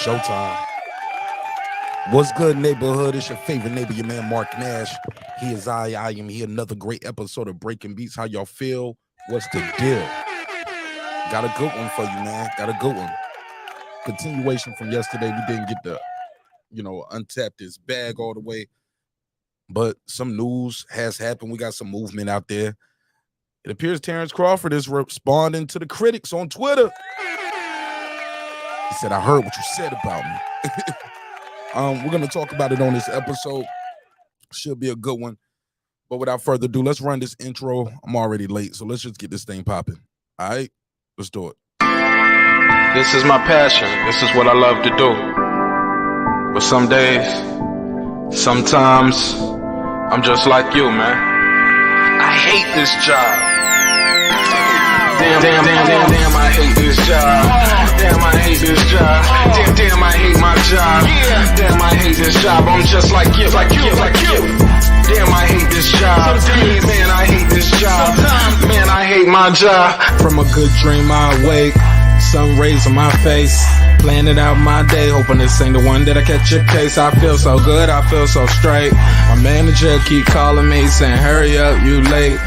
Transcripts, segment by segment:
Showtime. What's good, neighborhood? It's your favorite neighbor, your man Mark Nash. He is I am he. Another great episode of Breaking Beats. How y'all feel? What's the deal? Got a good one for you, man. Got a good one. Continuation from yesterday. We didn't get to, untap this bag all the way. But some news has happened. We got some movement out there. It appears Terence Crawford is responding to the critics on Twitter. He said, I heard what you said about me. We're going to talk about it on this episode. Should be a good one. But without further ado, let's run this intro. I'm already late, so let's just get this thing popping. All right? Let's do it. This is my passion. This is what I love to do. But some days, sometimes, I'm just like you, man. I hate this job. Damn, I hate this job. Damn, I hate this job. Damn, I hate my job. Damn, I hate this job. I'm just like you. Damn, I hate this job. Man, I hate this job. Man, I hate my job. From a good dream I awake, sun rays on my face, planning out my day, hoping this ain't the one that I catch a case. I feel so good, I feel so straight. My manager keep calling me saying, hurry up, you late.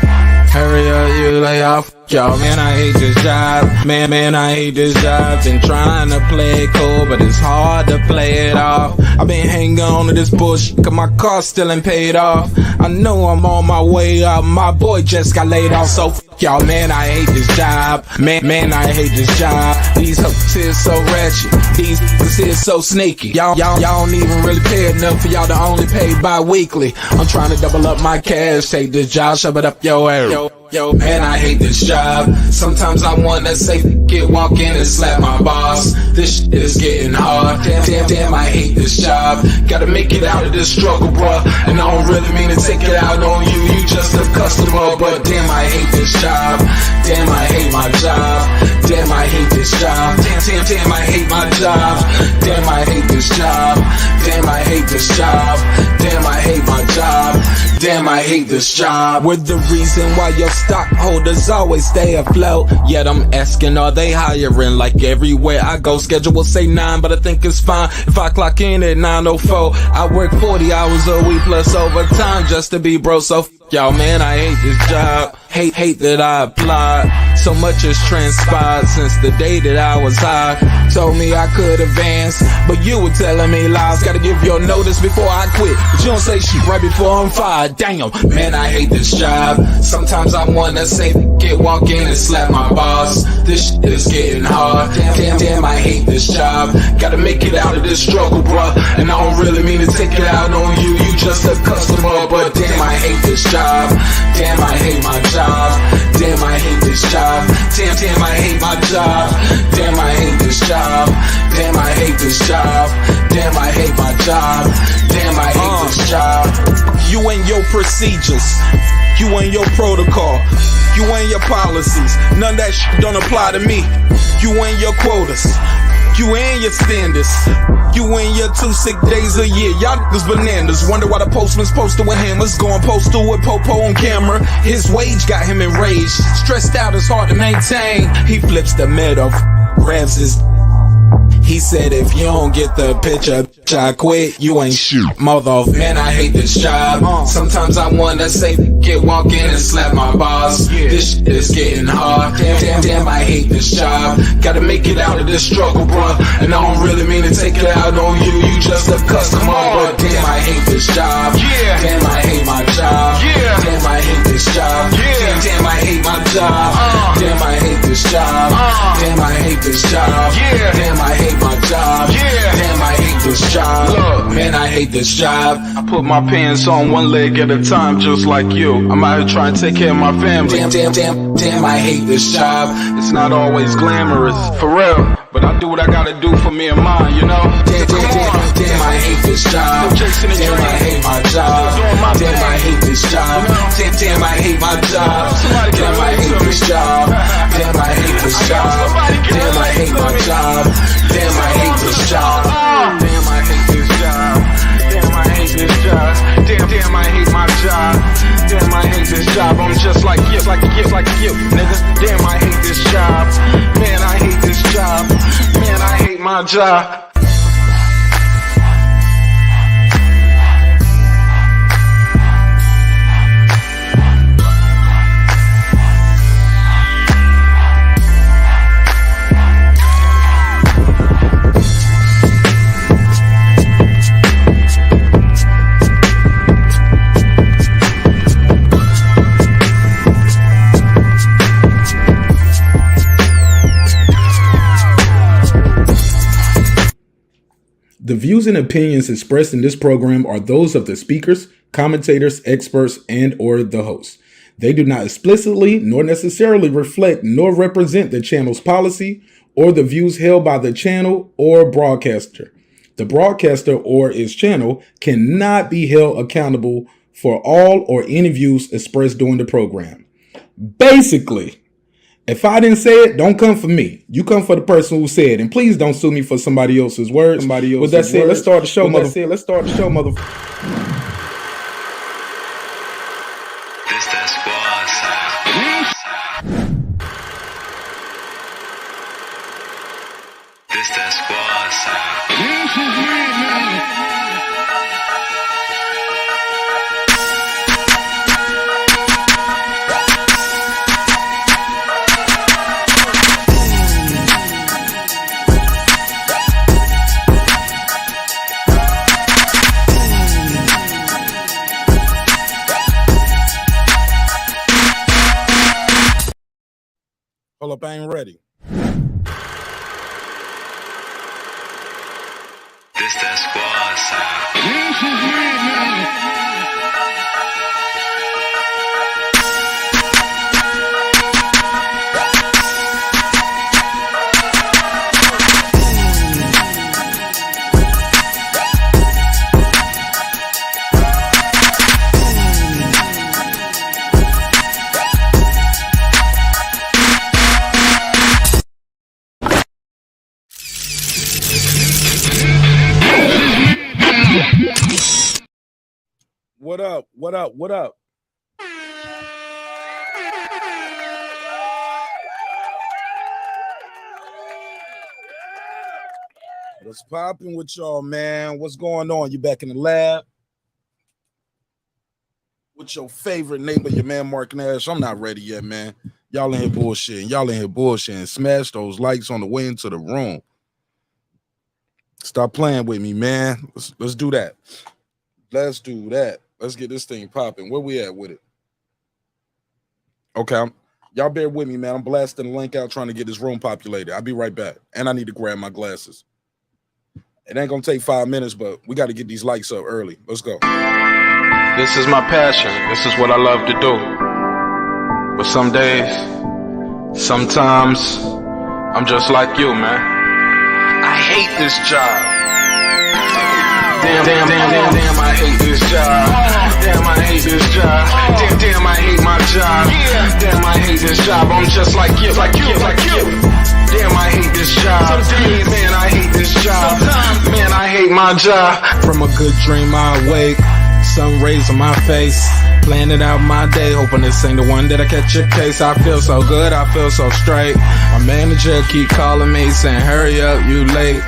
Hurry up, you lay off. Y'all, man, I hate this job. Man, I hate this job. Been trying to play it cool, but it's hard to play it off. I've been hanging on to this bullshit, cause my car still ain't paid off. I know I'm on my way up. My boy just got laid off, so y'all, man, I hate this job. Man, I hate this job. These hoes here so ratchet. These niggas here so sneaky. Y'all don't even really pay enough for y'all to only pay bi-weekly. I'm trying to double up my cash. Take this job, shove it up your area. Yo, man, I hate this job. Sometimes I wanna say, walk in and slap my boss. This shit is getting hard. Damn, I hate this job. Gotta make it out of this struggle, bruh. And I don't really mean to take it out on you. You just a customer, but damn, I hate this job. Damn, I hate my job. Damn, I hate this job. Damn, I hate my job. Damn, I hate this job. Damn, I hate this job. Damn, I hate my job. Damn, I hate this job. We're the reason why your stockholders always stay afloat. Yet I'm asking, are they hiring? Like everywhere I go, schedule will say 9, but I think it's fine if I clock in at 9:04. I work 40 hours a week plus overtime just to be bro. So y'all, man, I hate this job. Hate that I applied. So much has transpired since the day that I was high. Told me I could advance, but you were telling me lies. Gotta give your notice before I quit, but you don't say shit right before I'm fired. Damn, man, I hate this job. Sometimes I wanna say, walk in and slap my boss. This shit is getting hard. Damn, I hate this job. Gotta make it out of this struggle, bruh. And I don't really mean to take it out on you. You just a customer, but damn, I hate this job. Damn, I hate my job. Damn, I hate this job. Damn, I hate my job. Damn, I hate this job. Damn, I hate this job. Damn, I hate my job. Damn, I hate this job. You and your procedures. You and your protocol. You and your policies. None of that shit don't apply to me. You and your quotas. You and your standards. You and your 2 sick days a year. Y'all niggas bananas. Wonder why the postman's posted with hammers. Going postal with Popo on camera. His wage got him enraged. Stressed out, it's hard to maintain. He flips the middle, grabs his. He said, if you don't get the picture, I quit. You ain't shit, mother. Man, I hate this job. Sometimes I wanna say, walk in and slap my boss. This shit is getting hard. Damn, I hate this job. Gotta make it out of this struggle, bruh. And I don't really mean to take it out on you. You just a customer, but damn, I hate this job. Damn, I hate my job. Damn, I hate this job. Damn, I hate my job. Damn, I hate this job. Damn, I hate this job. Damn, I hate my job. Damn, I hate this job. Look, man, I hate this job. I put my pants on one leg at a time, just like you. I'm out here trying to take care of my family. Damn, I hate this job. It's not always glamorous, for real, but I do what I gotta do for me and mine, you know? Damn, I hate this job. Damn, I hate my job. Damn, I hate this job. Damn, I hate my job. Damn, I hate this job. Damn, I hate this job. Damn, I hate my job. Damn, I hate this job. Damn, I hate this job. Damn, I hate this job. Damn, I hate my job. Damn, I hate this job. I'm just like you, nigga. Damn, I hate this job. Man, I hate this job. Man, I hate my job. The views and opinions expressed in this program are those of the speakers, commentators, experts, and or the hosts. They do not explicitly nor necessarily reflect nor represent the channel's policy or the views held by the channel or broadcaster. The broadcaster or its channel cannot be held accountable for all or any views expressed during the program. Basically, if I didn't say it, don't come for me. You come for the person who said it. And please don't sue me for somebody else's words. With that said, let's start the show, mother. This that squad sound. This that squad Hold up, I ain't ready. This that squad sound. What up? What up? What up? What's popping with y'all, man? What's going on? You back in the lab with your favorite neighbor, your man Mark Nash. I'm not ready yet, man. Y'all in here bullshitting. Smash those likes on the way into the room. Stop playing with me, man. Let's do that. Let's do that. Let's get this thing popping. Where we at with it? Okay, y'all bear with me, man. I'm blasting the link out trying to get this room populated. I'll be right back. And I need to grab my glasses. It ain't gonna take 5 minutes, but we got to get these likes up early. Let's go. This is my passion. This is what I love to do. But some days, sometimes, I'm just like you, man. I hate this job. Damn, I hate this job. Damn, I hate this job. Damn, I hate my job. Damn, I hate this job. I'm just like you. Damn, I hate this job. Man, I hate this job. Man, I hate my job. From a good dream I wake, sun rays on my face, planning out my day, hoping this ain't the one that I catch a case. I feel so good, I feel so straight. My manager keep calling me saying, hurry up, you late.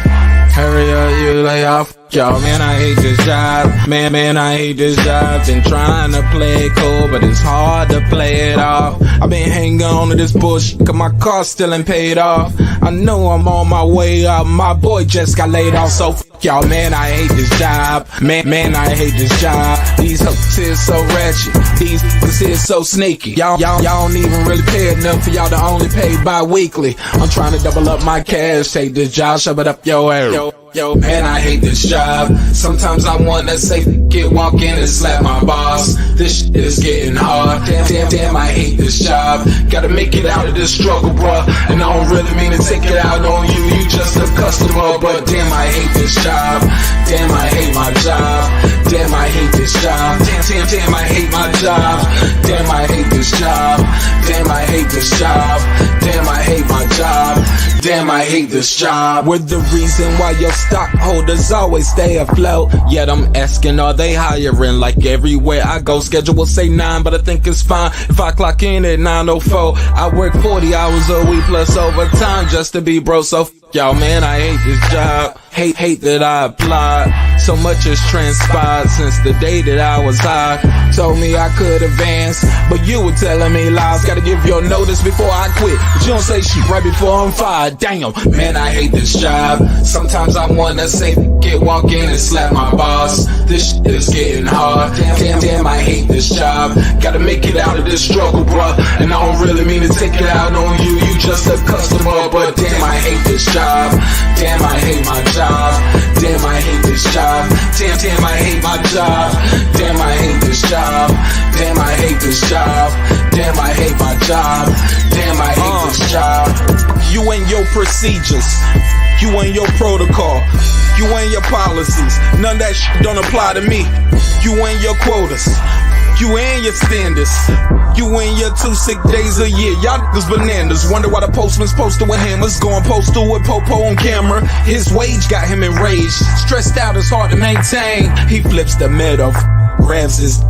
Hurry up, you lay off. Yo, man, I hate this job. Man, I hate this job. Been trying to play it cool, but it's hard to play it off. I've been hanging on to this bullshit, cause my car still ain't paid off. I know I'm on my way up. My boy just got laid off, so y'all, man, I hate this job. Man, I hate this job. These hoes here so ratchet. These niggas here so sneaky. Y'all don't even really pay enough for y'all to only pay bi-weekly. I'm trying to double up my cash. Take this job, shove it up your ass. Yo, man, I hate this job. Sometimes I wanna say, walk in and slap my boss. This shit is getting hard. Damn, I hate this job. Gotta make it out of this struggle, bruh. And I don't really mean to take it out on you. You just a customer, but damn, I hate this job. Damn, I hate my job. Damn, I hate this job. Damn, I hate my job. Damn, I hate this job. Damn, I hate this job. Damn, I hate my job. Damn, I hate this job. We're the reason why your stockholders always stay afloat. Yet I'm asking, are they hiring? Like everywhere I go, schedule will say 9, but I think it's fine if I clock in at 9:04. I work 40 hours a week plus overtime just to be bro. So y'all, man, I hate this job. Hate that I applied. So much has transpired since the day that I was high. Told me I could advance, but you were telling me lies. Gotta give your notice before I quit, but you don't say shit right before I'm fired. Damn, man, I hate this job. Sometimes I wanna say, walk in and slap my boss. This shit is getting hard. Damn, I hate this job. Gotta make it out of this struggle, bruh. And I don't really mean to take it out on you. You just a customer, but damn, I hate this job. Damn, I hate my job. Damn, I hate procedures. You and your protocol. You and your policies. None of that shit don't apply to me. You and your quotas. You and your standards. You and your 2 sick days a year. Y'all niggas bananas. Wonder why the postman's posted with hammers. Going postal with Popo on camera. His wage got him enraged. Stressed out, it's hard to maintain. He flips the middle, grabs his.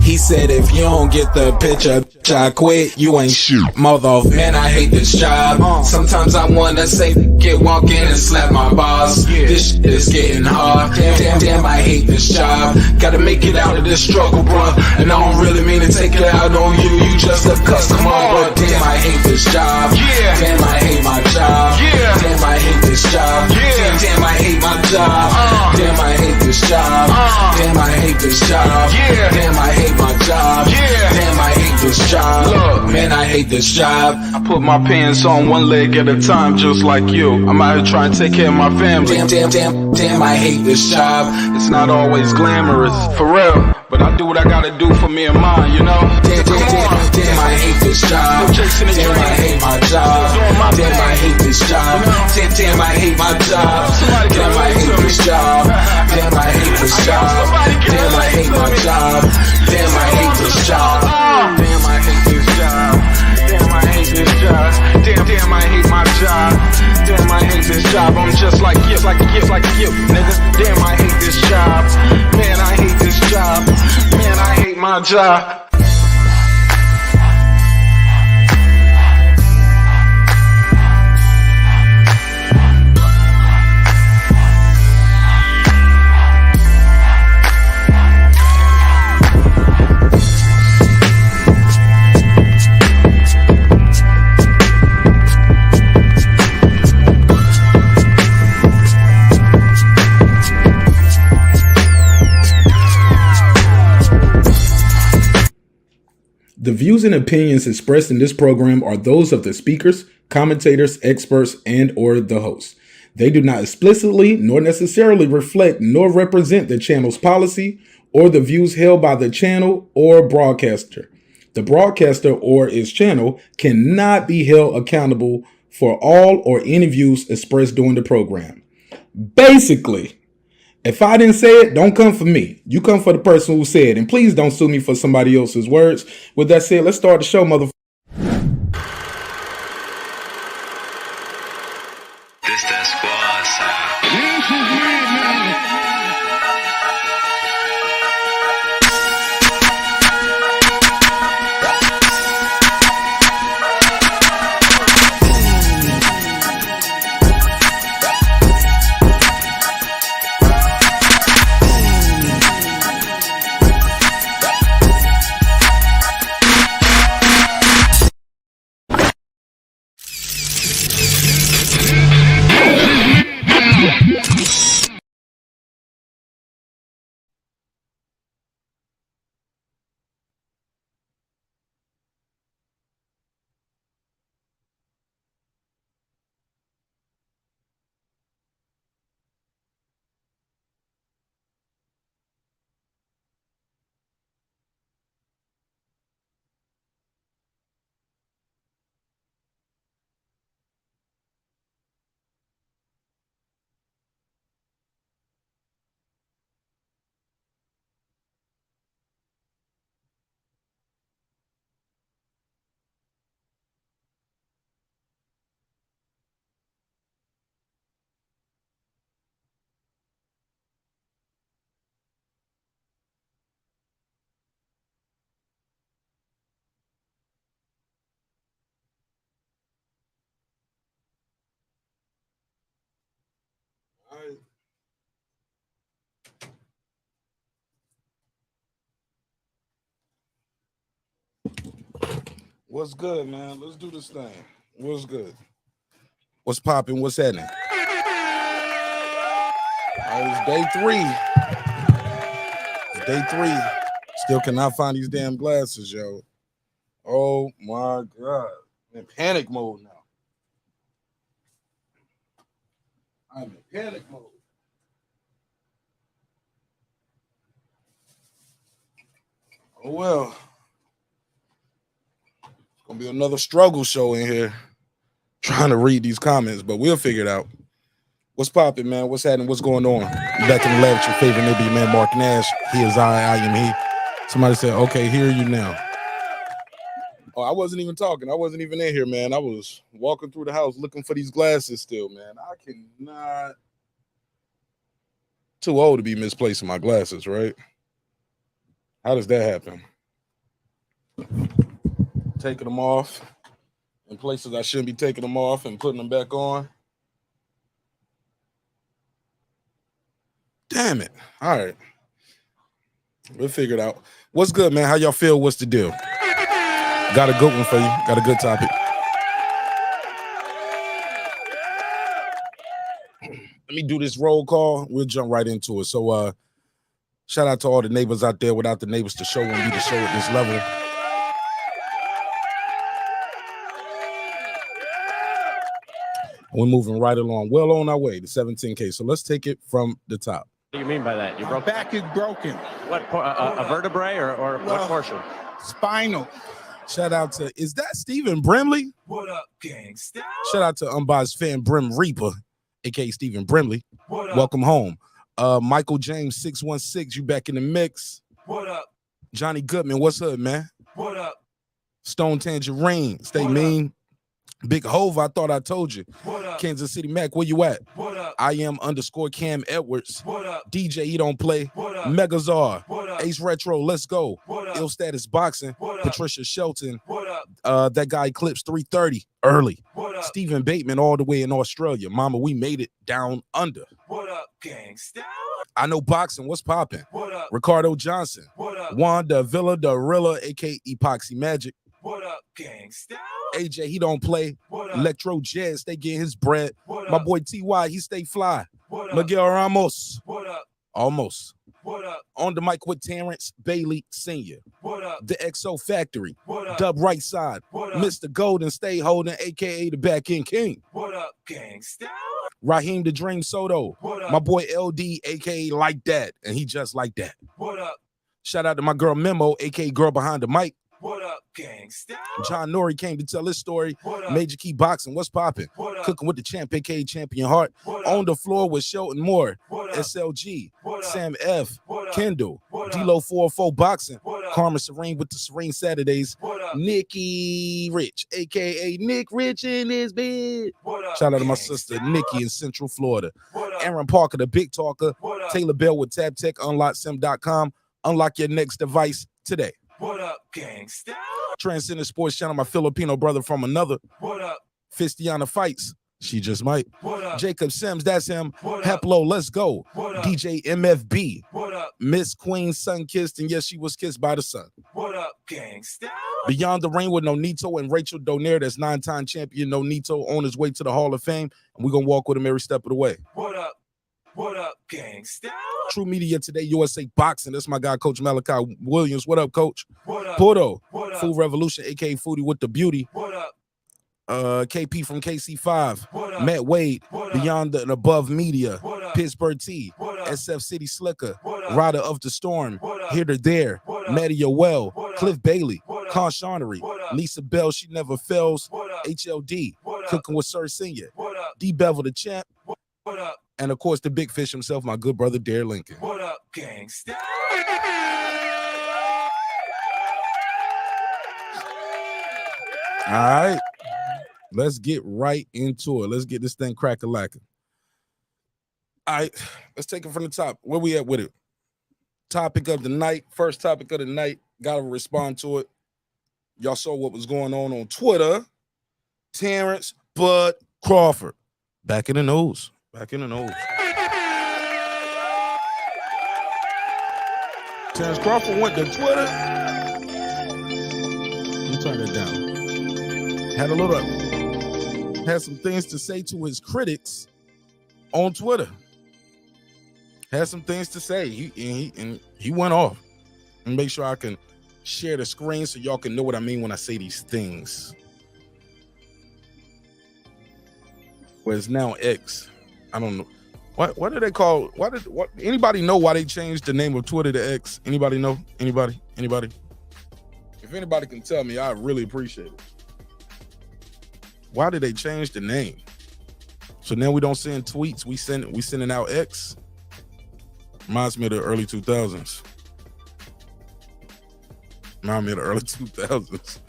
He said, if you don't get the picture, I quit, you ain't shit. Mother, man, I hate this job. Sometimes I wanna say, get walk in and slap my boss. This shit is getting hard. Damn, I hate this job. Gotta make it out of this struggle, bruh. And I don't really mean to take it out on you. You just a customer, but damn, I hate this job. Damn, I hate my job. Damn, I hate this job. Damn, I hate my job. Damn, I hate this job. Damn, I hate this job. Damn, I hate my job. Damn, I hate this job. Look, man, I hate this job. I put my pants on one leg at a time, just like you. I'm out here trying to take care of my family. Damn, I hate this job. It's not always glamorous, for real. But I do what I gotta do for me and mine, you know? Damn, I hate this job. Damn, I hate my job. Damn, I hate this job. Damn, I hate my job. Damn, I hate this job. Damn, I hate this job. Damn, I hate my job. Damn, I hate this job. Damn, I hate this job. Damn, I hate this job. Damn, I hate my job. Damn, I hate this job. I'm just like you, nigga. Damn, I hate this job. Man, I hate this job. Man, I hate my job. The views and opinions expressed in this program are those of the speakers, commentators, experts, and or the hosts. They do not explicitly nor necessarily reflect nor represent the channel's policy or the views held by the channel or broadcaster. The broadcaster or its channel cannot be held accountable for all or any views expressed during the program. Basically, if I didn't say it, don't come for me. You come for the person who said it. And please don't sue me for somebody else's words. With that said, let's start the show, motherfucker. This that squad sound. What's good, man? Let's do this thing. What's good? What's popping? What's happening? It's day three. It's day three. Still cannot find these damn glasses, yo. Oh my God. I'm in panic mode now. I'm in panic mode. Oh well. It's gonna be another struggle show in here. trying to read these comments, but we'll figure it out. What's popping, man? What's happening? What's going on? You back in the lab with your favorite nigga, your man Mark Nash. He is I am he. Somebody said, okay, hear you now. Oh, I wasn't even talking. I wasn't even in here, man. I was walking through the house looking for these glasses still, man. I cannot. Too old to be misplacing my glasses, right? How does that happen? Taking them off in places I shouldn't be taking them off and putting them back on. Damn it. All right. We'll figure it out. What's good, man? How y'all feel? What's the deal? Got a good one for you. Got a good topic. Let me do this roll call. We'll jump right into it. So shout out to all the neighbors out there. Without the neighbors, the show wouldn't be the show at this level. We're moving right along. Well on our way to 17K. So let's take it from the top. What do you mean by that? Your back is broken. What, a vertebrae or what portion? Spinal. Shout out to, is that Stephen Brimley? What up, gangsta? Shout out to unbiased fan Brim Reaper, aka Stephen Brimley. What up? Welcome home. Michael James 616, you back in the mix. What up? Johnny Goodman, what's up, man? What up? Stone Tangerine, stay What mean. Big Hove, I thought I told you. What up? Kansas City Mac, where you at? What up? I am _Cam Edwards. What up? DJ, he don't play. What up? Megazar. What up? Ace Retro, let's go. What up? Ill Status Boxing. What up? Patricia Shelton. What up? That guy Eclipse 330 early. What up? Stephen Bateman all the way in Australia. Mama, we made it down under. What up, gangsta? I know boxing. What's popping? What up? Ricardo Johnson. What up? Wanda Villa Darilla, aka Epoxy Magic. What up, gangsta? AJ, he don't play. What up? Electro Jazz, they getting his bread. What My up? boy TY, he stay fly. What up? Miguel Ramos, What up? almost. What up? On the mic with Terrence Bailey Sr. What up? The XO Factory. What up? Dub right side. What up? Mr. Golden Stay Holding, aka the Back End King. What up, gangsta? Raheem the Dream Soto. What up? My boy LD, aka Like That. And he just like that. What up? Shout out to my girl Memo, aka Girl Behind the Mic. What up, gangsta? John Nori came to tell his story. What up? Major Key Boxing, what's popping? What up? Cooking with the champ, aka Champion Heart. What up? On the floor with Shelton Moore. What up? SLG. What up? Sam F. What up? Kendall. What up? D-Lo 404 Boxing. What up? Karma Serene with the Serene Saturdays. What up? Nikki Rich, aka Nick Rich in his bed. What up? Shout out to my gangsta? sister Nikki in Central Florida. What up? Aaron Parker, the Big Talker. What up? Taylor Bell with Tab Tech, UnlockSim.com. Unlock your next device today. What up, gangsta? Transcendent Sports Channel, my Filipino brother from another. What up? Fistiana Fights, she just might. What up? Jacob Sims, that's him. What up? Heplo, let's go. What up? DJ MFB, What up? Miss Queen, sun kissed, and yes, she was kissed by the sun. What up, gangsta? Beyond the Ring with Nonito and Rachel Donaire, that's 9-time champion Nonito on his way to the Hall of Fame, and we're gonna walk with him every step of the way. What up? What up, gangsta? True Media Today, USA Boxing. That's my guy, Coach Malachi Williams. What up, Coach? What up? Porto, What up? Food Revolution, aka Foodie with the Beauty. What up? KP from KC5, What up? Matt Wade, What up? Beyond the and Above Media, What up? Pittsburgh T, What up? SF City Slicker, What up? Rider of the Storm, What up? Here to There, What up? Maddie Well, What up? Cliff Bailey, What up? Con Shawnery, What up? Lisa Bell, She Never Fails, What up? HLD, What up? Cooking with Sir Senior, What up? D Bevel the Champ, What up? and of course the big fish himself, my good brother Dare Lincoln. What up, gangsta? All right, let's get right into it. Let's get this thing crack-a-lacking. All right, let's take it from the top. Where we at with it? Topic of the night, first topic of the night. Gotta respond to it. Y'all saw what was going on Twitter. Terence Bud Crawford back in the news. Back in the news. Terence Crawford went to Twitter. Let me turn it down. Had some things to say to his critics on Twitter. Had some things to say. He went off. And make sure I can share the screen so y'all can know what I mean when I say these things. Well, it's now X. I don't know. What do they call? Anybody know why they changed the name of Twitter to X? Anybody know? Anybody? If anybody can tell me, I really appreciate it. Why did they change the name? So now we don't send tweets. We sending out X. Reminds me of the early 2000s. Remind me of the early 2000s.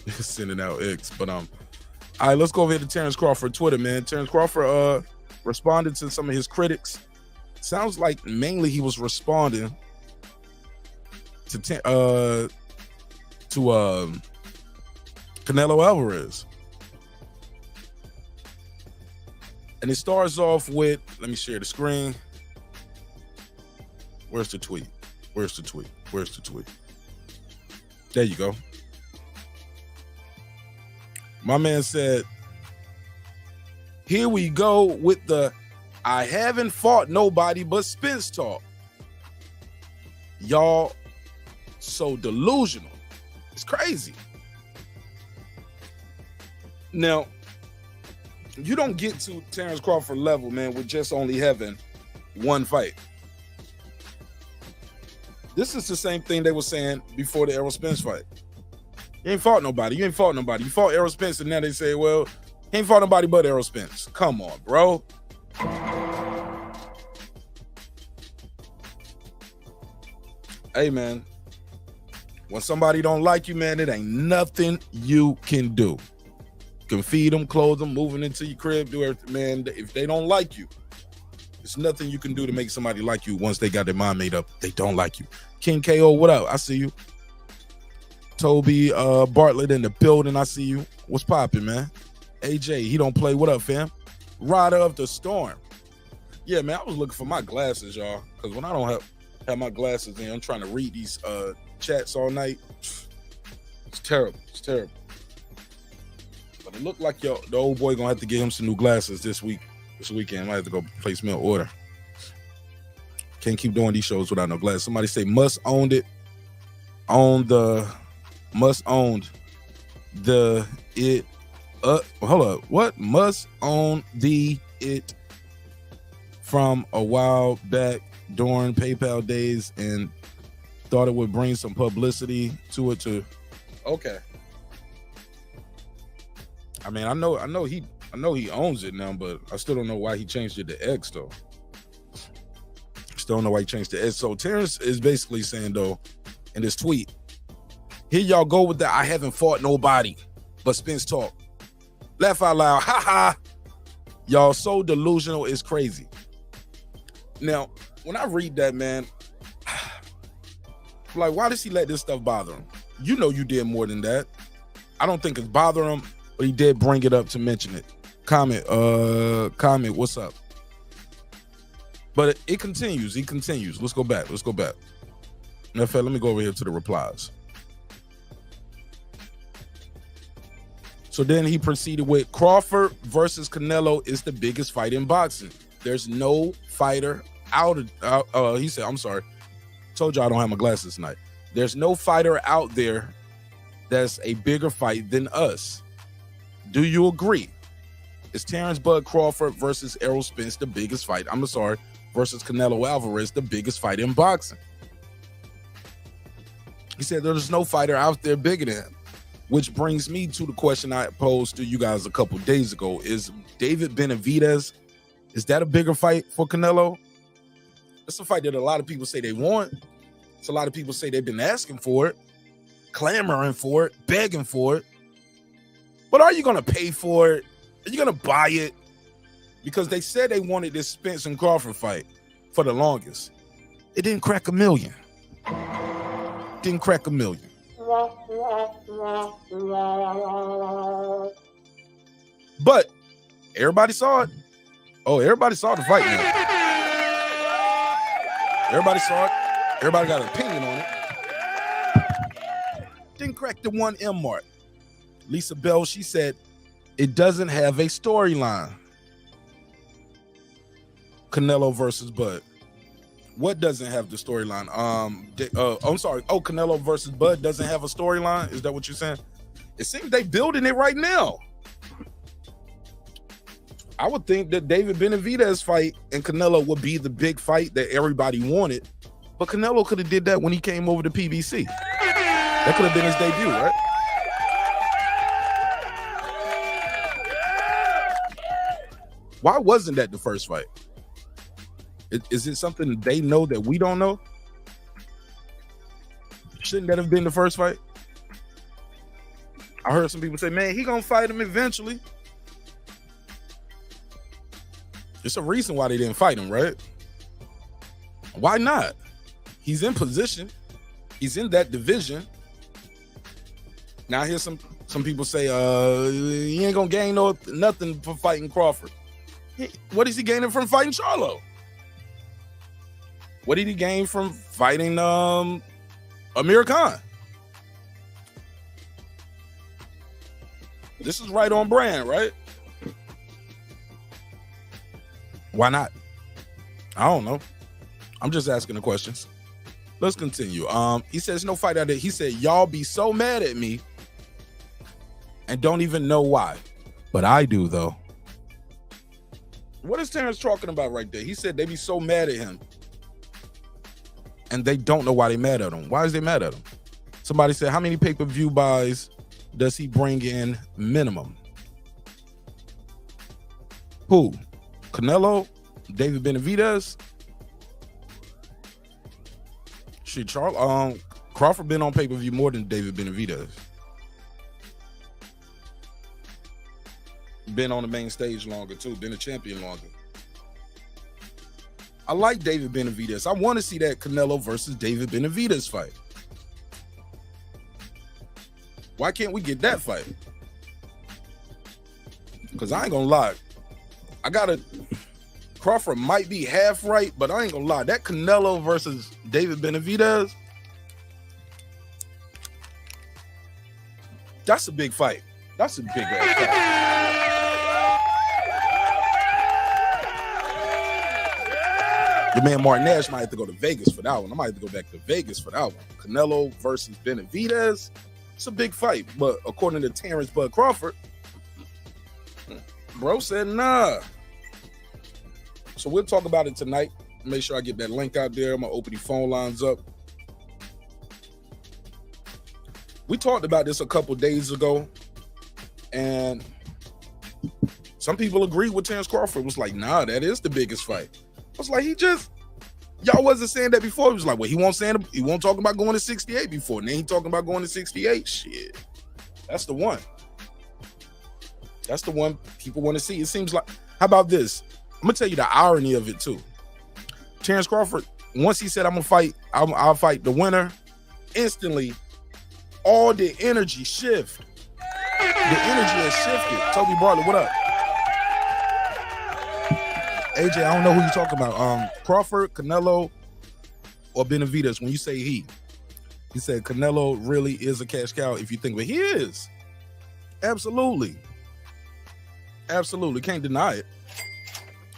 Sending out X. But all right, let's go over here to Terence Crawford Twitter, man. Terence Crawford responded to some of his critics. Sounds like mainly he was responding to Canelo Alvarez. And it starts off with, let me share the screen. Where's the tweet? Where's the tweet? Where's the tweet? There you go. My man said, here we go with the I haven't fought nobody but Spence talk. Y'all so delusional. It's crazy. Now, you don't get to Terence Crawford level, man, with just only having one fight. This is the same thing they were saying before the Errol Spence fight. You ain't fought nobody. You ain't fought nobody. You fought Errol Spence, and now they say, well, he ain't fought nobody but Errol Spence. Come on, bro. Hey, man. When somebody don't like you, man, it ain't nothing you can do. You can feed them, clothe them, moving into your crib, do everything, man. If they don't like you, there's nothing you can do to make somebody like you once they got their mind made up. They don't like you. King KO, what up? I see you. Toby Bartlett in the building. I see you. What's popping, man? AJ, he don't play. What up, fam? Rider of the Storm. Yeah, man, I was looking for my glasses, y'all. Because when I don't have my glasses in, I'm trying to read these chats all night. It's terrible. It's terrible. But it looked like the old boy gonna have to get him some new glasses this weekend. I have to go place me an order. Can't keep doing these shows without no glasses. Somebody say must owned it. Hold up. What? Must own the it from a while back during PayPal days and thought it would bring some publicity to it too. Okay. I mean, I know he owns it now, but I still don't know why he changed it to X though. Still don't know why he changed it to X. So Terence is basically saying though, in this tweet, here y'all go with that I haven't fought nobody but Spence talk. Laugh out loud. Ha ha. Y'all so delusional, it's crazy. Now, when I read that, man, I'm like, why does he let this stuff bother him? You know you did more than that. I don't think it's bothering him, but he did bring it up to mention it. Comment, what's up? But it continues. He continues. Let's go back. Matter of fact, let me go over here to the replies. So then he proceeded with Crawford versus Canelo is the biggest fight in boxing. There's no fighter he said, I'm sorry. Told you I don't have my glasses tonight. There's no fighter out there that's a bigger fight than us. Do you agree? Is Terence Bud Crawford versus Errol Spence the biggest fight? I'm sorry, versus Canelo Alvarez the biggest fight in boxing? He said there's no fighter out there bigger than him. Which brings me to the question I posed to you guys a couple days ago. Is David Benavidez, is that a bigger fight for Canelo? It's a fight that a lot of people say they want. It's a lot of people say they've been asking for it, clamoring for it, begging for it. But are you going to pay for it? Are you going to buy it? Because they said they wanted this Spence and Crawford fight for the longest. It didn't crack $1 million. Didn't crack $1 million. But everybody saw it. Oh, everybody saw the fight now. Everybody saw it. Everybody got an opinion on it. Didn't crack the 1M mark. Lisa Bell, she said, it doesn't have a storyline. Canelo versus Bud. What doesn't have the storyline? I'm sorry. Oh, Canelo versus Bud doesn't have a storyline? Is that what you're saying? It seems they building it right now. I would think that David Benavidez fight and Canelo would be the big fight that everybody wanted. But Canelo could have did that when he came over to PBC. That could have been his debut, right? Why wasn't that the first fight? Is it something they know that we don't know? Shouldn't that have been the first fight? I heard some people say, man, he gonna fight him eventually. It's a reason why they didn't fight him, right? Why not? He's in position. He's in that division. Now I hear some people say, he ain't gonna gain nothing from fighting Crawford. What is he gaining from fighting Charlo? What did he gain from fighting Amir Khan? This is right on brand, right? Why not? I don't know. I'm just asking the questions. Let's continue. He says no fight out there. He said, y'all be so mad at me and don't even know why. But I do, though. What is Terence talking about right there? He said they be so mad at him and they don't know why they mad at him. Why is they mad at him? Somebody said, how many pay-per-view buys does he bring in minimum? Who? Canelo? David Benavidez? Shit, Crawford been on pay-per-view more than David Benavidez. Been on the main stage longer too. Been a champion longer. I like David Benavidez. I want to see that Canelo versus David Benavidez fight. Why can't we get that fight? Because I ain't gonna lie. Crawford might be half right, but I ain't gonna lie. That Canelo versus David Benavidez, that's a big fight. That's a big ass fight. Your man Martin Nash might have to go to Vegas for that one. I might have to go back to Vegas for that one. Canelo versus Benavidez. It's a big fight, but according to Terence Bud Crawford, bro said nah. So we'll talk about it tonight. Make sure I get that link out there. I'm gonna open the phone lines up. We talked about this a couple days ago, and some people agree with Terence Crawford. It was like, nah, that is the biggest fight. I was like, y'all wasn't saying that before. He was like, well, he won't talk about going to 68 before. And then he talking about going to 68. Shit. That's the one. That's the one people want to see. It seems like, how about this? I'm gonna tell you the irony of it too. Terence Crawford, once he said I'll fight the winner, instantly all the energy shift. The energy has shifted. Toby Bartlett, what up? AJ, I don't know who you're talking about. Crawford, Canelo, or Benavidez. When you say he said Canelo really is a cash cow. If you think, but he is. Absolutely. Absolutely. Can't deny it.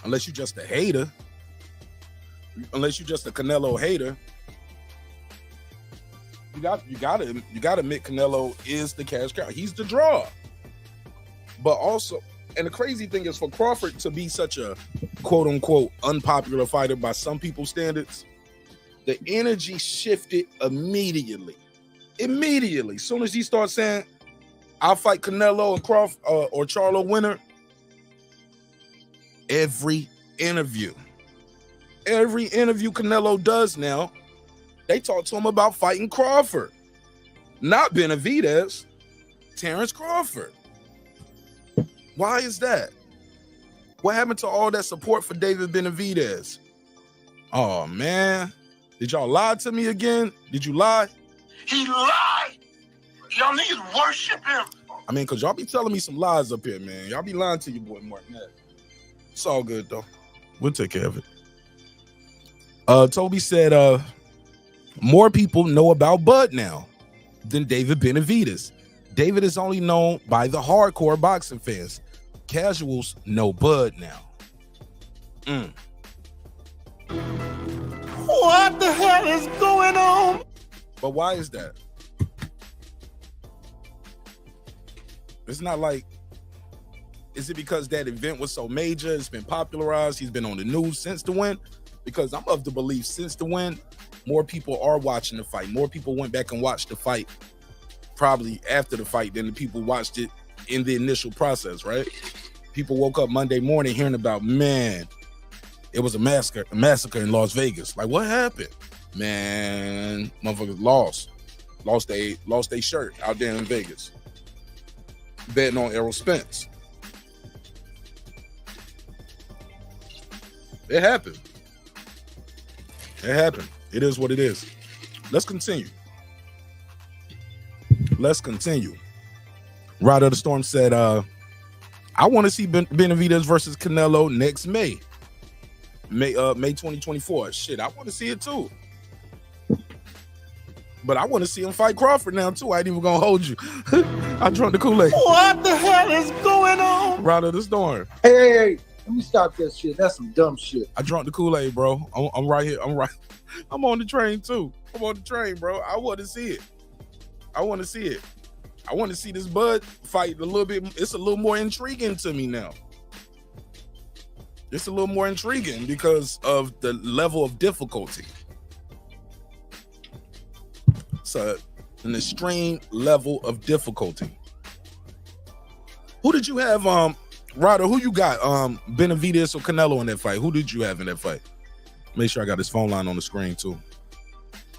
Unless you're just a hater. Unless you're just a Canelo hater. You gotta admit Canelo is the cash cow. He's the draw. But also, and the crazy thing is for Crawford to be such a quote unquote unpopular fighter by some people's standards, the energy shifted immediately. Immediately. As soon as he starts saying, I'll fight Canelo and Crawford or Charlo winner, every interview Canelo does now, they talk to him about fighting Crawford. Not Benavidez, Terence Crawford. Why is that? What happened to all that support for David Benavidez? Oh, man. Did y'all lie to me again? Did you lie? He lied. Y'all niggas worship him. I mean, because y'all be telling me some lies up here, man. Y'all be lying to your boy Martin. It's all good, though. We'll take care of it. Toby said, more people know about Bud now than David Benavidez. David is only known by the hardcore boxing fans. Casuals know Bud now. What the hell is going on? But why is that? It's not like, is it because that event was so major? It's been popularized. He's been on the news since the win. Because I'm of the belief since the win, more people are watching the fight. More people went back and watched the fight probably after the fight than the people watched it in the initial process, right? People woke up Monday morning hearing about, man, it was a massacre in Las Vegas. Like, what happened? Man, motherfuckers lost they shirt out there in Vegas, betting on Errol Spence. It happened. It is what it is. Let's continue. Rider of the Storm said, I want to see Benavidez versus Canelo next May 2024. Shit, I want to see it too. But I want to see him fight Crawford now too. I ain't even gonna hold you. I drunk the Kool-Aid. What the hell is going on? Rider of the Storm. Hey, let me stop that shit. That's some dumb shit. I drunk the Kool-Aid, bro. I'm right here. I'm on the train too. I'm on the train, bro. I want to see it. I want to see this Bud fight a little bit. It's a little more intriguing to me now. It's a little more intriguing because of the level of difficulty. It's an extreme level of difficulty. Who did you have, Ryder? Who you got, Benavidez or Canelo in that fight? Who did you have in that fight? Make sure I got his phone line on the screen too.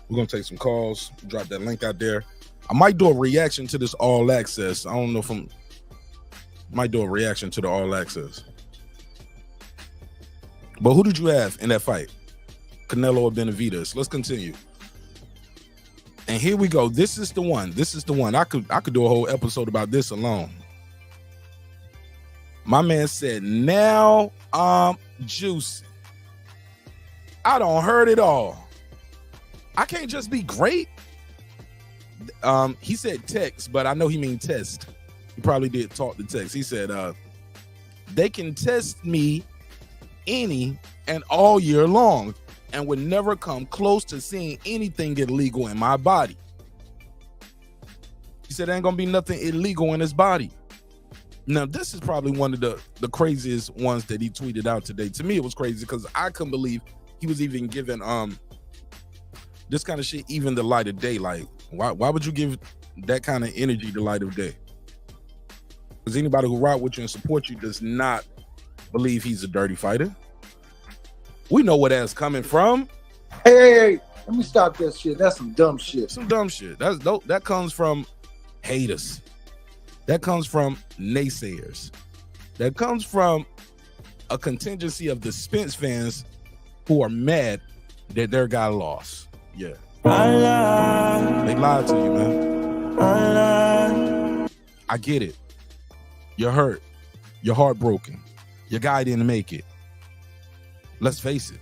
We're gonna take some calls. Drop that link out there. I might do a reaction to this All Access. I don't know if might do a reaction to the All Access. But who did you have in that fight? Canelo or Benavidez? Let's continue. And here we go. This is the one. I could do a whole episode about this alone. My man said, now I'm juicing. I don't heard it all. I can't just be great. He said text, but I know he mean test. He probably did talk to text. He said, they can test me any and all year long and would never come close to seeing anything illegal in my body. He said, there ain't gonna be nothing illegal in his body. Now, this is probably one of the craziest ones that he tweeted out today. To me, it was crazy because I couldn't believe he was even giving this kind of shit even the light of day. Like, why would you give that kind of energy the light of day? Because anybody who ride with you and support you does not believe he's a dirty fighter. We know where that's coming from. Hey, let me stop that shit. That's some dumb shit. That comes from haters. That comes from naysayers. That comes from a contingency of the Spence fans who are mad that their guy lost. Yeah. They lied to you, man. I get it. You're hurt. You're heartbroken. Your guy didn't make it. Let's face it.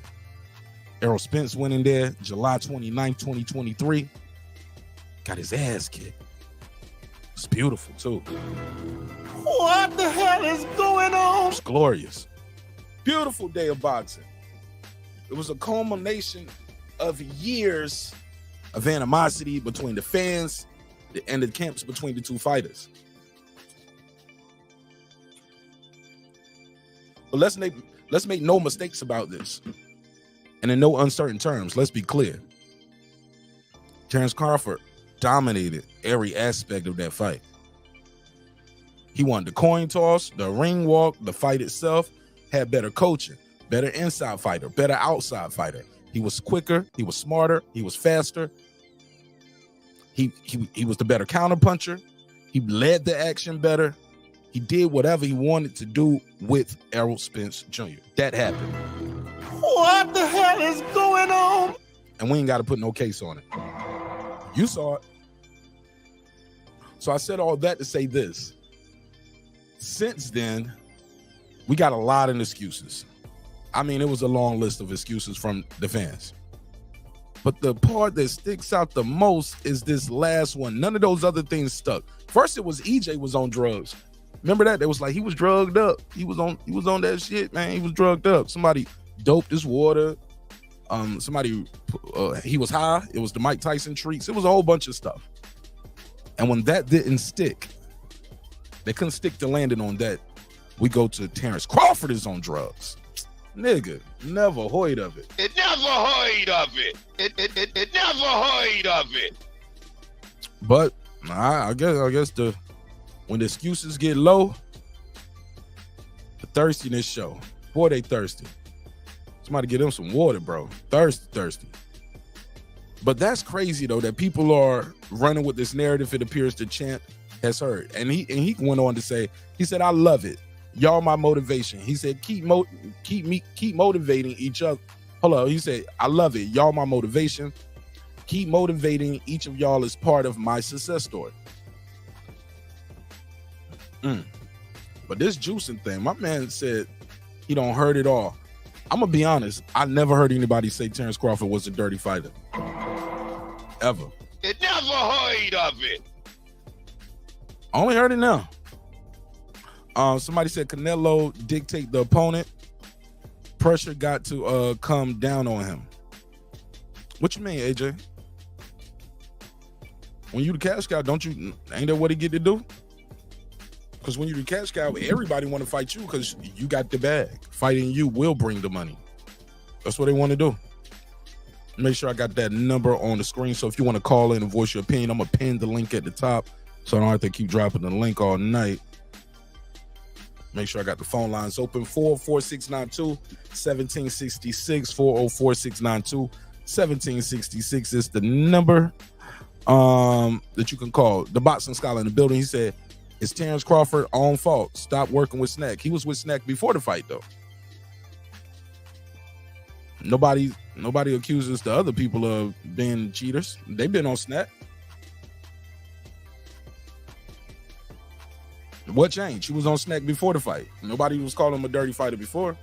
Errol Spence went in there July 29th, 2023. Got his ass kicked. It's beautiful, too. What the hell is going on? It's glorious. Beautiful day of boxing. It was a culmination of years of animosity between the fans and the camps between the two fighters. But let's make no mistakes about this. And in no uncertain terms, let's be clear. Terence Crawford dominated every aspect of that fight. He won the coin toss, the ring walk, the fight itself, had better coaching, better inside fighter, better outside fighter. He was quicker, he was smarter, he was faster. He was the better counterpuncher. He led the action better. He did whatever he wanted to do with Errol Spence Jr. That happened. What the hell is going on? And we ain't got to put no case on it. You saw it. So I said all that to say this. Since then, we got a lot of excuses. I mean, it was a long list of excuses from the fans. But the part that sticks out the most is this last one. None of those other things stuck. First, it was EJ was on drugs. Remember that? It was like he was drugged up. He was on that shit, man. He was drugged up. Somebody doped his water. He was high. It was the Mike Tyson treats. It was a whole bunch of stuff. And when that didn't stick, they couldn't stick the landing on that. We go to Terence Crawford is on drugs. Nigga, never heard of it. It never heard of it. It never heard of it. But I guess when the excuses get low, Thirsty in this show. Boy, they thirsty. Somebody get them some water, bro. Thirsty. But that's crazy, though, that people are running with this narrative. It appears the champ has heard. And he went on to say, he said, I love it. Y'all my motivation. He said, keep motivating each other. Hold on. He said, I love it. Y'all my motivation. Keep motivating each of y'all as part of my success story. But this juicing thing, my man said he don't hurt it all. I'm gonna be honest. I never heard anybody say Terence Crawford was a dirty fighter. Ever. It never heard of it. I only heard it now. Somebody said Canelo dictate the opponent. Pressure got to come down on him. What you mean, AJ? When you the cash cow, ain't that what he get to do? Because when you the cash cow, everybody want to fight you because you got the bag. Fighting you will bring the money. That's what they want to do. Make sure I got that number on the screen. So if you want to call in and voice your opinion, I'm going to pin the link at the top so I don't have to keep dropping the link all night. Make sure I got the phone lines open. 404-692-1766. 404-692-1766 is the number that you can call. The boxing scholar in the building, he said, it's Terence Crawford own fault. Stop working with Snack. He was with Snack before the fight, though. Nobody accuses the other people of being cheaters. They've been on Snack. What changed? He was on Snack before the fight. Nobody was calling him a dirty fighter before.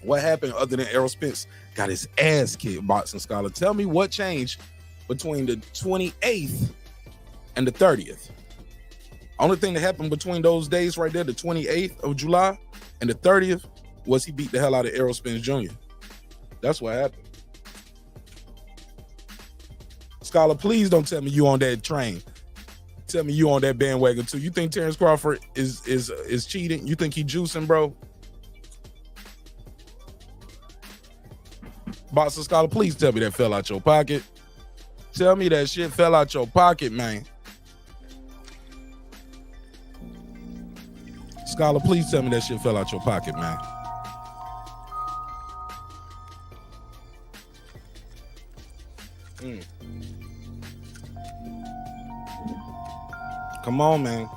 What happened other than Errol Spence got his ass kicked, boxing scholar? Tell me what changed between the 28th and the 30th. Only thing that happened between those days right there, the 28th of July and the 30th, was he beat the hell out of Errol Spence Jr. That's what happened. Scholar, please don't tell me you on that train. Tell me you on that bandwagon too. You think Terence Crawford is cheating? You think he juicing, bro? Boxer Scholar, please tell me that fell out your pocket. Tell me that shit fell out your pocket, man. Scholar, please tell me that shit fell out your pocket, man. Come on, man.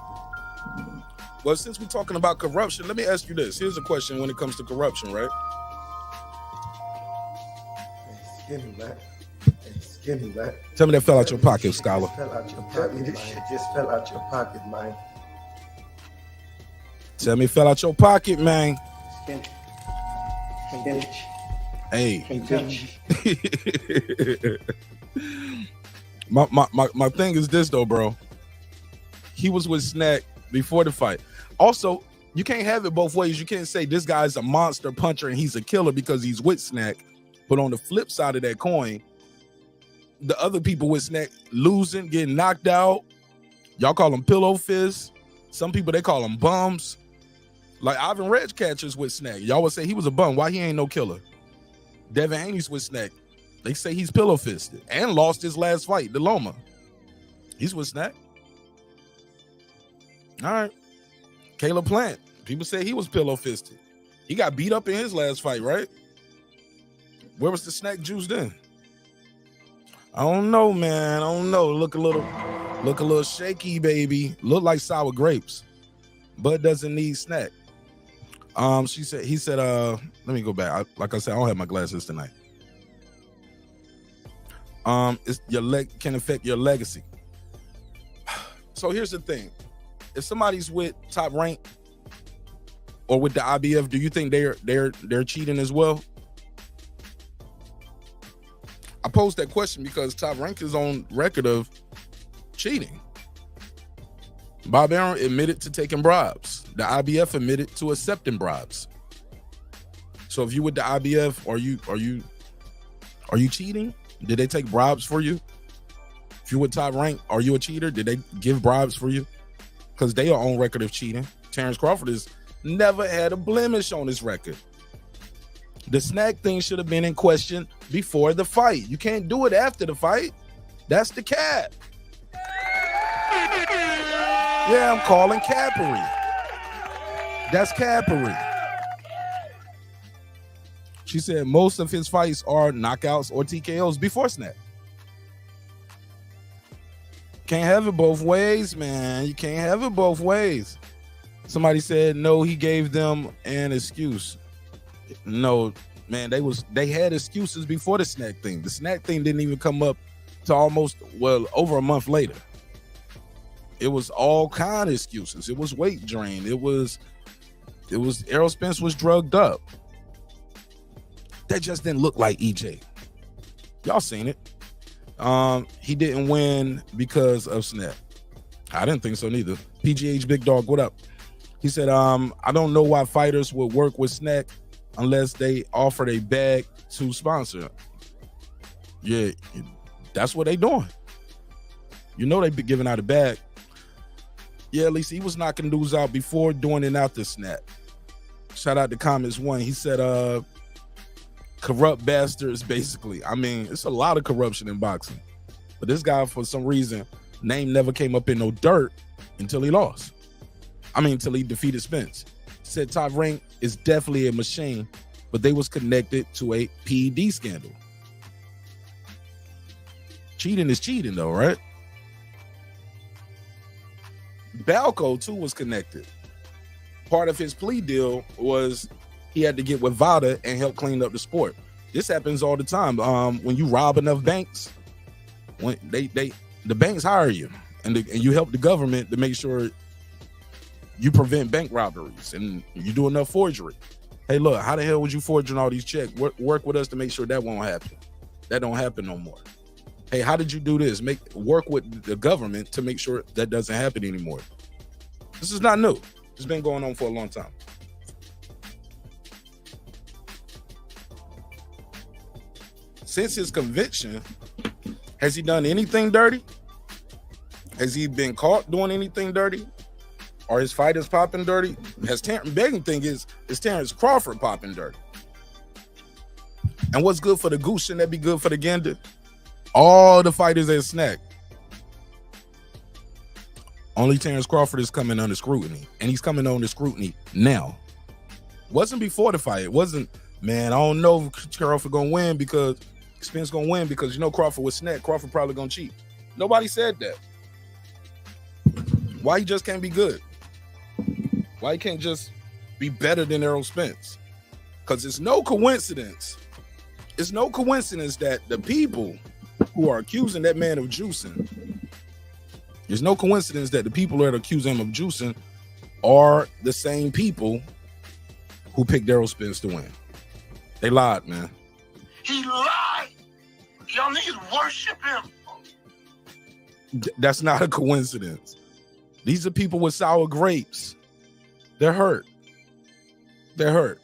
Well, since we're talking about corruption, let me ask you this. Here's a question when it comes to corruption, right? Skinny, man. Tell me that fell out your pocket, Scholar. Fell out your pocket. This shit just fell out your pocket, man. Tell me it fell out your pocket, man. Hey. My thing is this though, bro. He was with Snack before the fight. Also, you can't have it both ways. You can't say this guy's a monster puncher and he's a killer because he's with Snack. But on the flip side of that coin, the other people with Snack losing, getting knocked out. Y'all call them pillow fists. Some people, they call them bums. Like Ivan Reg catchers with Snack. Y'all would say he was a bum. Why he ain't no killer? Devin Haney's with Snack. They say he's pillow fisted and lost his last fight, the Loma. He's with Snack. All right. Caleb Plant. People say he was pillow fisted. He got beat up in his last fight, right? Where was the Snack juice then? I don't know, man. I don't know. Look a little shaky, baby. Look like sour grapes. Bud doesn't need Snack. He said, let me go back. Like I said, I don't have my glasses tonight. It's can affect your legacy. So here's the thing. If somebody's with Top Rank or with the IBF, do you think they're cheating as well? I posed that question because Top Rank is on record of cheating. Bob Arum admitted to taking bribes. The IBF admitted to accepting bribes. So if you with the IBF, are you cheating? Did they take bribes for you? If you with Top Rank, are you a cheater? Did they give bribes for you? Because they are on record of cheating. Terence Crawford has never had a blemish on his record. The Snack thing should have been in question before the fight. You can't do it after the fight. That's the cap. Yeah, I'm calling capery. That's cappery. She said most of his fights are knockouts or TKOs before Snack. Can't have it both ways, man. You can't have it both ways. Somebody said no, he gave them an excuse. No, man, they had excuses before the Snack thing. The Snack thing didn't even come up to over a month later. It was all kind of excuses. It was weight drain. It was Errol Spence was drugged up. That just didn't look like EJ. Y'all seen it. He didn't win because of Snap. I didn't think so neither. PGH Big Dog, what up? He said, I don't know why fighters would work with Snack unless they offered a bag to sponsor. Yeah, that's what they doing. You know they be giving out a bag. Yeah, at least he was knocking dudes out before, doing it after Snap. Shout out to Comments One. He said, corrupt bastards, basically. I mean, it's a lot of corruption in boxing. But this guy, for some reason, name never came up in no dirt until he lost. I mean, until he defeated Spence. Said Top Rank is definitely a machine, but they was connected to a PED scandal. Cheating is cheating, though, right? Balco, too, was connected. Part of his plea deal was he had to get with VADA and help clean up the sport. This happens all the time. When you rob enough banks, when the banks hire you, and you help the government to make sure you prevent bank robberies, and you do enough forgery. Hey, look, how the hell would you forging all these checks? Work with us to make sure that won't happen. That don't happen no more. Hey, how did you do this? Work with the government to make sure that doesn't happen anymore. This is not new. It's been going on for a long time. Since his conviction, has he done anything dirty? Has he been caught doing anything dirty? Are his fighters popping dirty? Begging thing is Terence Crawford popping dirty? And what's good for the goose, shouldn't that be good for the gander? All the fighters at Snack. Only Terence Crawford is coming under scrutiny, and he's coming under scrutiny now. Wasn't before the fight. It wasn't, man, I don't know if Crawford gonna win because Spence gonna win because you know Crawford was Snack. Crawford probably gonna cheat. Nobody said that. Why he just can't be good? Why he can't just be better than Errol Spence? Because it's no coincidence. It's no coincidence that the people who are accusing that man of juicing, there's no coincidence that the people that accuse him of juicing are the same people who picked Errol Spence to win. They lied, man. He lied. Y'all niggas worship him. That's not a coincidence. These are people with sour grapes. They're hurt. They're hurt.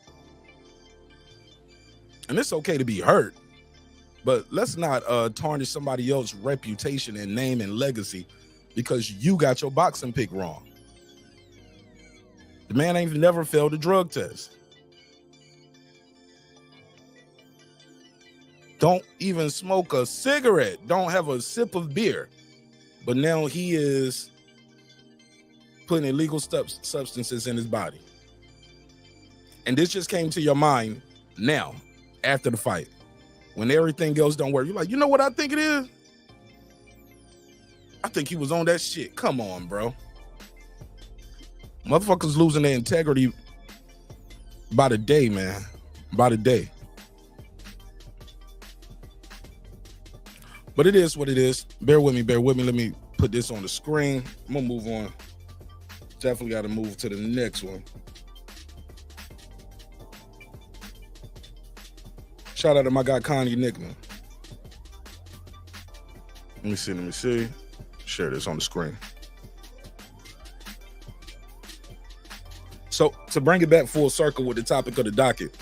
And it's okay to be hurt, but let's not tarnish somebody else's reputation and name and legacy because you got your boxing pick wrong. The man ain't never failed a drug test. Don't even smoke a cigarette. Don't have a sip of beer. But now he is putting illegal substances in his body. And this just came to your mind now, after the fight. When everything else don't work, you're like, you know what I think it is? I think he was on that shit. Come on, bro. Motherfuckers losing their integrity by the day, man. By the day. But it is what it is. Bear with me, bear with me. Let me put this on the screen. I'm gonna move on. Definitely got to move to the next one. Shout out to my guy Connie Nickman. Let me see. Share this on the screen. So to bring it back full circle with the topic of the docket,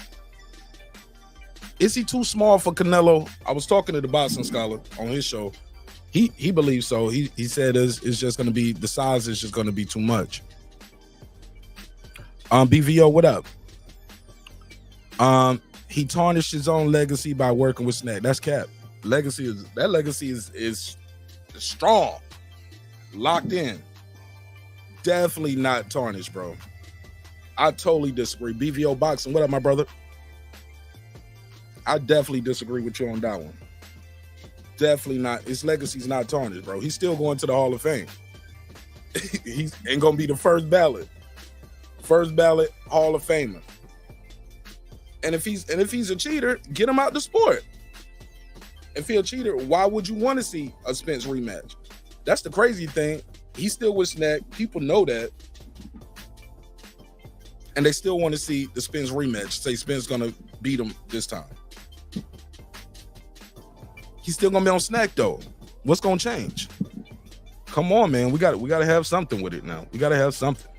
is he too small for Canelo? I was talking to the boxing scholar on his show. He believes so. He said it's just going to be, the size is just going to be too much. BVO, what up? He tarnished his own legacy by working with Snack. That's cap. That legacy is strong, locked in. Definitely not tarnished, bro. I totally disagree. BVO Boxing, what up, my brother? I definitely disagree with you on that one. Definitely not. His legacy's not tarnished, bro. He's still going to the Hall of Fame. He ain't gonna be the first ballot Hall of Famer. And if he's a cheater, get him out the sport. If he's a cheater, why would you want to see a Spence rematch? That's the crazy thing. He's still with Snack. People know that. And they still want to see the Spence rematch. Say Spence gonna beat him this time. He's still gonna be on Snack though. What's gonna change? Come on, man. We gotta have something with it now. We gotta have something.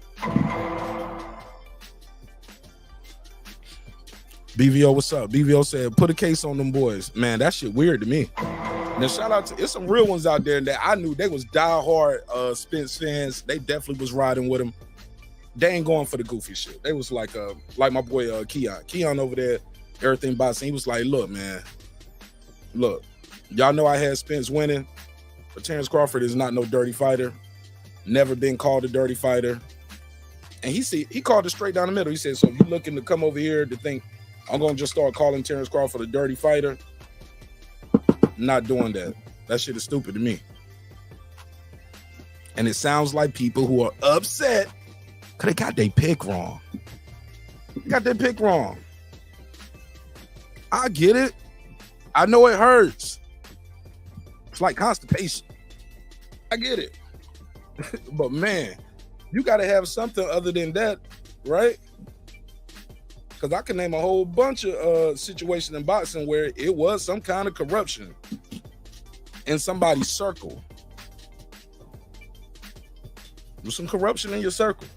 BVO, what's up? BVO said, put a case on them boys. Man, that shit weird to me. Now, shout out to, it's some real ones out there that I knew they was diehard Spence fans. They definitely was riding with him. They ain't going for the goofy shit. They was like my boy Keon. Keon over there, everything boxing. He was like, look, man, look, y'all know I had Spence winning, but Terence Crawford is not no dirty fighter. Never been called a dirty fighter. And he called it straight down the middle. He said, so if you're looking to come over here to think I'm going to just start calling Terence Crawford a dirty fighter, not doing that. That shit is stupid to me. And it sounds like people who are upset because they got their pick wrong. I get it. I know it hurts. It's like constipation. I get it. But man, you got to have something other than that, right? Because I can name a whole bunch of situations in boxing where it was some kind of corruption in somebody's circle. There's some corruption in your circle.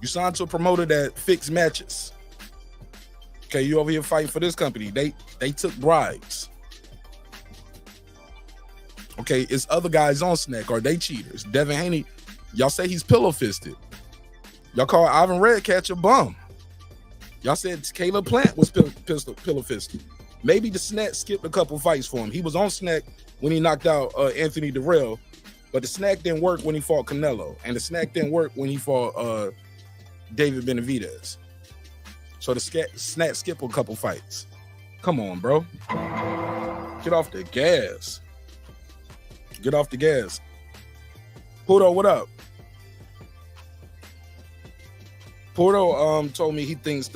You signed to a promoter that fixed matches. Okay, you over here fighting for this company. They took bribes. Okay, it's other guys on Snack. Are they cheaters? Devin Haney, y'all say he's pillow-fisted. Y'all call Ivan Redcatch a bum. Y'all said Caleb Plant was pillow-fisted. Maybe the Snack skipped a couple fights for him. He was on Snack when he knocked out Anthony Durrell, but the Snack didn't work when he fought Canelo, and the Snack didn't work when he fought David Benavidez. So the Snack skipped a couple fights. Come on, bro. Get off the gas. Get off the gas. Pudo, what up? Porto told me he thinks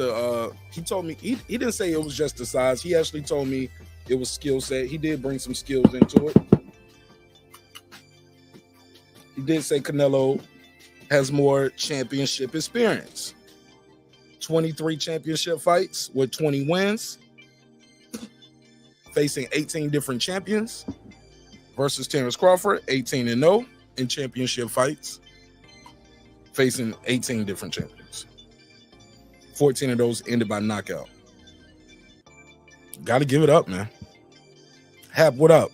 he told me he didn't say it was just the size. He actually told me it was skill set. He did bring some skills into it. He did say Canelo has more championship experience. 23 championship fights with 20 wins, facing 18 different champions versus Terence Crawford, 18-0 in championship fights, facing 18 different champions. 14 of those ended by knockout. Got to give it up, man. Hap, what up?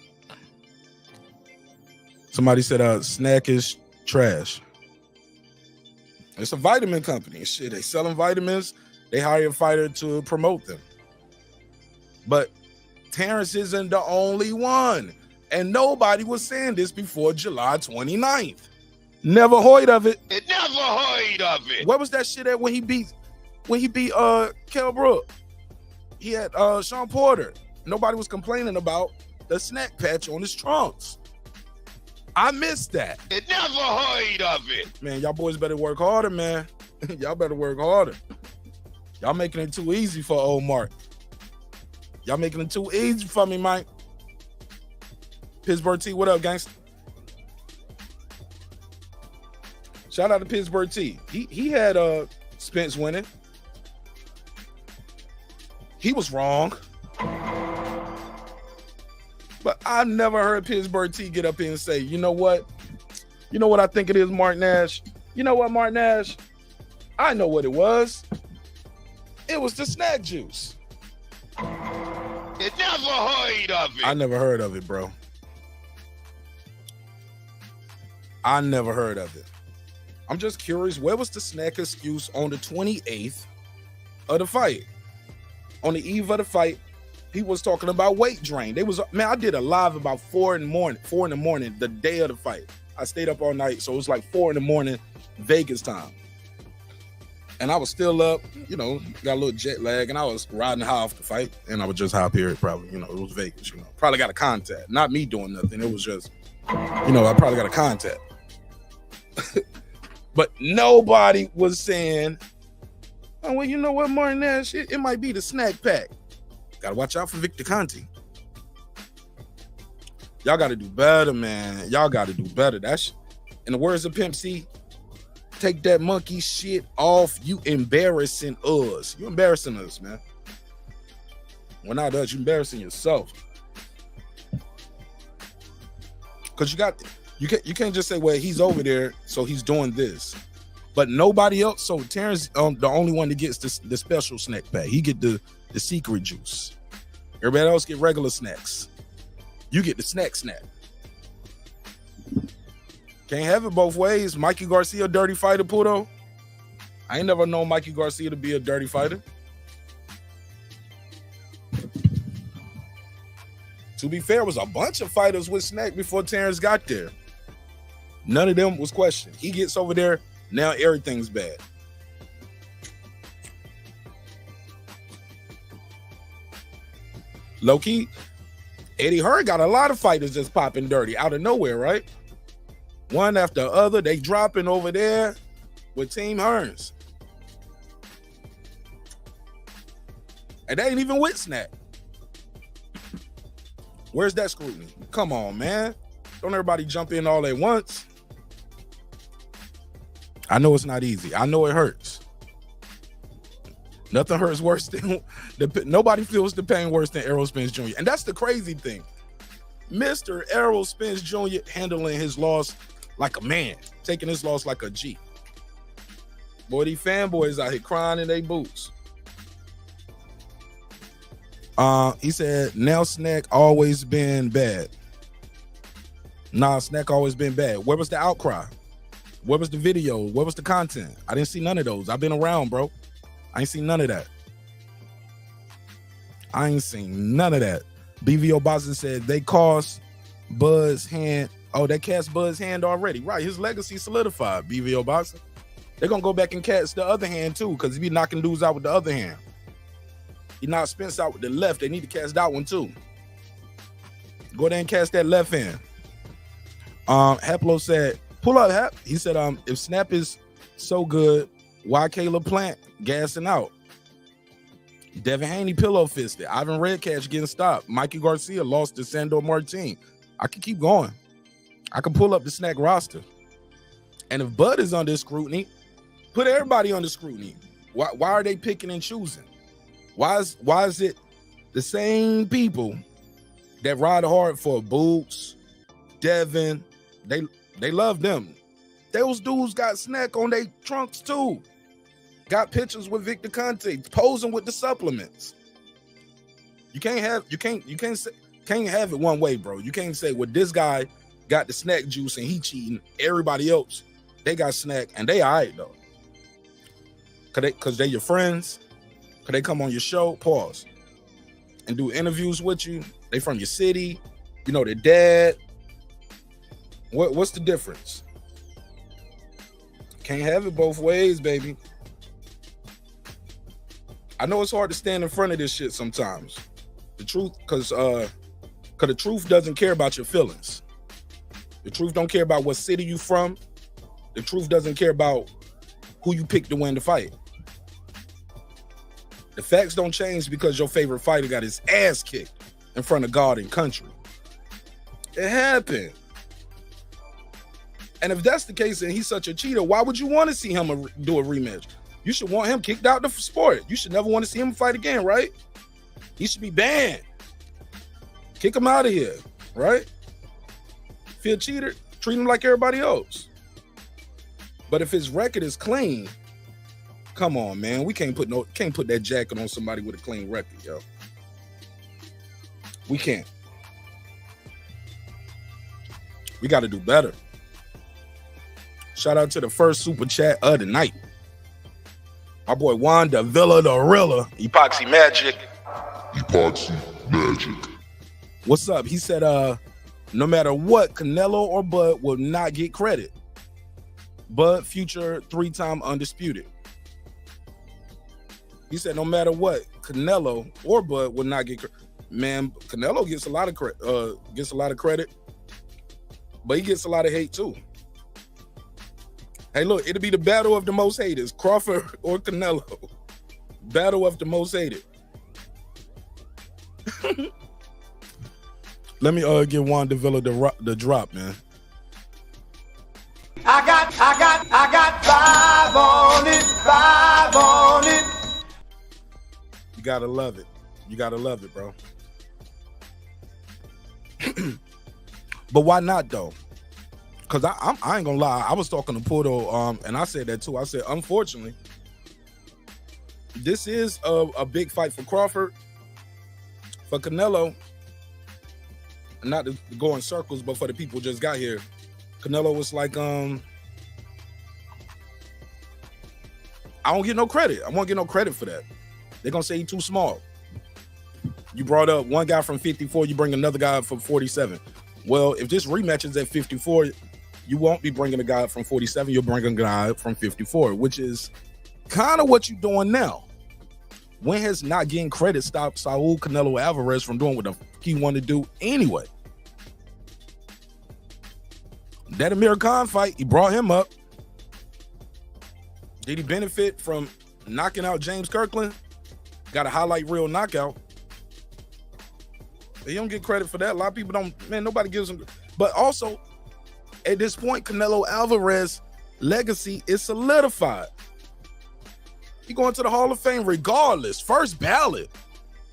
Somebody said Snack is trash. It's a vitamin company. Shit, they selling vitamins. They hire a fighter to promote them. But Terence isn't the only one. And nobody was saying this before July 29th. Never heard of it. It never heard of it. What was that shit at when he beat Kell Brook? He had Sean Porter. Nobody was complaining about the snack patch on his trunks. I missed that. It never heard of it. Man, y'all boys better work harder, man. Y'all better work harder. Y'all making it too easy for old Mark. Y'all making it too easy for me, Mike. Pittsburgh T, what up, gangster? Shout out to Pittsburgh T. He had Spence winning. He was wrong. But I never heard Pittsburgh T get up here and say, you know what? You know what I think it is, Mark Nash? You know what, Mark Nash? I know what it was. It was the snack juice. It never heard of it. I never heard of it, bro. I never heard of it. I'm just curious, where was the snack excuse on the 28th of the fight? On the eve of the fight, he was talking about weight drain. I did a live about 4 in the morning, the day of the fight. I stayed up all night, so it was like 4 in the morning Vegas time. And I was still up, you know, got a little jet lag, and I was riding high off the fight, and I was just high period probably, you know, it was Vegas, you know. Probably got a contact. Not me doing nothing. It was just, you know, I probably got a contact. But nobody was saying, oh, well, you know what, Martin Nash, it might be the snack pack. Gotta watch out for Victor Conte. Y'all gotta do better, man. Y'all gotta do better. That's, in the words of Pimp C, take that monkey shit off. You embarrassing us. You embarrassing us, man. Well, not us. You embarrassing yourself. Because you can't just say, well, he's over there, so he's doing this. But nobody else. So Terence, the only one that gets the special snack pack. He get the secret juice. Everybody else get regular snacks. You get the snack. Can't have it both ways. Mikey Garcia, dirty fighter, Puto. I ain't never known Mikey Garcia to be a dirty fighter. To be fair, was a bunch of fighters with snack before Terence got there. None of them was questioned. He gets over there, now everything's bad. Low-key, Eddie Hearn got a lot of fighters just popping dirty out of nowhere, right? One after the other, they dropping over there with Team Hearns. And they ain't even with snack. Where's that scrutiny? Come on, man. Don't everybody jump in all at once. I know it's not easy. I know it hurts. Nothing hurts worse than nobody feels the pain worse than Errol Spence Jr. And that's the crazy thing. Mr. Errol Spence Jr. handling his loss like a man, taking his loss like a G. Boy, these fanboys out here crying in their boots. He said, now snack always been bad. Nah, snack always been bad. Where was the outcry? Where was the video? Where was the content? I didn't see none of those. I've been around, bro. I ain't seen none of that. I ain't seen none of that. BVO Boston said they cost Bud's hand. Oh, they cast Bud's hand already. Right, his legacy solidified, BVO Boston. They're going to go back and cast the other hand, too, because he be knocking dudes out with the other hand. He knocked Spence out with the left. They need to cast that one, too. Go there and cast that left hand. Heplo said, pull up, Hep. He said, if Snap is so good, why Caleb Plant gassing out? Devin Haney pillow fisted. Ivan Redcatch getting stopped. Mikey Garcia lost to Sandor Martin. I can keep going. I can pull up the snack roster. And if Bud is under scrutiny, put everybody under scrutiny. Why are they picking and choosing? Why is it the same people that ride hard for Boots, Devin? They love them. Those dudes got snack on their trunks too. Got pictures with Victor Conte, posing with the supplements. You can't have it one way, bro. You can't say, well, this guy got the snack juice and he cheating. Everybody else, they got snack and they all right though. Cause they your friends. Cause they come on your show, pause, and do interviews with you. They from your city, you know, their dad. What's the difference? Can't have it both ways, baby. I know it's hard to stand in front of this shit sometimes. The truth, cause the truth doesn't care about your feelings. The truth don't care about what city you from. The truth doesn't care about who you pick to win the fight. The facts don't change because your favorite fighter got his ass kicked in front of God and country. It happened. And if that's the case and he's such a cheater, why would you want to see him do a rematch? You should want him kicked out the sport. You should never want to see him fight again, right? He should be banned. Kick him out of here, right? If you're a cheater, treat him like everybody else. But if his record is clean, come on, man. We can't put that jacket on somebody with a clean record, yo. We can't. We got to do better. Shout out to the first super chat of the night. My boy Juan De Villa the Rilla. Epoxy Magic. Epoxy Magic. What's up? He said, no matter what, Canelo or Bud will not get credit. Bud, future 3-time undisputed. He said no matter what, Canelo or Bud will not get credit. Man, Canelo gets a lot of credit, but he gets a lot of hate too. Hey, look, it'll be the battle of the most haters, Crawford or Canelo. Battle of the most hated. Let me get Juan Davila the drop, man. I got 5 on it. You gotta love it. You gotta love it, bro. But why not though? Because I ain't gonna lie. I was talking to Porto, and I said that too. I said, unfortunately, this is a big fight for Crawford. For Canelo, not to go in circles, but for the people who just got here, Canelo was like, I don't get no credit. I won't get no credit for that. They're gonna say he's too small. You brought up one guy from 54, you bring another guy from 47. Well, if this rematch is at 54, you won't be bringing a guy from 47, you'll bring a guy from 54, which is kind of what you're doing now. When has not getting credit stopped Saul Canelo Alvarez from doing what the he wanted to do anyway? That Amir Khan fight, he brought him up. Did he benefit from knocking out James Kirkland? Got a highlight reel knockout. They don't get credit for that. A lot of people don't, man, nobody gives him. But also, at this point, Canelo Alvarez legacy is solidified. He going to the Hall of Fame regardless. First ballot.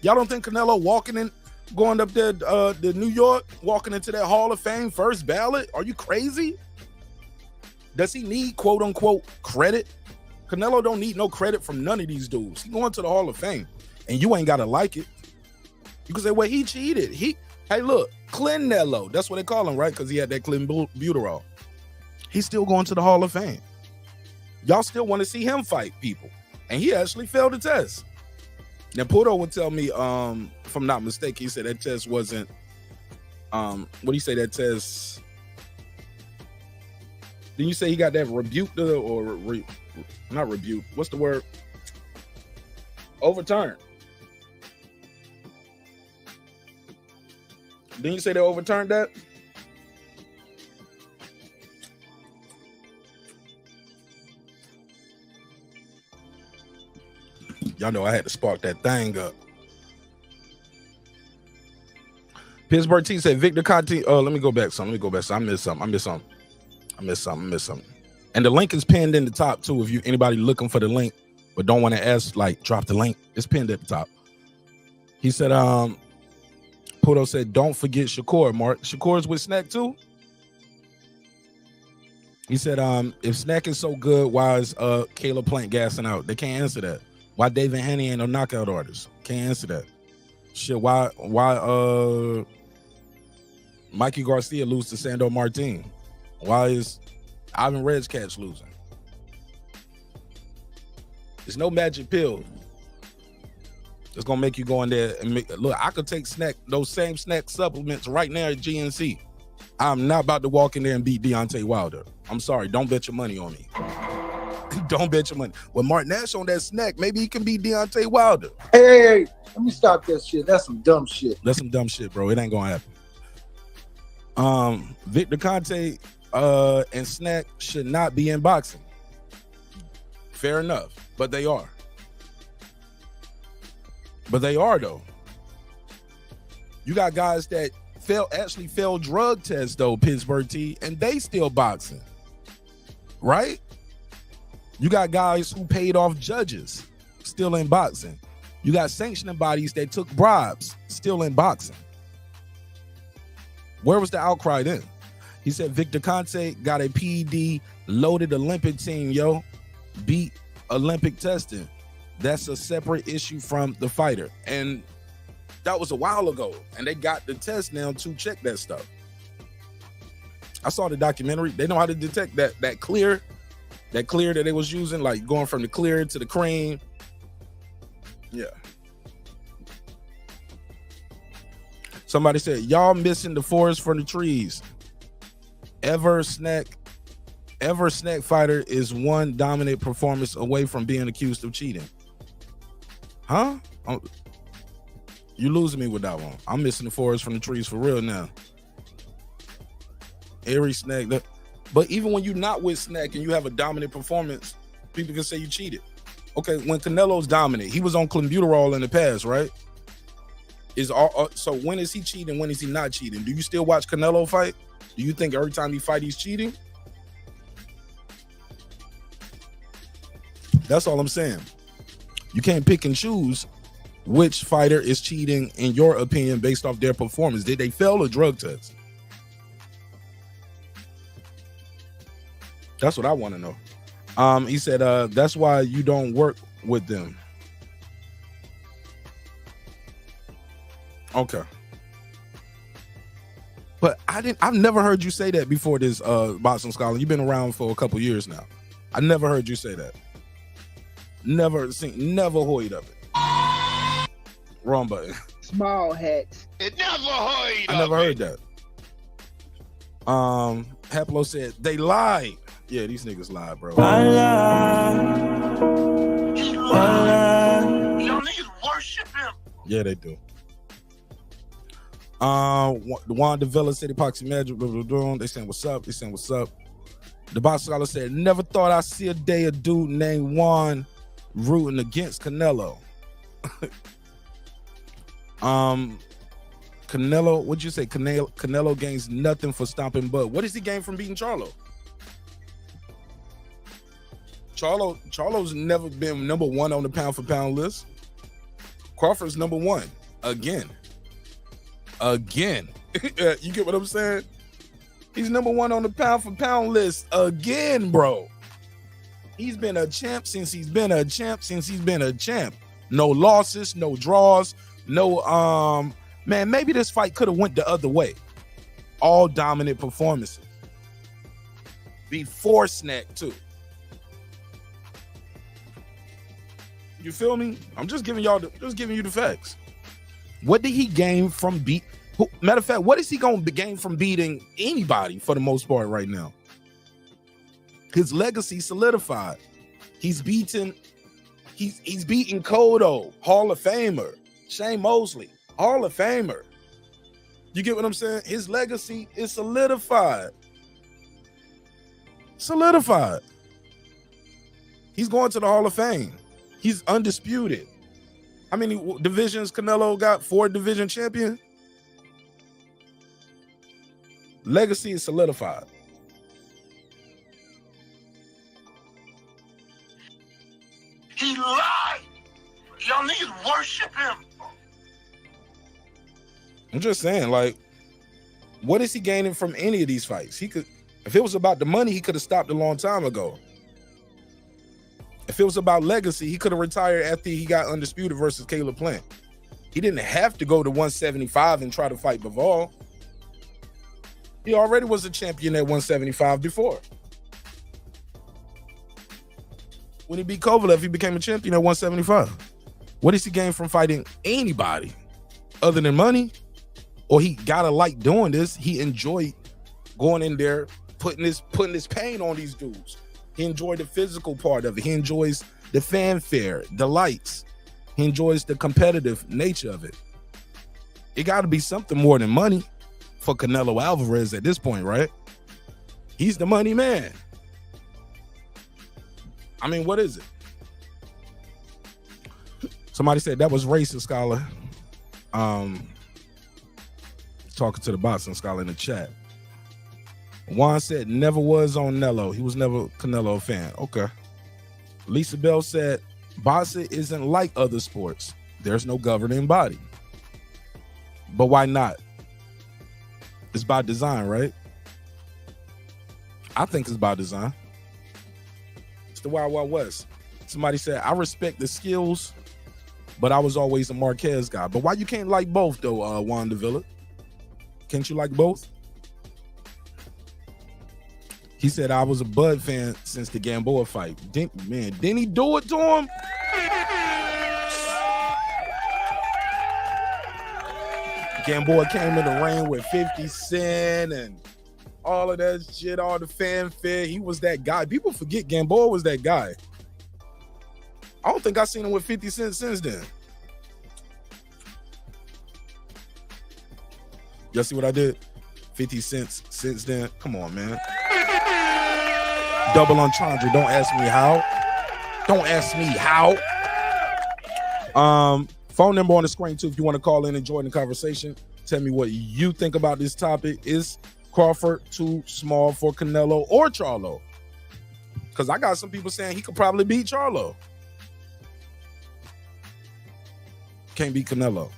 Y'all don't think Canelo going up there to New York, walking into that Hall of Fame first ballot? Are you crazy? Does he need quote unquote credit? Canelo don't need no credit from none of these dudes. He going to the Hall of Fame, and you ain't gotta like it. You can say, well, he cheated. Hey, look, Clinello. That's what they call him, right? Because he had that clenbuterol. He's still going to the Hall of Fame. Y'all still want to see him fight people, and he actually failed the test. Now, Porto would tell me, if I'm not mistaken, he said that test wasn't. What do you say that test? Didn't you say he got that rebuked or not rebuked? What's the word? Overturned. Didn't you say they overturned that? Y'all know I had to spark that thing up. Pittsburgh T said Victor Conti. Oh, let me go back some. I missed something. And the link is pinned in the top too. If anybody looking for the link but don't want to ask, like, drop the link. It's pinned at the top. He said, Puto said, don't forget Shakur, Mark. Shakur's with Snack too? He said, if Snack is so good, why is Caleb Plant gassing out? They can't answer that. Why David Haney ain't no knockout artist? Can't answer that. Shit, why Mikey Garcia lose to Sando Martin? Why is Ivan Redskatch losing? There's no magic pill that's gonna make you go in there and look. I could take those same snack supplements right now at GNC. I'm not about to walk in there and beat Deontay Wilder. I'm sorry, don't bet your money on me. Don't bet your money. With Mark Nash on that snack, maybe he can beat Deontay Wilder. Hey, let me stop that shit. That's some dumb shit. That's some dumb shit, bro. It ain't gonna happen. Victor Conte and Snack should not be in boxing. Fair enough, but they are. Though. You got guys that actually failed drug tests though, Pittsburgh T, and they still boxing. Right? You got guys who paid off judges still in boxing. You got sanctioning bodies that took bribes still in boxing. Where was the outcry then? He said Victor Conte got a PED loaded Olympic team, yo. Beat Olympic testing. That's a separate issue from the fighter. And that was a while ago. And they got the test now to check that stuff. I saw the documentary. They know how to detect that clear that they was using, like going from the clear to the cream. Yeah. Somebody said, y'all missing the forest from the trees. Ever snack fighter is one dominant performance away from being accused of cheating. Huh? You losing me with that one. I'm missing the forest from the trees for real now. Every snack. But even when you're not with snack and you have a dominant performance, people can say you cheated. Okay, when Canelo's dominant, he was on clenbuterol in the past, right? So when is he cheating? When is he not cheating? Do you still watch Canelo fight? Do you think every time he fight he's cheating? That's all I'm saying. You can't pick and choose which fighter is cheating in your opinion based off their performance. Did they fail a drug test? That's what I want to know. He said, that's why you don't work with them. Okay. But I've never heard you say that before this boxing scholar. You've been around for a couple years now. I never heard you say that. Never hoid of it. Wrong button. Small hats. It never hoid I never heard that. Haplo said they lied. Yeah, these niggas lie, bro. He lied. Y'all niggas worship him. Yeah, they do. Juan Davila said Epoxy Magic. They saying what's up. They saying what's up. The box scholar said, never thought I'd see a day a dude named Juan rooting against Canelo. Canelo, what'd you say? Canelo gains nothing for stomping butt. What does he gain from beating Charlo? Charlo's never been number one on the pound for pound list. Crawford's number one again. You get what I'm saying? He's number one on the pound for pound list again, bro. He's been a champ since he's been a champ. No losses, no draws, no man, maybe this fight could have went the other way. All dominant performances. Before snack too. You feel me? I'm just giving you the facts. What did he gain from matter of fact, what is he going to gain from beating anybody for the most part right now? His legacy solidified. He's beaten Cotto, Hall of Famer, Shane Mosley, Hall of Famer. You get what I'm saying? His legacy is solidified. He's going to the Hall of Fame. He's undisputed. How many divisions Canelo got? 4 division champion. Legacy is solidified. He lied. Y'all niggas worship him. I'm just saying, like, what is he gaining from any of these fights? He could, if it was about the money, he could have stopped a long time ago. If it was about legacy, he could have retired after he got undisputed versus Caleb Plant. He didn't have to go to 175 and try to fight Bivol. He already was a champion at 175 before. When he beat Kovalev, he became a champion at 175. What does he gain from fighting anybody other than money? Or he gotta like doing this. He enjoyed going in there, putting his pain on these dudes. He enjoyed the physical part of it. He enjoys the fanfare, the lights. He enjoys the competitive nature of it. It got to be something more than money for Canelo Alvarez at this point, right? He's the money man. I mean, what is it? Somebody said that was racist, scholar. Talking to the boxing scholar in the chat. Juan said never was on Nello. He was never a Canelo fan. Okay. Lisa Bell said boxing isn't like other sports. There's no governing body. But why not? It's by design, right? I think it's by design. It's the Wild Wild West. Somebody said, I respect the skills, but I was always a Marquez guy. But why you can't like both though, Juan Davila? Can't you like both? He said, I was a Bud fan since the Gamboa fight. Didn't he do it to him? Gamboa came in the ring with 50 Cent and all of that shit, all the fanfare. He was that guy. People forget Gamboa was that guy. I don't think I've seen him with 50 Cent since then. Y'all see what I did? 50 cents since then. Come on, man. Double entendre. Don't ask me how. Don't ask me how. Phone number on the screen too if you want to call in and join the conversation. Tell me what you think about this topic. Is Crawford too small for Canelo or Charlo? Because I got some people saying he could probably beat Charlo. Can't beat Canelo.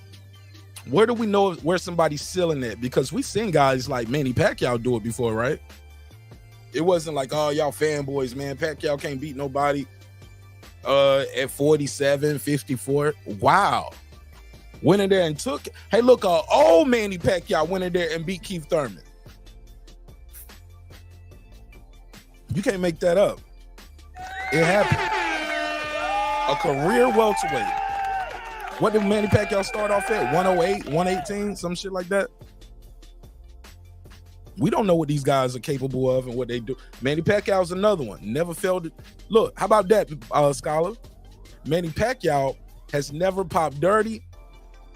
Where do we know where somebody's ceiling at? Because we seen guys like Manny Pacquiao do it before, right? It wasn't like, oh, y'all fanboys, man. Pacquiao can't beat nobody at 47, 54. Wow. Went in there and took it. Hey, look, old Manny Pacquiao went in there and beat Keith Thurman. You can't make that up. It happened. A career welterweight. What did Manny Pacquiao start off at? 108, 118, some shit like that? We don't know what these guys are capable of and what they do. Manny Pacquiao's another one. Never failed. Look, how about that, Scholar? Manny Pacquiao has never popped dirty.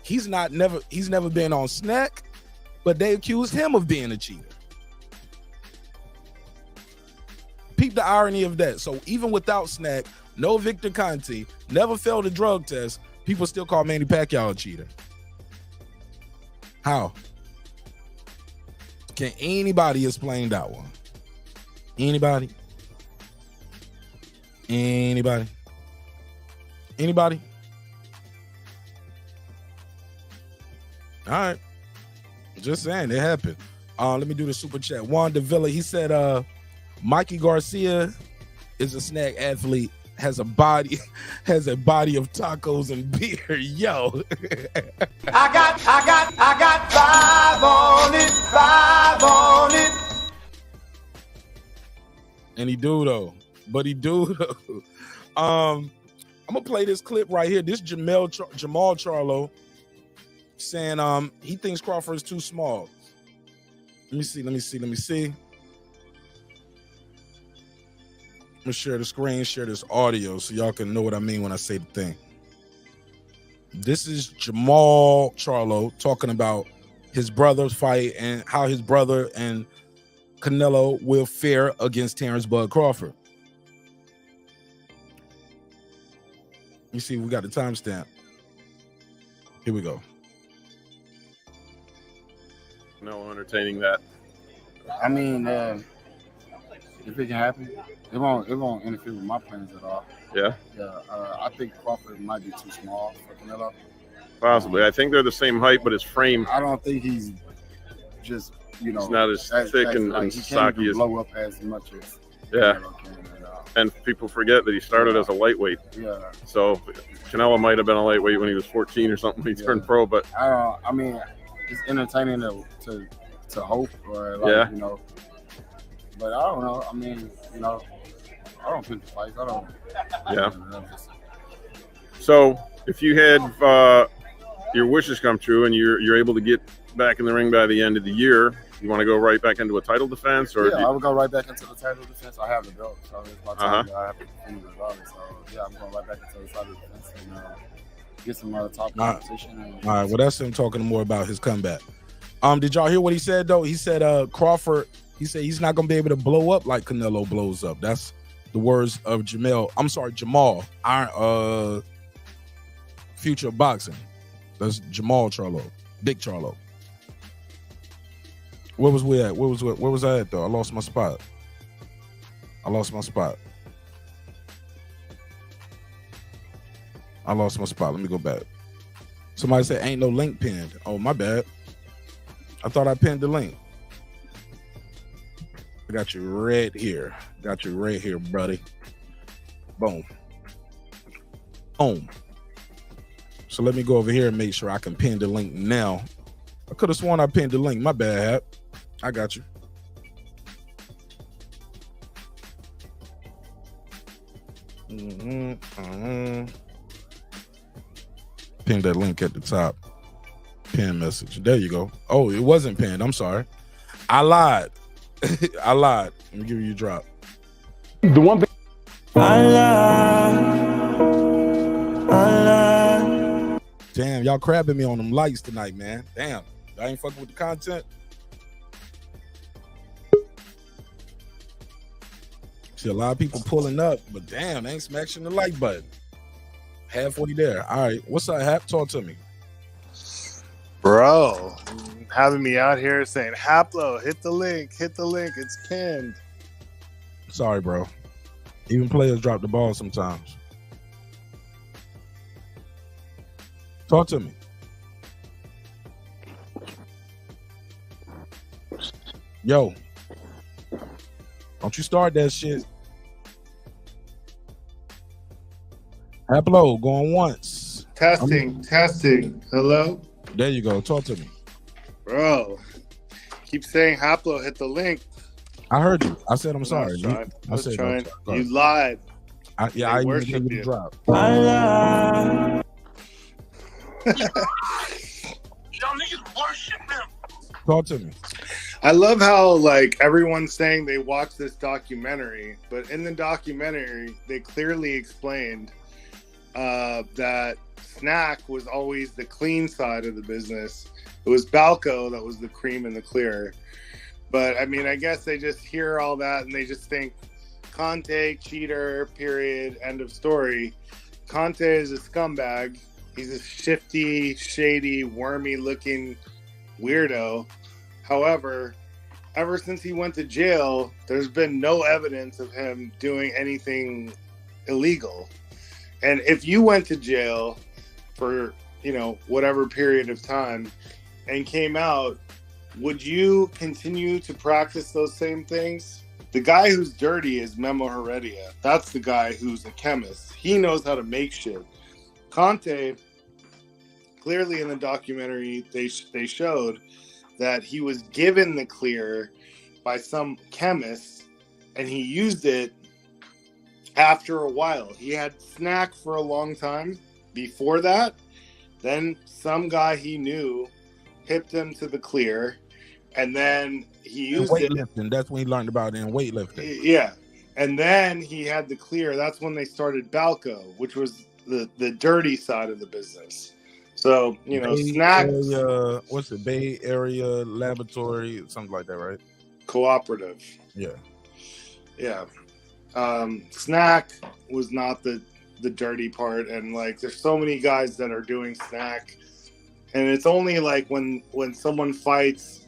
He's never been on snack, but they accused him of being a cheater. Peep the irony of that. So even without snack, no Victor Conte, never failed a drug test, people still call Manny Pacquiao a cheater. How? Can anybody explain that one? Anybody? Anybody? Anybody? All right. Just saying, it happened. Let me do the super chat. Juan De Villa, he said, Mikey Garcia is a snack athlete, has a body of tacos and beer. Yo. I got 5 on it. And he do though. I'm gonna play this clip right here. This Jamal Charlo saying he thinks Crawford is too small. Let me see. I'm gonna share the screen, share this audio so y'all can know what I mean when I say the thing. This is Jamal Charlo talking about his brother's fight and how his brother and Canelo will fare against Terence Bud Crawford. You see, we got the timestamp. Here we go. No entertaining that. I mean, if it can happen, it won't interfere with my plans at all. Yeah? Yeah, I think Crawford might be too small for Canelo. Possibly. I think they're the same height, but his frame. I don't think he's just, he's not as thick and he stocky can't as. blow up as much as Yeah. Canelo can. And people forget that he started as a lightweight. Yeah. So Canelo might have been a lightweight when he was 14 or something when he turned pro, but I mean, it's entertaining to hope or yeah. You know. But I don't know. I mean, you know, I don't pick the fights. I don't. Yeah. So if you had your wishes come true and you're able to get back in the ring by the end of the year, you want to go right back into a title defense, or I would go right back into the title defense. I have the belt, so it's my time. I have to defend it regardless. So yeah, I'm going right back into the title defense and get some top competition. All right. Well, that's him talking more about his comeback. Did y'all hear what he said though? He said Crawford. He said he's not going to be able to blow up like Canelo blows up. That's the words of Jamal. Future of boxing. That's Jamal Charlo, Big Charlo. Where was we at? Where was I at though? I lost my spot. Let me go back. Somebody said ain't no link pinned. Oh, my bad. I thought I pinned the link. I got you right here. Buddy. Boom. So let me go over here and make sure I can pin the link now. I could have sworn I pinned the link. My bad, Hap. I got you. Pin that link at the top. Pin message. There you go. Oh, it wasn't pinned. I'm sorry. I lied. Let me give you a drop. The one thing I lied. Damn, y'all crabbing me on them lights tonight, man. Damn. I ain't fucking with the content. See a lot of people pulling up, but damn, they ain't smashing the like button. Halfway there. All right, what's up, Hap? Talk to me. Bro, having me out here saying, Haplo, hit the link, it's pinned. Sorry, bro. Even players drop the ball sometimes. Talk to me. Yo, don't you start that shit. Haplo, going once. Testing. Hello? There you go. Talk to me. Bro, keep saying Haplo, hit the link. I heard you. I said I'm sorry. I was trying. No, you lied. I even gave you the drop. Y'all niggas worship him. Talk to me. I love how like everyone's saying they watched this documentary, but in the documentary they clearly explained that Snack was always the clean side of the business. It was Balco that was the cream and the clear. But I mean, I guess they just hear all that and they just think Conte, cheater, period, end of story. Conte is a scumbag. He's a shifty, shady, wormy looking weirdo. However, ever since he went to jail, there's been no evidence of him doing anything illegal. And if you went to jail for, whatever period of time and came out, would you continue to practice those same things? The guy who's dirty is Memo Heredia. That's the guy who's a chemist. He knows how to make shit. Conte, clearly in the documentary, they showed that he was given the clear by some chemist and he used it after a while. He had Snack for a long time before that. Then some guy he knew hipped him to the clear, and then he used weightlifting. That's when he learned about it in weightlifting. Yeah. And then he had the clear. That's when they started Balco, which was the dirty side of the business. So, Snack. What's the Bay Area Laboratory? Something like that, right? Cooperative. Yeah. Yeah. Snack was not the dirty part. And, there's so many guys that are doing Snack. And it's only, when someone fights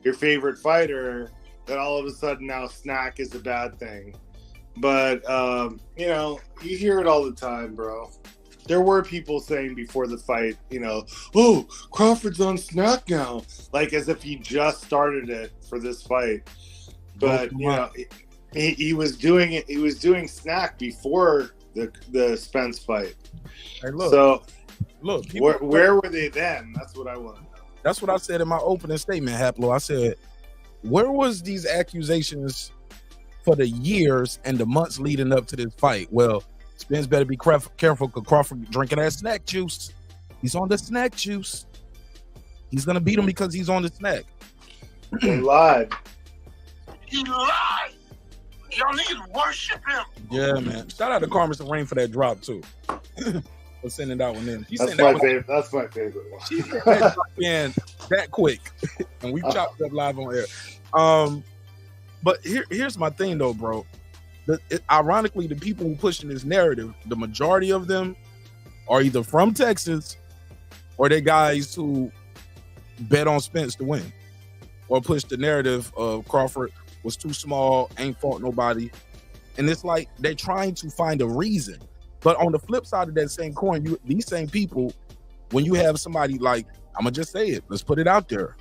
your favorite fighter that all of a sudden now Snack is a bad thing. But, you hear it all the time, bro. There were people saying before the fight, oh, Crawford's on Snack now, as if he just started it for this fight. But he was doing it. He was doing Snack before the Spence fight. Hey, look. So look, where were they then? That's what I want to know. That's what I said in my opening statement, Haplo. I said, where was these accusations for the years and the months leading up to this fight? Well, Spence better be careful because Crawford drinking that snack juice. He's on the snack juice. He's going to beat him because he's on the snack. He lied. He lied. Y'all niggas worship him. Yeah, man. Shout out to Carmen Rain for that drop, too. For sending that one in. That's my favorite. That's my favorite one. She sent that drop in that quick. And we chopped up live on air. But here's my thing, though, bro. Ironically, the people who pushing this narrative, the majority of them are either from Texas or they guys who bet on Spence to win or push the narrative of Crawford was too small, ain't fought nobody. And it's like they're trying to find a reason. But on the flip side of that same coin, these same people, when you have somebody like, I'm going to just say it, let's put it out there,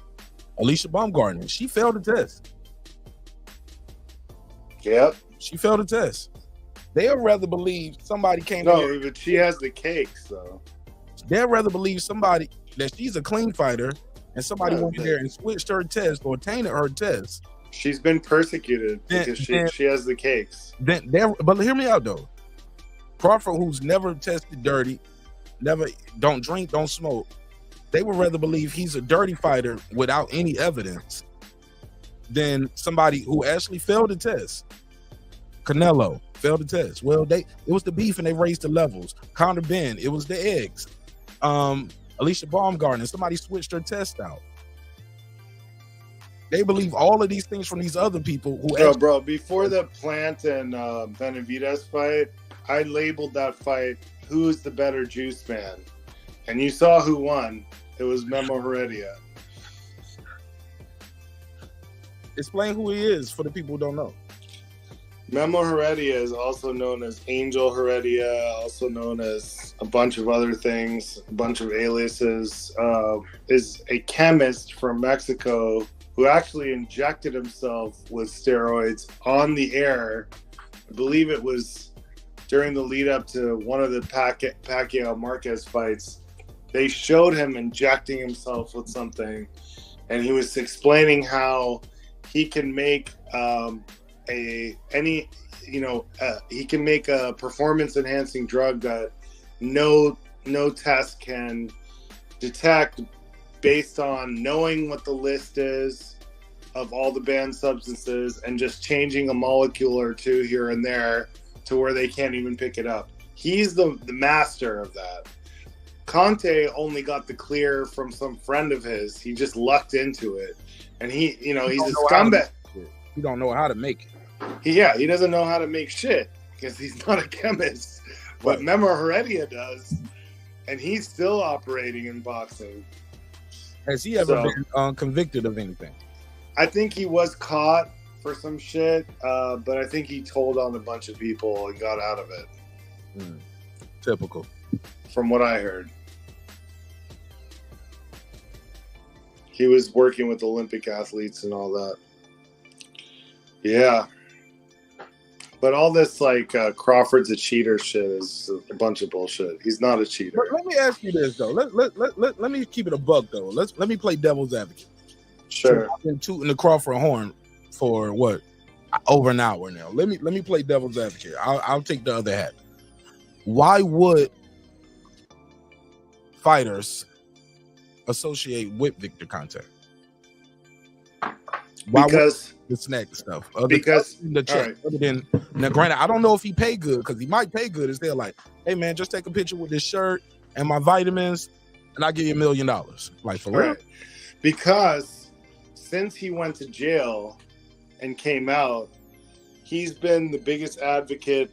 Alicia Baumgartner, she failed the test. Yep. She failed the test. They'd rather believe somebody came in. No, but she has the cakes, though. They'd rather believe somebody that she's a clean fighter and somebody went in there and switched her test or tainted her test. She's been persecuted because she has the cakes. But hear me out, though. Crawford, who's never tested dirty, don't drink, don't smoke, they would rather believe he's a dirty fighter without any evidence than somebody who actually failed the test. Canelo failed the test. Well, it was the beef and they raised the levels. Conor Ben, it was the eggs. Alicia Baumgartner, somebody switched her test out. They believe all of these things from these other people who. Bro, before the Plant and Benavidez fight, I labeled that fight "Who's the better juice man," and you saw who won. It was Memo Heredia. Explain who he is for the people who don't know. Memo Heredia is also known as Angel Heredia, also known as a bunch of other things, a bunch of aliases. Is a chemist from Mexico who actually injected himself with steroids on the air. I believe it was during the lead up to one of the Pacquiao-Marquez fights. They showed him injecting himself with something, and he was explaining how he can make he can make a performance enhancing drug that no test can detect based on knowing what the list is of all the banned substances and just changing a molecule or two here and there to where they can't even pick it up. He's the master of that. Conte only got the clear from some friend of his. He just lucked into it. And he's a scumbag. He don't know how to make it. He doesn't know how to make shit because he's not a chemist. But Memo Heredia does. And he's still operating in boxing. Has he ever been convicted of anything? I think he was caught for some shit, but I think he told on a bunch of people and got out of it. Typical. From what I heard. He was working with Olympic athletes and all that. Yeah. But all this Crawford's a cheater shit is a bunch of bullshit. He's not a cheater. But let me ask you this though. Let me keep it a buck though. Let me play devil's advocate. Sure. So I've been tooting the Crawford horn for what? Over an hour now. Let me play devil's advocate. I'll take the other hat. Why would associate with Victor Conte? Why because the snack stuff? Because the check. Right. Now, granted, I don't know if he paid good because he might pay good. Is they're like, hey man, just take a picture with this shirt and my vitamins, and I'll give you $1 million. Like for real? Because since he went to jail and came out, he's been the biggest advocate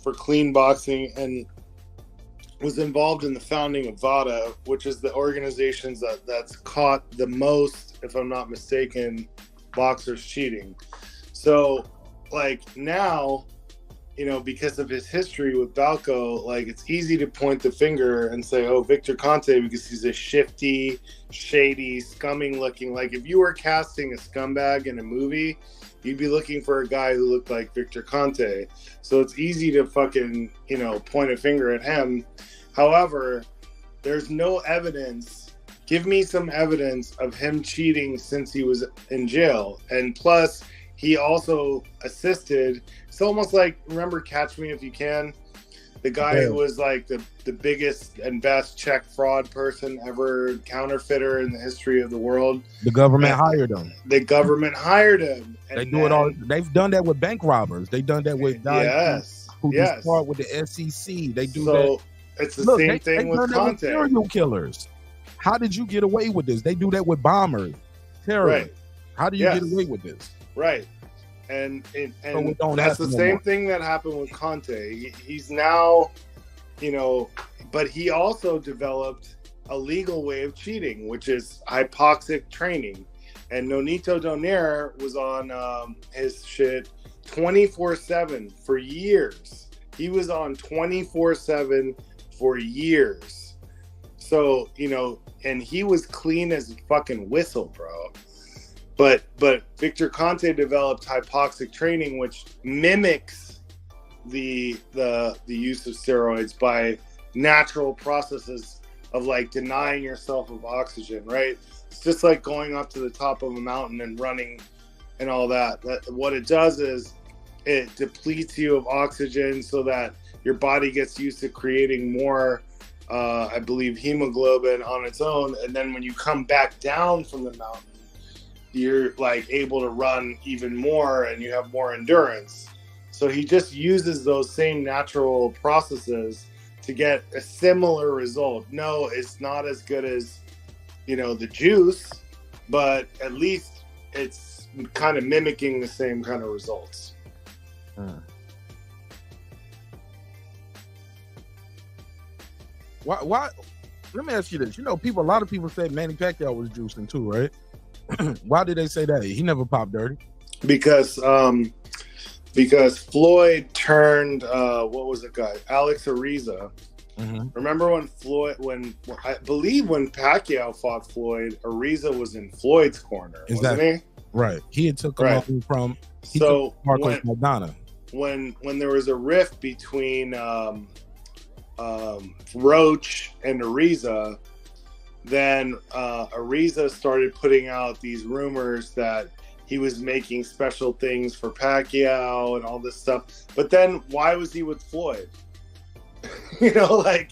for clean boxing and was involved in the founding of VADA, which is the organization that's caught the most, if I'm not mistaken, boxers cheating. So, now, because of his history with Balco, it's easy to point the finger and say, oh, Victor Conte, because he's a shifty, shady, scumming looking. If you were casting a scumbag in a movie, you'd be looking for a guy who looked like Victor Conte. So it's easy to fucking, point a finger at him. However, there's no evidence. Give me some evidence of him cheating since he was in jail. And plus, he also assisted. It's almost remember Catch Me If You Can? The guy who was the biggest and best check fraud person ever, counterfeiter in the history of the world. The government hired him. The government hired him. They do it all. They've done that with bank robbers. They've done that with guys who part with the SEC. They do that. It's the same thing with Conte. Serial killers. How did you get away with this? They do that with bombers, terrorists. Right. How do you get away with this? Right. And that's the same thing that happened with Conte. He's now, but he also developed a legal way of cheating, which is hypoxic training. And Nonito Donaire was on his shit 24/7 for years. He was on 24/7 for years. So, and he was clean as a fucking whistle, bro. But Victor Conte developed hypoxic training, which mimics the use of steroids by natural processes of denying yourself of oxygen, right? It's just like going up to the top of a mountain and running and all that. What it does is it depletes you of oxygen so that your body gets used to creating more, I believe, hemoglobin on its own. And then when you come back down from the mountain, you're able to run even more and you have more endurance. So he just uses those same natural processes to get a similar result. No, it's not as good as, the juice, but at least it's kind of mimicking the same kind of results. Why? Let me ask you this. You know, a lot of people say Manny Pacquiao was juicing too, right? Why did they say that? He never popped dirty. Because Floyd turned what was the guy? Alex Ariza. Remember when I believe when Pacquiao fought Floyd, Ariza was in Floyd's corner, wasn't he? Right. He had took him from Marcos Maidana. When there was a rift between Roach and Ariza, then Ariza started putting out these rumors that he was making special things for Pacquiao and all this stuff. But then why was he with Floyd? You know, like,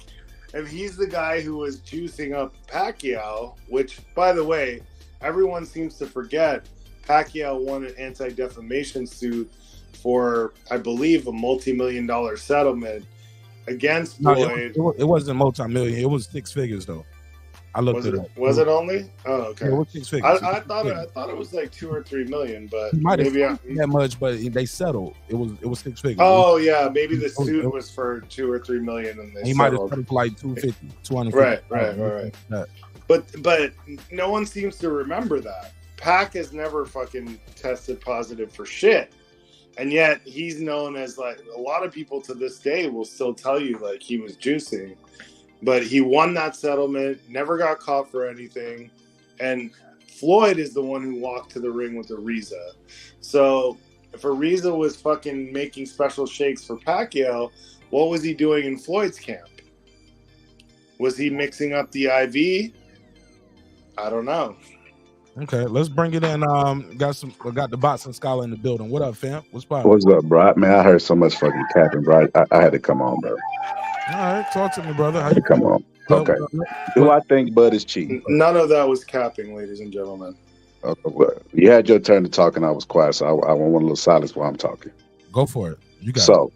if he's the guy who was juicing up Pacquiao, which, by the way, everyone seems to forget, Pacquiao won an anti-defamation suit for, I believe, a multi-million-dollar settlement against Floyd. It wasn't multi-million. It was 6 figures, though. I looked at it. Was it only? Oh, okay. Yeah, it was 6 figures. I thought it was like 2 or 3 million, but maybe that much. But they settled. It was 6 figures. Oh yeah, maybe the suit was for 2 or 3 million, and he might have settled for like 250, 250. Right. But no one seems to remember that. Pac has never fucking tested positive for shit, and yet he's known as, like, a lot of people to this day will still tell you like he was juicing. But he won that settlement, never got caught for anything. And Floyd is the one who walked to the ring with Ariza. So if Ariza was fucking making special shakes for Pacquiao, what was he doing in Floyd's camp? Was he mixing up the IV? I don't know. Okay, let's bring it in. Got the boxing scholar in the building. What up, fam? What's poppin'? What's up, bro? Man, I heard so much fucking capping, bro. I had to come on, bro. All right, talk to me, brother. How you come on? Okay. Do I think Bud is cheating? None of that was capping, ladies and gentlemen. Okay, well, you had your turn to talk, and I was quiet, so I want a little silence while I'm talking. Go for it. You got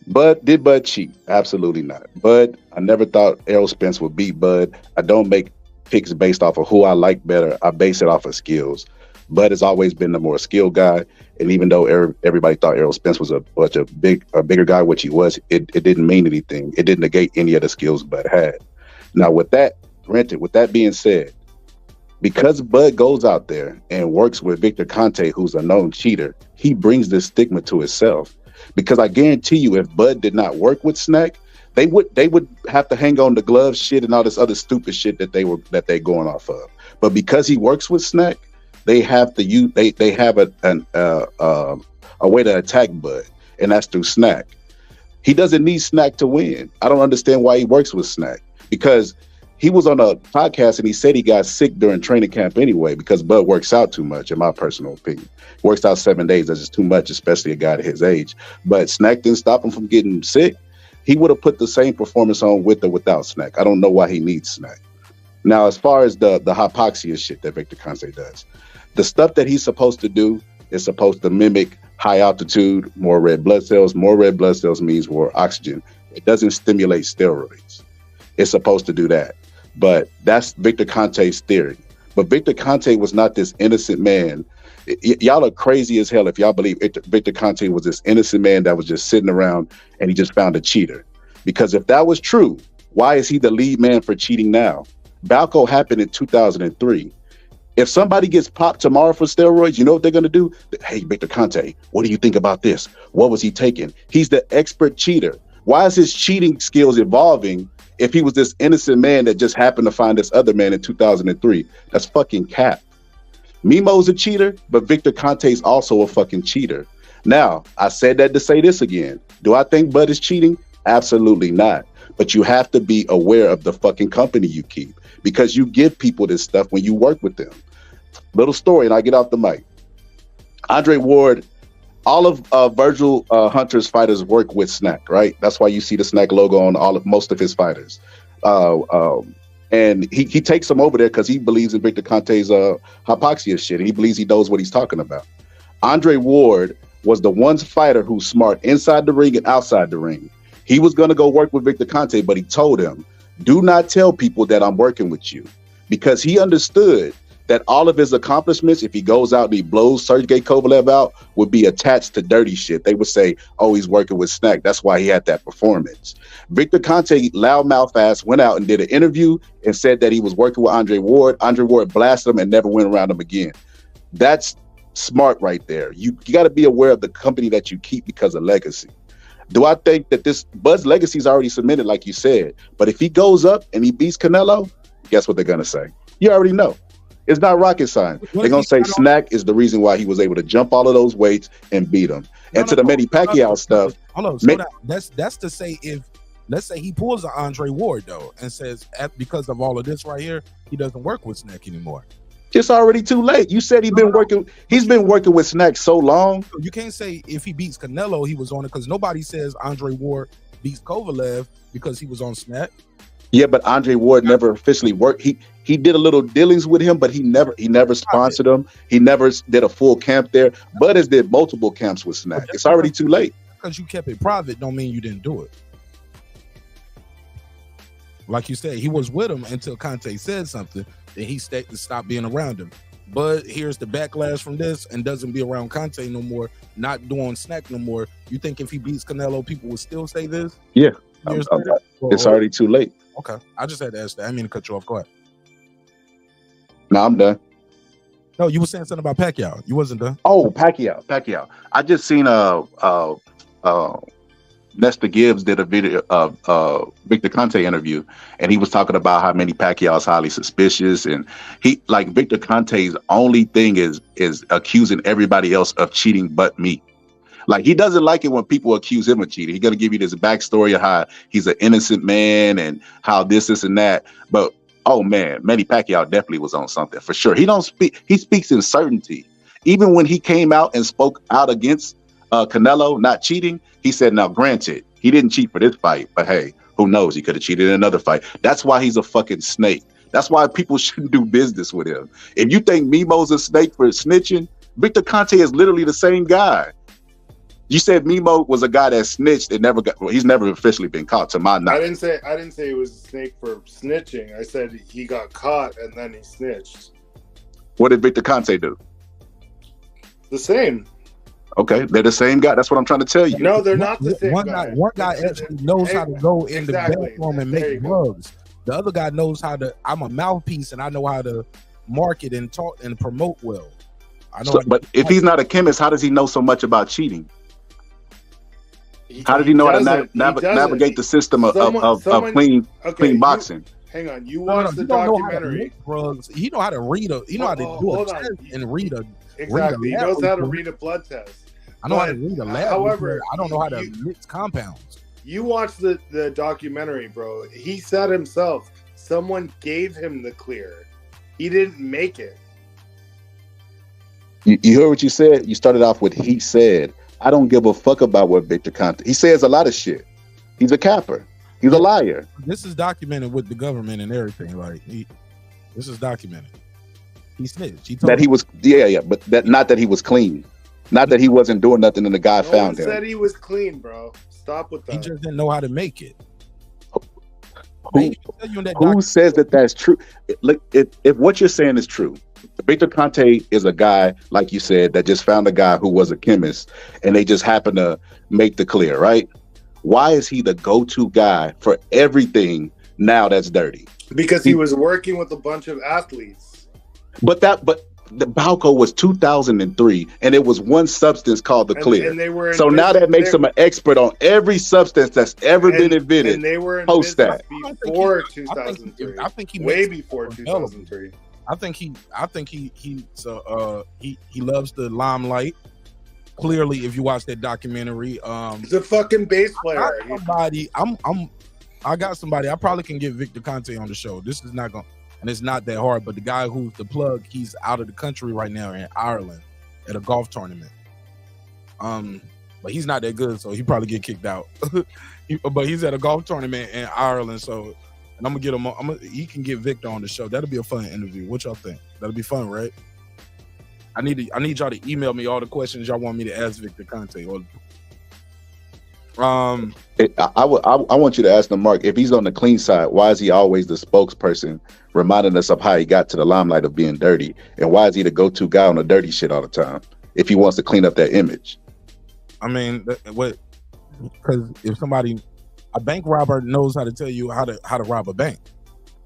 it. Did Bud cheat? Absolutely not. Bud, I never thought Errol Spence would beat Bud. I don't make picks based off of who I like better. I base it off of skills. Bud has always been the more skilled guy, and even though everybody thought Errol Spence was a bigger guy, which he was, it didn't mean anything. It didn't negate any of the skills Bud had. Now, with that being said, because Bud goes out there and works with Victor Conte, who's a known cheater, he brings this stigma to himself. Because I guarantee you, if Bud did not work with Snack, they would have to hang on the glove shit and all this other stupid shit that they going off of. But because he works with Snack, they have to use they have a way to attack Bud, and that's through Snack. He doesn't need Snack to win. I don't understand why he works with Snack, because he was on a podcast and he said he got sick during training camp anyway, because Bud works out too much, in my personal opinion. Works out 7 days, that's just too much, especially a guy at his age. But Snack didn't stop him from getting sick. He would have put the same performance on with or without Snack. I don't know why he needs Snack. Now, as far as the hypoxia shit that Victor Conte does, the stuff that he's supposed to do is supposed to mimic high altitude, more red blood cells. More red blood cells means more oxygen. It doesn't stimulate steroids. It's supposed to do that. But that's Victor Conte's theory. But Victor Conte was not this innocent man. Y'all are crazy as hell if y'all believe Victor Conte was this innocent man that was just sitting around and he just found a cheater. Because if that was true, why is he the lead man for cheating now? Balco happened in 2003. If somebody gets popped tomorrow for steroids, you know what they're going to do? Hey, Victor Conte, what do you think about this? What was he taking? He's the expert cheater. Why is his cheating skills evolving if he was this innocent man that just happened to find this other man in 2003? That's fucking cap. Memo's a cheater, but Victor Conte's also a fucking cheater. Now, I said that to say this again. Do I think Bud is cheating? Absolutely not. But you have to be aware of the fucking company you keep, because you give people this stuff when you work with them. Little story, and I get off the mic. Andre Ward, all of Virgil Hunter's fighters work with Snack, right? That's why you see the Snack logo on most of his fighters. And he takes them over there because he believes in Victor Conte's hypoxia shit, and he believes he knows what he's talking about. Andre Ward was the one fighter who's smart inside the ring and outside the ring. He was going to go work with Victor Conte, but he told him, do not tell people that I'm working with you, because he understood that all of his accomplishments, if he goes out and he blows Sergey Kovalev out, would be attached to dirty shit. They would say, oh, he's working with Snack. That's why he had that performance. Victor Conte, loudmouth ass, went out and did an interview and said that he was working with Andre Ward. Andre Ward blasted him and never went around him again. That's smart right there. You got to be aware of the company that you keep because of legacy. Do I think that this Bud's legacy is already cemented, like you said? But if he goes up and he beats Canelo, guess what they're going to say? You already know. It's not rocket science. They're going to say Snack is the reason why he was able to jump all of those weights and beat him. And to the Manny Pacquiao stuff. Hold on, slow down. That's to say if, let's say he pulls an Andre Ward, though, and says because of all of this right here, he doesn't work with Snack anymore. It's already too late. You said he's been working with Snack so long. You can't say if he beats Canelo, he was on it, because nobody says Andre Ward beats Kovalev because he was on Snack. Yeah, but Andre Ward never officially worked. He did a little dealings with him, but he never sponsored him. He never did a full camp there. Bud has did multiple camps with Snack. It's already too late. Because you kept it private don't mean you didn't do it. Like you said, he was with him until Conte said something, then he stopped being around him. But here's the backlash from this and doesn't be around Conte no more, not doing Snack no more. You think if he beats Canelo, people would still say this? Yeah. It's already too late. Okay. I just had to ask that. I didn't mean to cut you off. Go ahead. No, I'm done. No, you were saying something about Pacquiao. You wasn't done. Oh, Pacquiao. I just seen Nestor Gibbs did a video of Victor Conte interview, and he was talking about how Manny Pacquiao is highly suspicious, and he like Victor Conte's only thing is accusing everybody else of cheating but me. Like, he doesn't like it when people accuse him of cheating. He's gonna give you this backstory of how he's an innocent man and how this and that. But oh man, Manny Pacquiao definitely was on something for sure. He speaks in certainty. Even when he came out and spoke out against Canelo not cheating, he said, now granted, he didn't cheat for this fight, but hey, who knows? He could have cheated in another fight. That's why he's a fucking snake. That's why people shouldn't do business with him. If you think Memo's a snake for snitching, Victor Conte is literally the same guy. You said Memo was a guy that snitched and he's never officially been caught, to my knowledge. I didn't say he was a snake for snitching. I said he got caught and then he snitched. What did Victor Conte do? The same. Okay, they're the same guy. That's what I'm trying to tell you. No, they're not the same one guy. One guy actually knows how to go in the bathroom and make drugs. The other guy knows how to. I'm a mouthpiece and I know how to market and talk and promote well. I know. But if he's not a chemist, how does he know so much about cheating? How did he know how to navigate the system of clean boxing? Hang on, you watched the documentary. He know how to read He know how to do a test and read a. Exactly, he knows how to read a blood test. I know how to read a lab. However, I don't know how to mix compounds. You watched the documentary, bro. He said himself, someone gave him the clear. He didn't make it. You heard what you said? You started off with he said. I don't give a fuck about what Victor Conte. He says a lot of shit. He's a capper. He's a liar. This is documented with the government and everything. Like this is documented. He snitched. He told that he was but that not that he was clean. Not that he wasn't doing nothing and the guy found him. Said he was clean, bro. Stop with that. He just didn't know how to make it. Who says that that's true? Look, if what you're saying is true, Victor Conte is a guy, like you said, that just found a guy who was a chemist and they just happened to make the clear, right? Why is he the go-to guy for everything now that's dirty? Because he was working with a bunch of athletes. But the Balco was 2003 and it was one substance called the clear. And they were so now that makes him an expert on every substance that's ever been invented. And they were in post that before 2003. I think he way before 2003. I think he loves the limelight. Clearly, if you watch that documentary, he's a fucking bass player. I got somebody. I probably can get Victor Conte on the show. This is not going, and it's not that hard. But the guy who's the plug, he's out of the country right now in Ireland at a golf tournament. But he's not that good, so he probably get kicked out. But he's at a golf tournament in Ireland, so. And I'm gonna get him. He can get Victor on the show. That'll be a fun interview. What y'all think? That'll be fun, right? I need y'all to email me all the questions y'all want me to ask Victor Conte. I want you to ask him, Mark, if he's on the clean side, why is he always the spokesperson, reminding us of how he got to the limelight of being dirty, and why is he the go-to guy on the dirty shit all the time? If he wants to clean up that image, I mean, what? Because if a bank robber knows how to tell you how to rob a bank,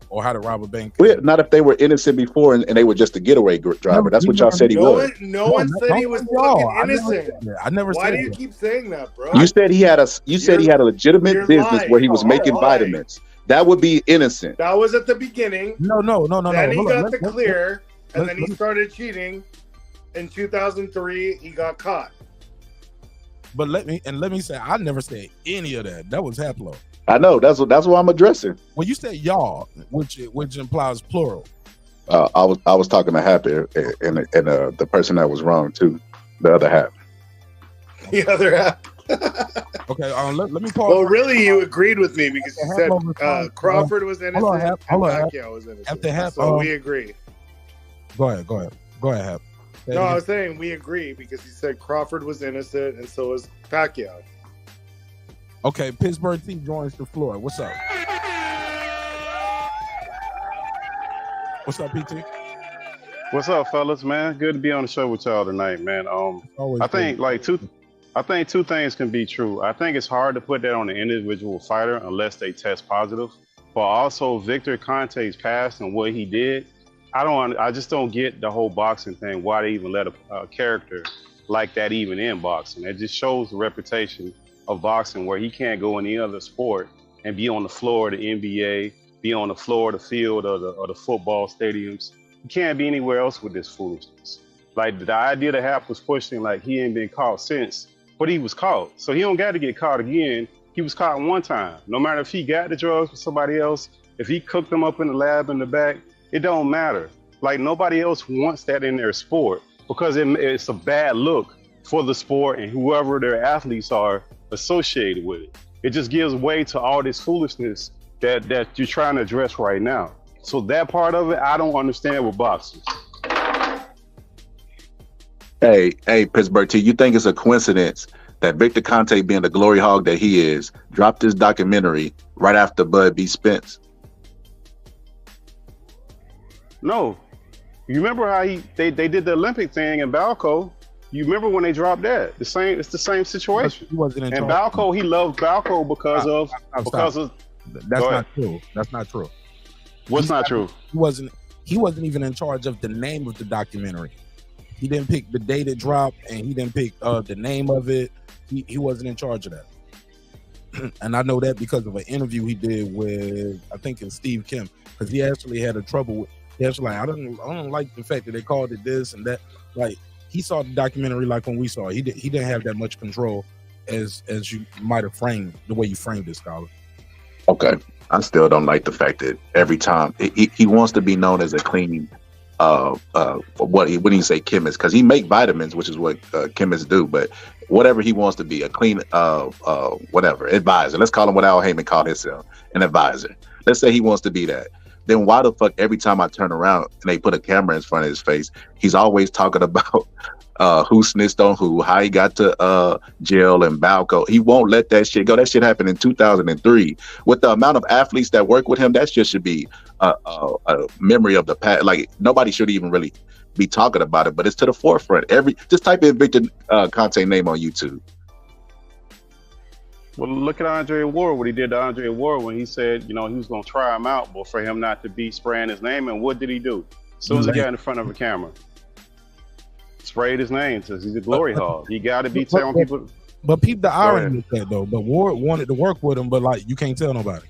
or how to rob a bank. Well, not if they were innocent before and they were just a getaway driver. That's what y'all said he was. No one said he was fucking innocent. I never said Why do that. you keep saying that, bro? You said he had a legitimate business where he was making vitamins. That would be innocent. That was at the beginning. No. Then he got the clear, and then he started cheating. In 2003, he got caught. But let me say, I never said any of that. That was Haplo. I know. That's what I'm addressing. When you say y'all, which implies plural. I was talking to Hap and the person that was wrong too, the other Hap. The other Hap. Okay, let me pause. Well, really, you agreed with me because you said Crawford was innocent and Pacquiao was innocent. After Hap, so we agree. Go ahead, Hap. No, I was saying we agree because he said Crawford was innocent and so was Pacquiao. Okay, Pittsburgh team joins the floor. What's up? What's up, PT? What's up, fellas, man? Good to be on the show with y'all tonight, man. I think two things can be true. I think it's hard to put that on an individual fighter unless they test positive. But also Victor Conte's past and what he did, I just don't get the whole boxing thing, why they even let a character like that even in boxing. It just shows the reputation of boxing where he can't go in any other sport and be on the floor of the NBA, be on the floor of the field or the football stadiums. He can't be anywhere else with this foolishness. Like the idea that Hap was pushing, like he ain't been caught since, but he was caught. So he don't got to get caught again. He was caught one time. No matter if he got the drugs with somebody else, if he cooked them up in the lab in the back, it don't matter. Like nobody else wants that in their sport because it's a bad look for the sport and whoever their athletes are associated with it. It just gives way to all this foolishness that you're trying to address right now. So that part of it, I don't understand with boxers. Hey, Pittsburgh T, you think it's a coincidence that Victor Conte, being the glory hog that he is, dropped this documentary right after Bud beat Spence? No. You remember how they did the Olympic thing in Balco? You remember when they dropped that? It's the same situation. He wasn't in and charge. Balco, he loved Balco because of That's not true. That's not true. What's not true? He wasn't even in charge of the name of the documentary. He didn't pick the date it dropped, and he didn't pick the name of it. He wasn't in charge of that. And I know that because of an interview he did with, I think it's Steve Kim, because he actually had a trouble with. He was like, I don't like the fact that they called it this and that. Like he saw the documentary like when we saw it. He didn't have that much control as you might have framed the way you framed it, Scholar. Okay, I still don't like the fact that every time he wants to be known as a clean what do you say chemist, because he make vitamins, which is what chemists do, but whatever he wants to be, a clean whatever advisor, let's call him what Al Heyman called himself, an advisor. Let's say he wants to be that. Then why the fuck every time I turn around and they put a camera in front of his face, he's always talking about who snitched on who, how he got to jail and Balco. He won't let that shit go. That shit happened in 2003. With the amount of athletes that work with him, that shit should be a memory of the past. Like nobody should even really be talking about it, but it's to the forefront. Just type in Victor Conte name on YouTube. Well, look at Andre Ward, what he did to Andre Ward when he said, he was going to try him out, but for him not to be spraying his name. And what did he do? As soon as he got in front of a camera, sprayed his name because he's a glory hog. He got to be telling people. But peep the irony with that, though. But Ward wanted to work with him, but like you can't tell nobody.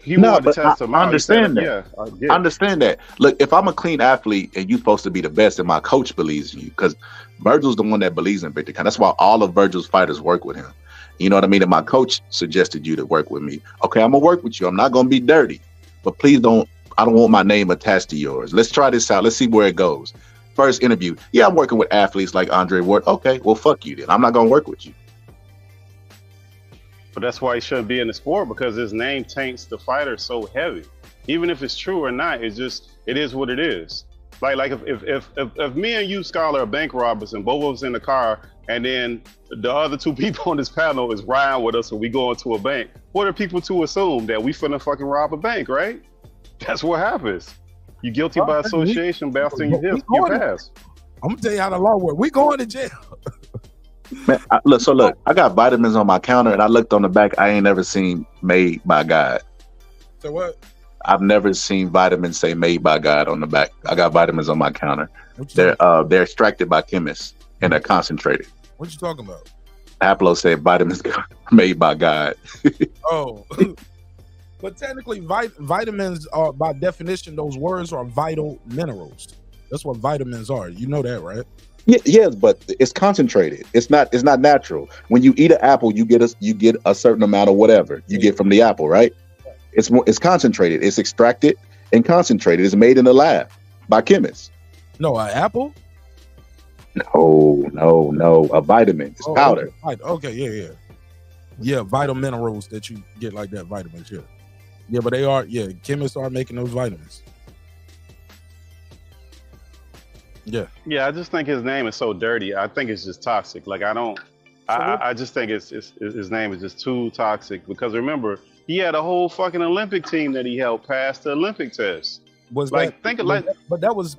He wanted to test him out. I understand that. I understand that. Look, if I'm a clean athlete and you're supposed to be the best, and my coach believes in you, because Virgil's the one that believes in Victor. That's why all of Virgil's fighters work with him. You know what I mean? And my coach suggested you to work with me. Okay, I'm gonna work with you. I'm not gonna be dirty, but please don't. I don't want my name attached to yours. Let's try this out. Let's see where it goes. First interview. Yeah, I'm working with athletes like Andre Ward. Okay, well, fuck you then. I'm not gonna work with you. But that's why he shouldn't be in the sport, because his name taints the fighter so heavy. Even if it's true or not, it is what it is. Like if me and you, Scholar, are bank robbers and both of us in the car, and then the other two people on this panel is riding with us and we go into a bank, what are people to assume? That we finna fucking rob a bank, right? That's what happens. You guilty by association based on your past. I'm gonna tell you how the law works. We going to jail. Man, look, I got vitamins on my counter, and I looked on the back. I ain't never seen "Made by God." So what? I've never seen vitamins say "Made by God" on the back. I got vitamins on my counter. They're extracted by chemists and they're concentrated. What you talking about? Aplo said vitamins made by God. Oh, but technically, vitamins are, by definition, those words are vital minerals. That's what vitamins are. You know that, right? Yes, but it's concentrated. It's not natural. When you eat an apple, you get a certain amount of whatever you get from the apple, right? It's concentrated. It's extracted and concentrated. It's made in the lab by chemists. No, an apple? No. A vitamin. It's powder. Okay, yeah. Vital minerals that you get like that. Vitamins, yeah. Yeah, but they are. Yeah, chemists are making those vitamins. Yeah. Yeah, I just think his name is so dirty. I think it's just toxic. Like I just think it's his name is just too toxic, because remember, he had a whole fucking Olympic team that he helped pass the Olympic test. But that was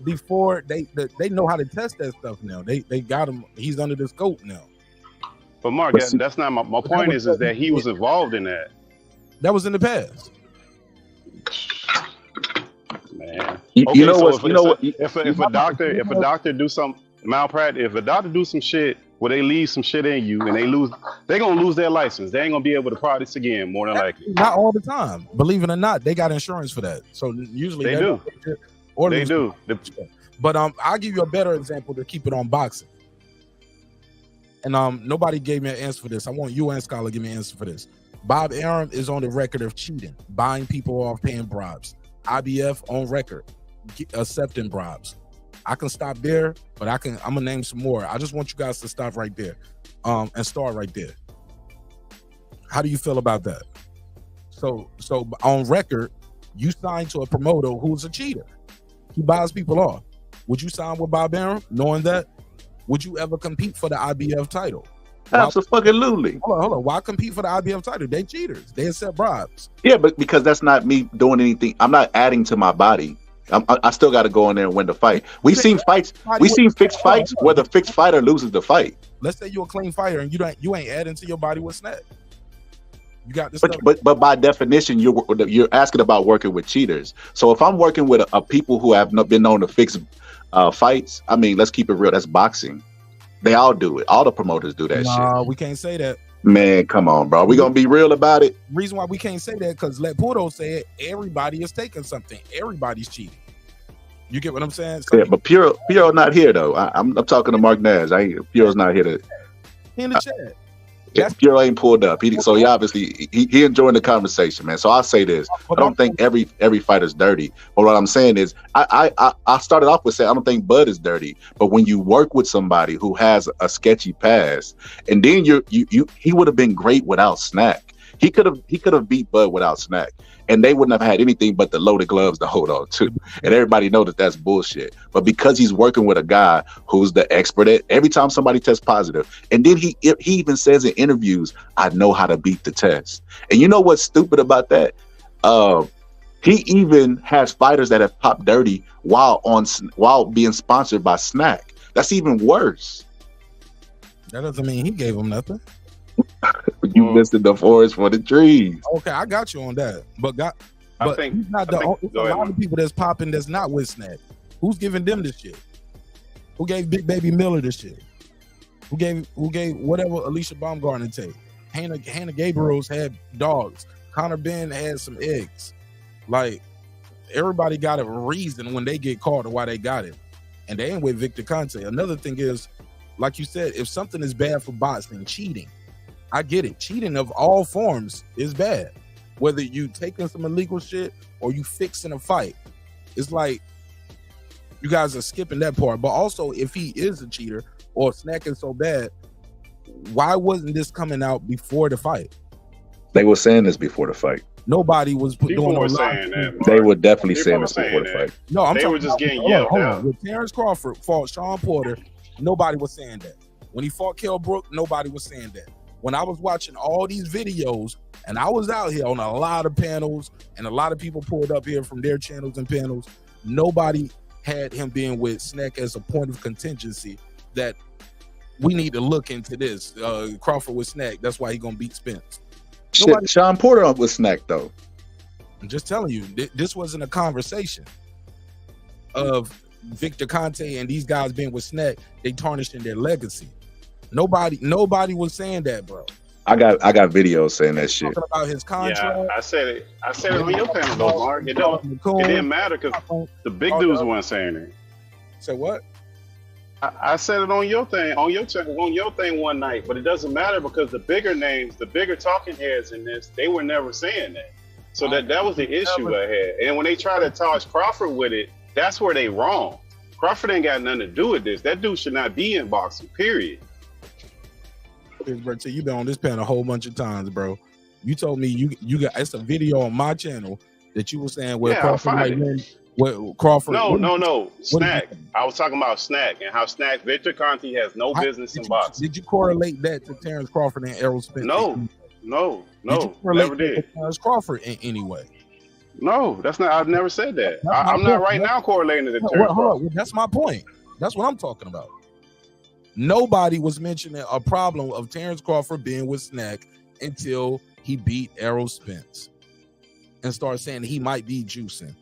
before they know how to test that stuff now. They got him. He's under the scope now. But Mark, that's not my point. Is that he was involved in that. That was in the past. Man. If a doctor do some malpractice, if a doctor do some shit where they leave some shit in you and they're gonna lose their license. They ain't gonna be able to practice again, more than likely. Not all the time. Believe it or not, they got insurance for that. So usually they do. They do. But I'll give you a better example to keep it on boxing. And nobody gave me an answer for this. I want you and Scholar to give me an answer for this. Bob Arum is on the record of cheating, buying people off, paying bribes. IBF on record, accepting bribes. I can stop there, but I'm gonna name some more. I just want you guys to stop right there, and start right there. How do you feel about that? So on record, you signed to a promoter who's a cheater. He buys people off. Would you sign with Bob Arum knowing that? Would you ever compete for the IBF title? Absolutely. Hold on. Why compete for the IBF title? They cheaters. They accept bribes. Yeah, but because that's not me doing anything. I'm not adding to my body. I still got to go in there and win the fight. We've seen fights. We've seen fixed fights where the fixed fighter loses the fight. Let's say you're a clean fighter and you ain't adding to your body with snack. You got this. But by definition, you're asking about working with cheaters. So if I'm working with a people who have not been known to fix fights, I mean, let's keep it real. That's boxing. They all do it. All the promoters do that shit. Nah, we can't say that. Man, come on, bro. We gonna be real about it. Reason why we can't say that, because let Pudo say it, everybody is taking something. Everybody's cheating. You get what I'm saying? So, yeah, but Puro not here though. I'm talking to Mark Nash. Puro's not here to. He in the chat. Yeah, Puro ain't pulled up. So he obviously he enjoying the conversation, man. So I'll say this: I don't think every fighter's dirty. But what I'm saying is, I started off with saying I don't think Bud is dirty. But when you work with somebody who has a sketchy past, and then he would have been great without Snack. He could have beat Bud without Snack, and they wouldn't have had anything but the loaded gloves to hold on to. And everybody know that that's bullshit. But because he's working with a guy who's the expert at every time somebody tests positive, and then he even says in interviews, "I know how to beat the test." And you know what's stupid about that? He even has fighters that have popped dirty while being sponsored by Snack. That's even worse. That doesn't mean he gave him nothing. You listed the forest for the trees. Okay, I got you on that. He's not a lot of people that's popping that's not with Snack. Who's giving them this shit? Who gave Big Baby Miller this shit? Who gave whatever Alicia Baumgartner take? Hannah Gabriel's had dogs. Conor Ben had some eggs. Like, everybody got a reason when they get caught or why they got it. And they ain't with Victor Conte. Another thing is, like you said, if something is bad for boxing, cheating. I get it. Cheating of all forms is bad. Whether you taking some illegal shit or you fixing a fight. It's like you guys are skipping that part. But also, if he is a cheater or snacking so bad, why wasn't this coming out before the fight? They were saying this before the fight. Nobody was People doing were no live saying stream. that. They Mark. were definitely People saying were this before the saying fight. No, I'm They talking were just about, getting hold on, yelled hold out. on. When Terence Crawford fought Sean Porter, nobody was saying that. When he fought Kell Brook, nobody was saying that. When I was watching all these videos, and I was out here on a lot of panels, and a lot of people pulled up here from their channels and panels, nobody had him being with Snack as a point of contingency that we need to look into this. Crawford with Snack, that's why he gonna beat Spence. Shit, Sean Porter was Snack though. I'm just telling you, this wasn't a conversation of Victor Conte and these guys being with Snack. They tarnishing their legacy. Nobody was saying that, bro. I got videos saying that shit. Talking about his contract. Yeah, I said it on your panel though, Mark. It didn't matter because the big dudes weren't saying it. Say what? I said it on your thing, on your thing one night, but it doesn't matter because the bigger names, the bigger talking heads in this, they were never saying that. So that was the issue I had. And when they try to toss Crawford with it, that's where they wrong. Crawford ain't got nothing to do with this. That dude should not be in boxing, period. You've been on this panel a whole bunch of times, bro. You told me you got it's a video on my channel that you were saying where Crawford might win. What Crawford? No. Snack. I was talking about Snack and how Snack Victor Conte has no business in boxing. Did you correlate that to Terence Crawford and Errol Spence? No. Never did. To Terence Crawford in any way? No, that's not. I've never said that. I'm not right now correlating it to Terence Crawford. That's my point. That's what I'm talking about. Nobody was mentioning a problem of Terence Crawford being with Snack until he beat Errol Spence and started saying he might be juicing.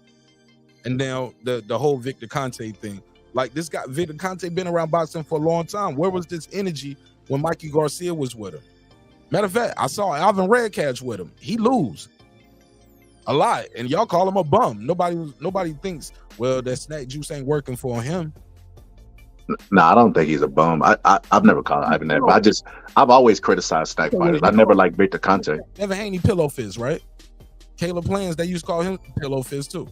And now the whole Victor Conte thing, like this guy, Victor Conte been around boxing for a long time. Where was this energy when Mikey Garcia was with him? Matter of fact, I saw Alvin Redcatch with him. He lose a lot, and y'all call him a bum. Nobody thinks, well, that snack juice ain't working for him. No, I don't think he's a bum. I've never called him that. I've always criticized snack fighters. I never liked Victor Conte. Evan Haney Pillow Fist, right? Caleb Plans, they used to call him Pillow Fist too.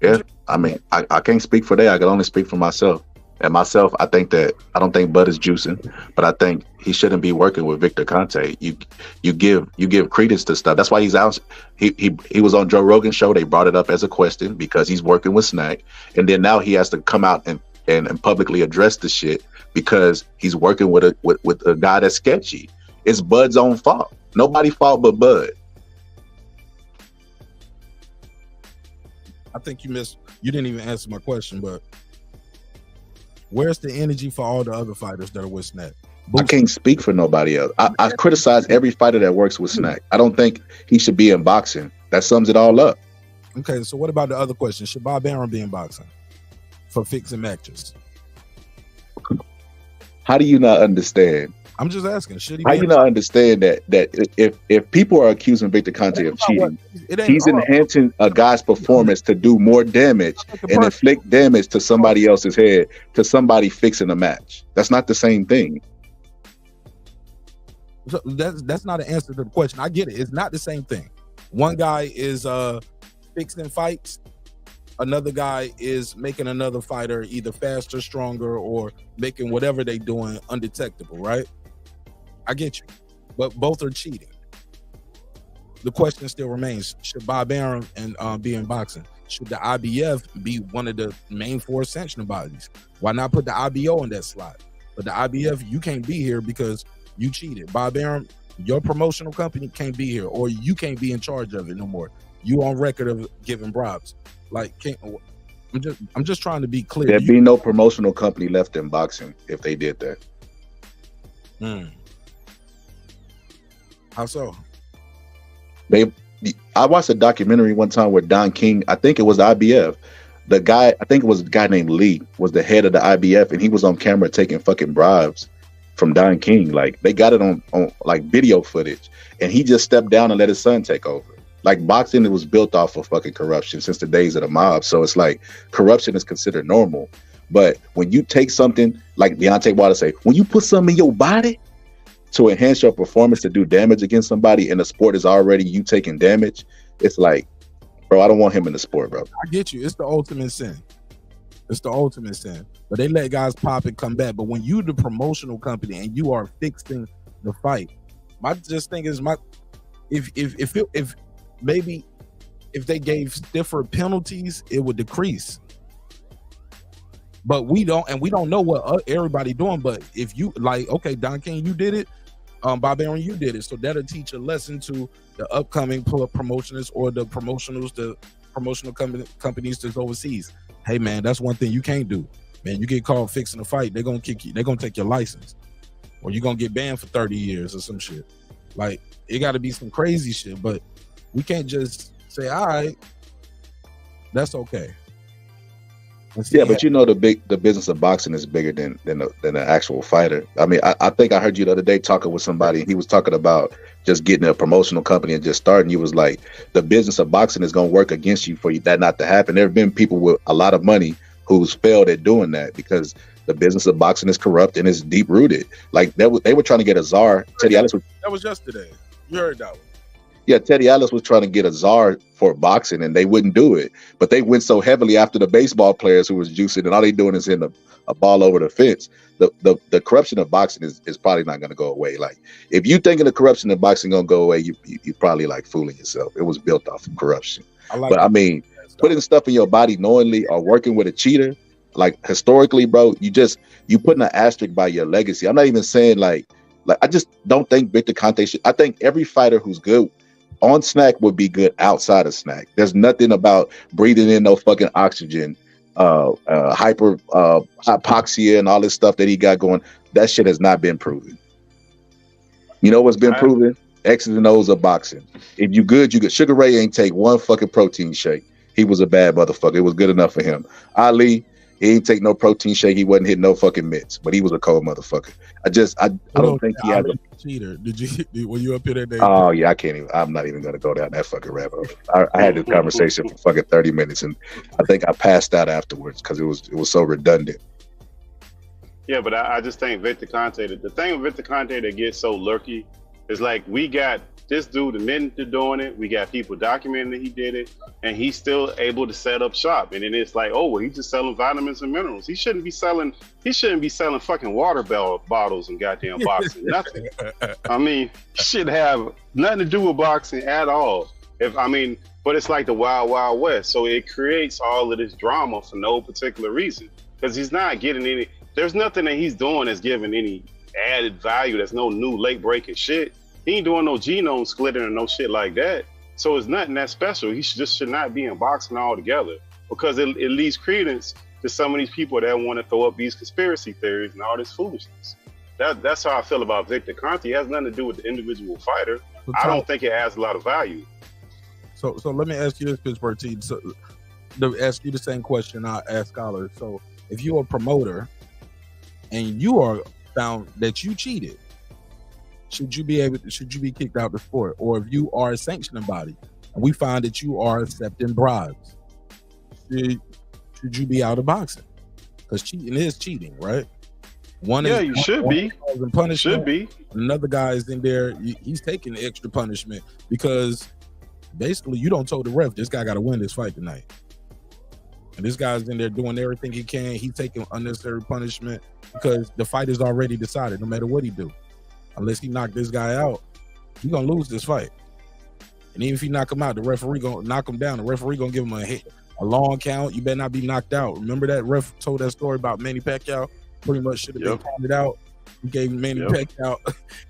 Yeah, I mean, I can't speak for that. I can only speak for myself. And myself, I don't think Bud is juicing, but I think he shouldn't be working with Victor Conte. You give credence to stuff. That's why he's out. He was on Joe Rogan's show. They brought it up as a question because he's working with Snack, and then now he has to come out and publicly address the shit because he's working with a guy that's sketchy. It's Bud's own fault. Nobody fault but Bud. I think you didn't even answer my question, but where's the energy for all the other fighters that are with Snack? I can't speak for nobody else. I criticize every fighter that works with Snack. I don't think he should be in boxing. That sums it all up. Okay, so what about the other question? Should Bob Arum be in boxing for fixing matches? How do you not understand? I'm just asking. Should he? How you not understand that if people are accusing Victor Conte of cheating, he's enhancing a guy's performance to do more damage and inflict damage to somebody else's head, to somebody fixing a match. That's not the same thing. So that's not an answer to the question. I get it. It's not the same thing. One guy is fixing fights. Another guy is making another fighter either faster, stronger, or making whatever they doing undetectable, right? I get you. But both are cheating. The question still remains, should Bob Arum be in boxing? Should the IBF be one of the main four sanctioning bodies? Why not put the IBO in that slot? But the IBF, you can't be here because you cheated. Bob Arum, your promotional company can't be here, or you can't be in charge of it no more. You on record of giving bribes. Like, I'm just trying to be clear. There'd be no promotional company left in boxing if they did that. How so? I watched a documentary one time where Don King, I think it was the IBF. The guy, I think it was a guy named Lee, was the head of the IBF, and he was on camera taking fucking bribes from Don King. Like, they got it on like video footage, and he just stepped down and let his son take over. Like, boxing, it was built off of fucking corruption since the days of the mob. So it's like corruption is considered normal. But when you take something like Deontay Wilder say, when you put something in your body to enhance your performance, to do damage against somebody, and the sport is already you taking damage, it's like, bro, I don't want him in the sport, bro. I get you. It's the ultimate sin. It's the ultimate sin. But they let guys pop and come back. But when you the promotional company and you are fixing the fight, my just thing is if maybe if they gave stiffer penalties, it would decrease. But we don't know what everybody doing. But if you like, okay, Don King, you did it. Bob Aaron, you did it. So that'll teach a lesson to the upcoming promotioners or the promotional companies that's overseas. Hey man, that's one thing you can't do. Man, you get caught fixing a fight, they're gonna kick you. They're gonna take your license, or you're gonna get banned for 30 years or some shit. Like it got to be some crazy shit. But we can't just say, all right, that's okay. Yeah, but you know the business of boxing is bigger than the actual fighter. I mean, I think I heard you the other day talking with somebody. He was talking about just getting a promotional company and just starting. You was like, the business of boxing is going to work against you for that not to happen. There have been people with a lot of money who's failed at doing that because the business of boxing is corrupt and it's deep rooted. Like they were trying to get a czar. Teddy Atlas that was yesterday. You heard that one. Yeah, Teddy Atlas was trying to get a czar for boxing and they wouldn't do it. But they went so heavily after the baseball players who was juicing and all they doing is hitting a ball over the fence. The corruption of boxing is probably not going to go away. Like if you thinking the corruption of boxing going to go away, you probably like fooling yourself. It was built off of corruption. I mean, putting stuff in your body knowingly or working with a cheater, like historically, bro, you putting an asterisk by your legacy. I'm not even saying like I just don't think Victor Conte should. I think every fighter who's good on snack would be good outside of snack. There's nothing about breathing in no fucking oxygen, hypoxia and all this stuff that he got going. That shit has not been proven. You know what's been proven? X's and O's of boxing. If you good, you good. Sugar Ray ain't take one fucking protein shake. He was a bad motherfucker. It was good enough for him. Ali, he ain't take no protein shake. He wasn't hitting no fucking mitts, but he was a cold motherfucker. I don't think he has a cheater. Were you up here that day? Oh yeah, I'm not even gonna go down that fucking rabbit hole. I had this conversation for fucking 30 minutes and I think I passed out afterwards because it was so redundant. Yeah, but I just think Victor Conte, the thing with Victor Conte that gets so lurky is like we got this dude admitting to doing it, we got people documenting that he did it, and he's still able to set up shop. And then it's like, oh, well, he's just selling vitamins and minerals. He shouldn't be selling fucking water bottles and goddamn boxing. Nothing. I mean, should have nothing to do with boxing at all. But it's like the Wild Wild West. So it creates all of this drama for no particular reason. Because he's not getting there's nothing that he's doing that's giving any added value. There's no new late breaking shit. He ain't doing no genome splitting or no shit like that. So it's nothing that special. He should not be in boxing altogether because it leaves credence to some of these people that want to throw up these conspiracy theories and all this foolishness. That's how I feel about Victor Conte. It has nothing to do with the individual fighter. I don't think it adds a lot of value. So let me ask you this, Pittsburgh T. So, to ask you the same question I ask scholars. So if you're a promoter and you are found that you cheated, should you be kicked out of the sport? Or if you are a sanctioning body and we find that you are accepting bribes, should you be out of boxing? Because cheating is cheating, right? You should be. Should be. Another guy is in there, he's taking the extra punishment because basically you don't tell the ref, this guy got to win this fight tonight. And this guy's in there doing everything he can. He's taking unnecessary punishment because the fight is already decided no matter what he do. Unless he knock this guy out, you're going to lose this fight. And even if he knock him out, the referee going to knock him down. The referee going to give him a long count. You better not be knocked out. Remember that ref told that story about Manny Pacquiao? Pretty much should have been counted out. He gave Manny Pacquiao,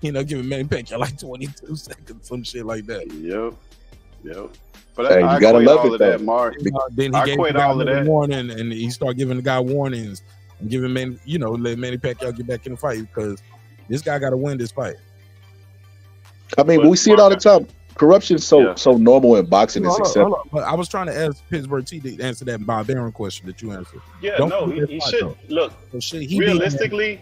giving Manny Pacquiao like 22 seconds, some shit like that. Yep. But hey, I quit all of that, Mark. Then he gave all of that warning, and he started giving the guy warnings and giving let Manny Pacquiao get back in the fight because this guy got to win this fight. I mean, we see it all the time. Corruption is so normal in boxing. It's acceptable. But I was trying to ask Pittsburgh T to answer that Bob Aaron question that you answered. Yeah, he should. Look, realistically,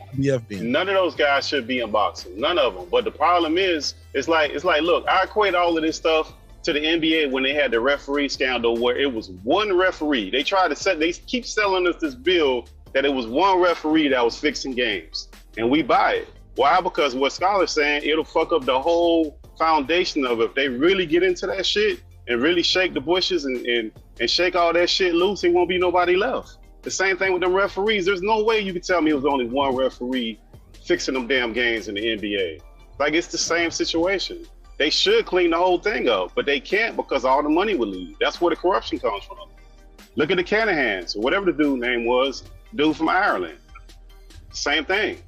none of those guys should be in boxing. None of them. But the problem is, it's like, look, I equate all of this stuff to the NBA when they had the referee scandal where it was one referee. They keep selling us this bill that it was one referee that was fixing games. And we buy it. Why? Because what Scholar's saying, it'll fuck up the whole foundation of it. If they really get into that shit and really shake the bushes and shake all that shit loose, it won't be nobody left. The same thing with them referees. There's no way you can tell me it was only one referee fixing them damn games in the NBA. Like, it's the same situation. They should clean the whole thing up, but they can't because all the money would leave. That's where the corruption comes from. Look at the Canahans, or whatever the dude name was, dude from Ireland. Same thing.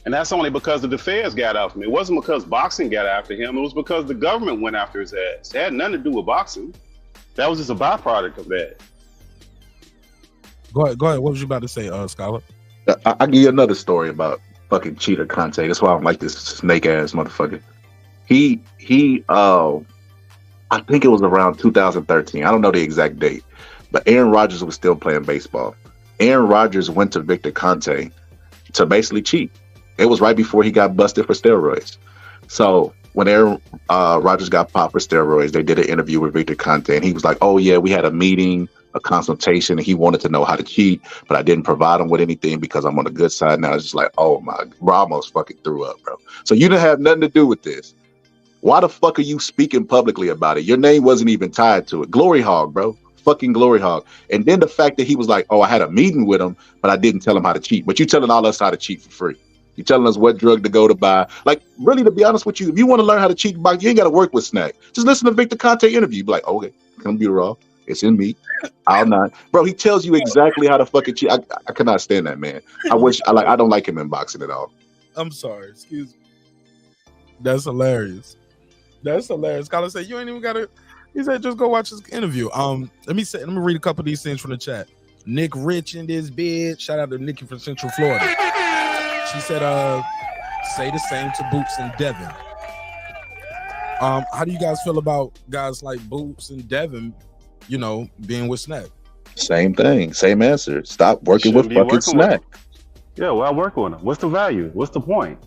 And that's only because the feds got after him. It wasn't because boxing got after him. It was because the government went after his ass. It had nothing to do with boxing. That was just a byproduct of that. Go ahead. What was you about to say, Scholar? I'll give you another story about fucking cheater Conte. That's why I don't like this snake ass motherfucker. He I think it was around 2013. I don't know the exact date, but Aaron Rodgers was still playing baseball. Aaron Rodgers went to Victor Conte to basically cheat. It was right before he got busted for steroids. So when Aaron Rodgers got popped for steroids, they did an interview with Victor Conte, and he was like, "Oh yeah, we had a meeting, a consultation, and he wanted to know how to cheat, but I didn't provide him with anything because I'm on the good side." Now it's just like, oh my, bro, I almost fucking threw up, bro. So you didn't have nothing to do with this. Why the fuck are you speaking publicly about it? Your name wasn't even tied to it. Glory hog, bro. Fucking glory hog. And then the fact that he was like, "Oh, I had a meeting with him, but I didn't tell him how to cheat." But you telling all us how to cheat for free. You telling us what drug to go to buy. Like, really, to be honest with you, if you want to learn how to cheat box, you ain't got to work with Snack. Just listen to Victor Conte interview. Be like, "Okay, come be raw. It's in me. I'll not." Bro, he tells you exactly how to fucking cheat. I cannot stand that man. I don't like him in boxing at all. I'm sorry. Excuse me. That's hilarious. That's hilarious. Scholar said you ain't even gotta. He said just go watch his interview. Let me read a couple of these things from the chat. Nick Rich in this bitch. Shout out to Nikki from Central Florida. She said, say the same to Boots and Devin. How do you guys feel about guys like Boots and Devin, you know, being with Snack? Same thing. Same answer. Stop working with fucking Snack. Yeah, well, I work on him. What's the value? What's the point?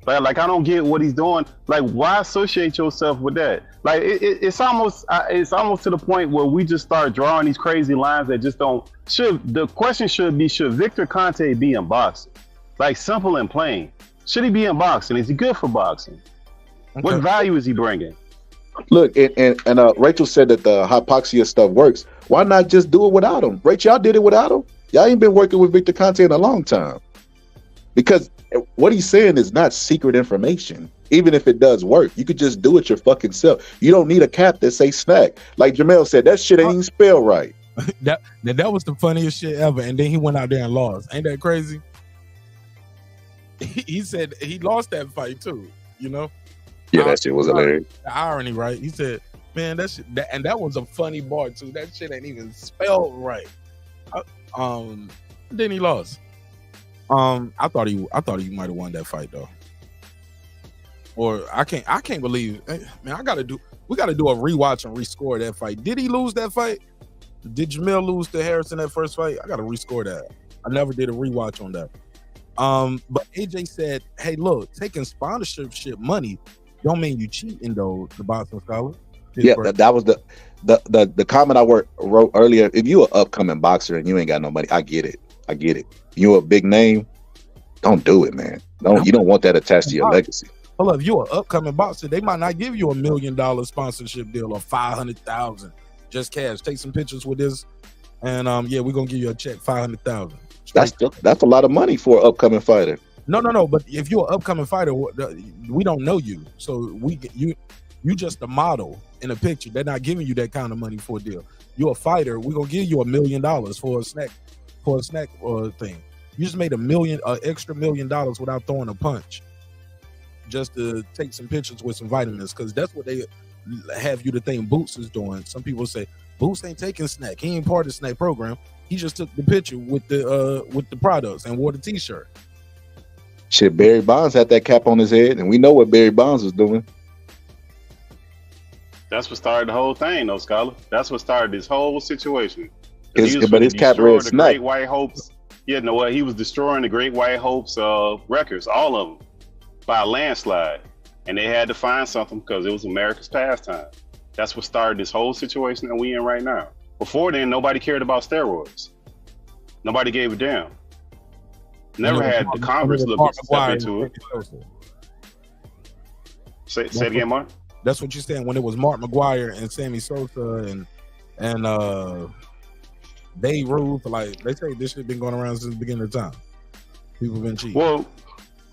Like I don't get what he's doing. Like, why associate yourself with that? Like, it's almost to the point where we just start drawing these crazy lines that just don't. The question should be, should Victor Conte be in boxing? Like, simple and plain. Should he be in boxing? Is he good for boxing? Okay. What value is he bringing? Look, and Rachel said that the hypoxia stuff works. Why not just do it without him? Rachel, y'all did it without him. Y'all ain't been working with Victor Conte in a long time. Because what he's saying is not secret information. Even if it does work, you could just do it your fucking self. You don't need a cap that say Snack. Like Jamel said, that shit ain't even spelled right. that was the funniest shit ever. And then he went out there and lost. Ain't that crazy? He said he lost that fight too, you know? Yeah, that shit was hilarious. The irony, right? He said, man, and that was a funny bar too. That shit ain't even spelled right. Then he lost. I thought he might have won that fight though. Or I can't believe, man, we gotta do a rewatch and rescore that fight. Did he lose that fight? Did Jamil lose to Harrison that first fight? I gotta rescore that. I never did a rewatch on that. But AJ said, hey, look, taking sponsorship money don't mean you cheating though, the boxing scholar. Yeah, that was the comment I wrote earlier. If you an upcoming boxer and you ain't got no money, I get it. You're a big name, don't do it, man. You don't want that attached to your legacy. Well, if you're an upcoming boxer, they might not give you $1 million sponsorship deal or $500,000 just cash. Take some pictures with this, and yeah, we're gonna give you a check, $500,000. That's a lot of money for an upcoming fighter. No. But if you're an upcoming fighter, we don't know you, so you just a model in a picture. They're not giving you that kind of money for a deal. You're a fighter. We're gonna give you $1 million for a snack thing. You just made extra $1 million without throwing a punch, just to take some pictures with some vitamins, because that's what they have you to think Boots is doing. Some people say Boots ain't taking Snack. He ain't part of the Snack program. He just took the picture with the products and wore the t-shirt. Shit, Barry Bonds had that cap on his head, and we know what Barry Bonds was doing. That's what started the whole thing, though, Scholar. That's what started this whole situation. But his cap read Snack. Great White Hopes. Yeah, no, he was destroying the Great White Hopes records, all of them, by a landslide. And they had to find something because it was America's pastime. That's what started this whole situation that we in right now. Before then, nobody cared about steroids. Nobody gave a damn. Never had the Congress step into it. Say it again, Mark. That's what you're saying. When it was Mark McGuire and Sammy Sosa and Dave Ruth, like they say this shit been going around since the beginning of time. People been cheating. Well,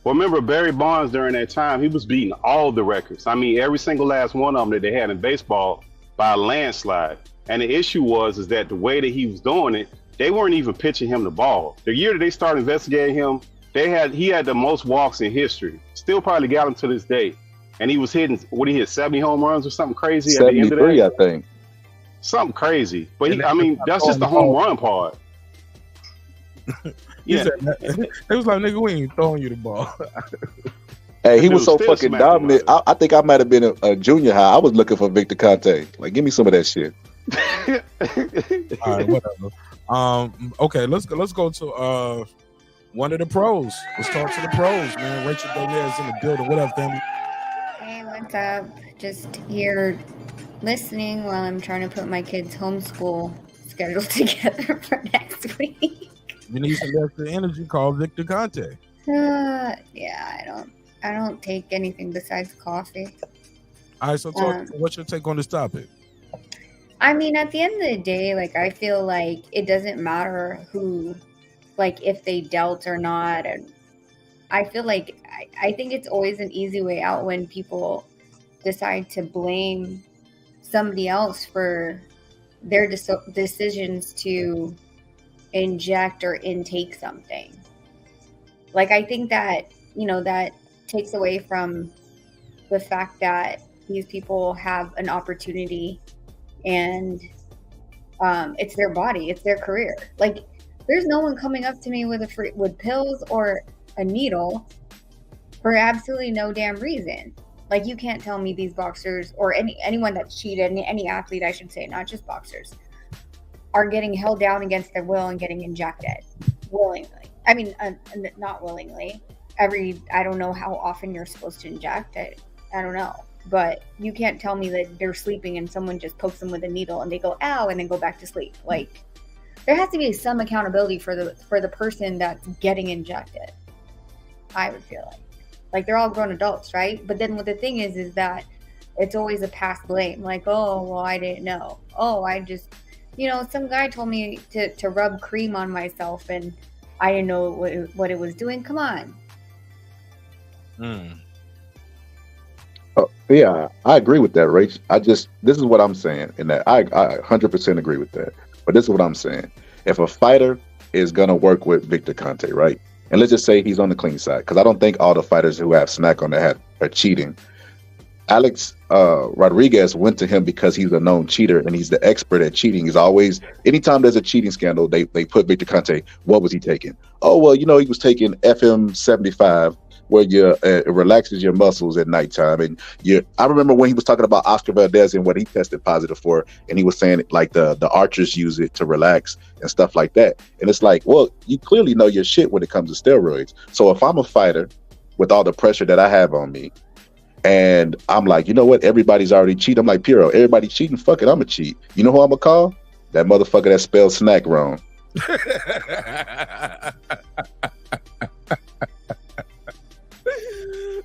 Well, remember Barry Bonds during that time, he was beating all the records. I mean, every single last one of them that they had in baseball by a landslide. And the issue is that the way that he was doing it, they weren't even pitching him the ball. The year that they started investigating him, he had the most walks in history. Still probably got him to this day. And he was hitting, what, he hit 70 home runs or something crazy at the end of that? I think. Something crazy. But that's just the home run part. Yeah. It was like, nigga, we ain't throwing you the ball. Hey, he was so fucking dominant. I think I might have been a junior high. I was looking for Victor Conte. Like, give me some of that shit. All right, whatever. Okay, let's go to one of the pros. Let's talk to the pros, man. Rachel Donez in the building. What up, family? Hey, what's up? Just here listening while I'm trying to put my kids' homeschool schedule together for next week. You need some extra energy. Call Victor Conte. Yeah, I don't take anything besides coffee. All right, so what's your take on this topic? I mean, at the end of the day, like, I feel like it doesn't matter who, like, if they dealt or not. And I feel like I think it's always an easy way out when people decide to blame somebody else for their decisions to inject or intake something. Like, I think that, that takes away from the fact that these people have an opportunity and it's their body, it's their career. Like, there's no one coming up to me with pills or a needle for absolutely no damn reason. Like, you can't tell me these boxers or anyone that's cheated, any athlete, I should say, not just boxers, are getting held down against their will and getting injected willingly. I mean, not willingly. I don't know how often you're supposed to inject it. I don't know. But you can't tell me that they're sleeping and someone just pokes them with a needle and they go, ow, and then go back to sleep. Like, there has to be some accountability for the person that's getting injected. I would feel like they're all grown adults, right? But then what the thing is that it's always a past blame. Like, oh, well, I didn't know. Oh, I just, some guy told me to rub cream on myself and I didn't know what it was doing. Come on. Oh, yeah, I agree with that, Rach. This is what I'm saying, in that I 100% agree with that. But this is what I'm saying. If a fighter is going to work with Victor Conte, right? And let's just say he's on the clean side, because I don't think all the fighters who have snack on their hat are cheating. Alex Rodriguez went to him because he's a known cheater and he's the expert at cheating. He's always, anytime there's a cheating scandal, they put Victor Conte. What was he taking? Oh, well, he was taking FM 75, where it relaxes your muscles at nighttime. And I remember when he was talking about Oscar Valdez and what he tested positive for, and he was saying like the archers use it to relax and stuff like that. And it's like, well, you clearly know your shit when it comes to steroids. So if I'm a fighter with all the pressure that I have on me, and I'm like, you know what? Everybody's already cheating. I'm like, Piero, everybody cheating. Fuck it, I'm a cheat. You know who I'm gonna call? That motherfucker that spelled snack wrong.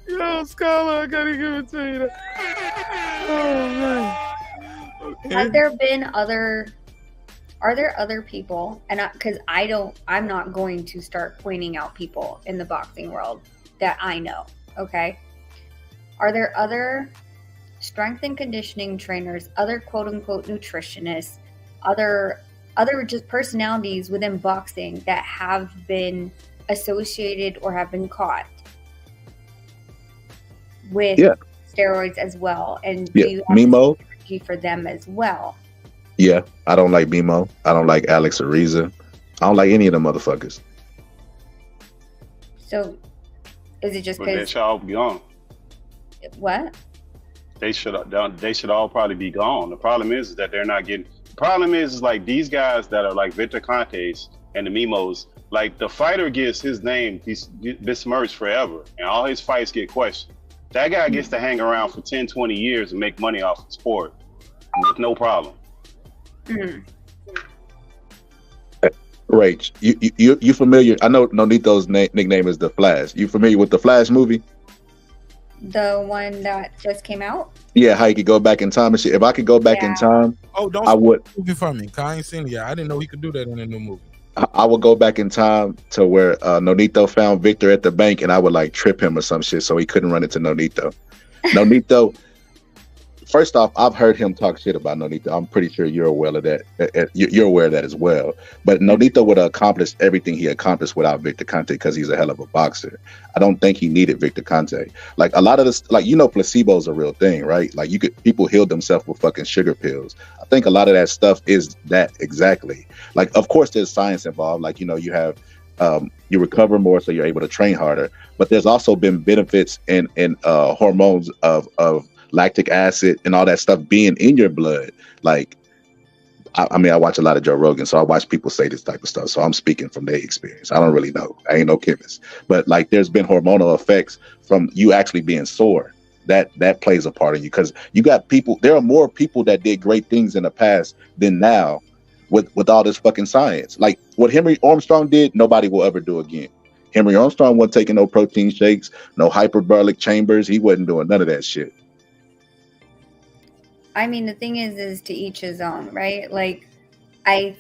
Yo, Scholar, I gotta give it to you. Oh man. Okay. Are there other people? And because I'm not going to start pointing out people in the boxing world that I know. Okay. Are there other strength and conditioning trainers, other quote unquote nutritionists, other just personalities within boxing that have been associated or have been caught with steroids as well? And do you have Mimo strategy for them as well? Yeah, I don't like Mimo. I don't like Alex Ariza. I don't like any of them motherfuckers. So is it just But they because should all be gone. what? They should all probably be gone. The problem is that they're not getting. The problem is like these guys that are like Victor Contes and the Mimos. Like the fighter gets his name besmirched forever, and all his fights get questioned. That guy gets to hang around for 10, 20 years and make money off the sport with no problem. Rach, you familiar? I know Nonito's nickname is The Flash. You familiar with The Flash movie? The one that just came out? Yeah, how you could go back in time and shit. If I could go back in time, don't I would. Movie for me. 'Cause I ain't seen it yet. I didn't know he could do that in a new movie. I would go back in time to where Nonito found Victor at the bank, and I would like trip him or some shit so he couldn't run into Nonito. Nonito, first off, I've heard him talk shit about Nonito. I'm pretty sure you're aware of that. You're aware of that as well. But Nonito would have accomplished everything he accomplished without Victor Conte because he's a hell of a boxer. I don't think he needed Victor Conte. Like a lot of this, like placebo is a real thing, right? Like people heal themselves with fucking sugar pills. I think a lot of that stuff is that exactly. Like, of course, there's science involved. Like, you have you recover more, so you're able to train harder. But there's also been benefits in hormones of lactic acid and all that stuff being in your blood. Like, I mean, I watch a lot of Joe Rogan, so I watch people say this type of stuff. So I'm speaking from their experience. I don't really know. I ain't no chemist. But like, there's been hormonal effects from you actually being sore. That plays a part in you because you got people. There are more people that did great things in the past than now with all this fucking science. Like what Henry Armstrong did, nobody will ever do again. Henry Armstrong wasn't taking no protein shakes, no hyperbaric chambers. He wasn't doing none of that shit. I mean, the thing is to each his own, right? Like, I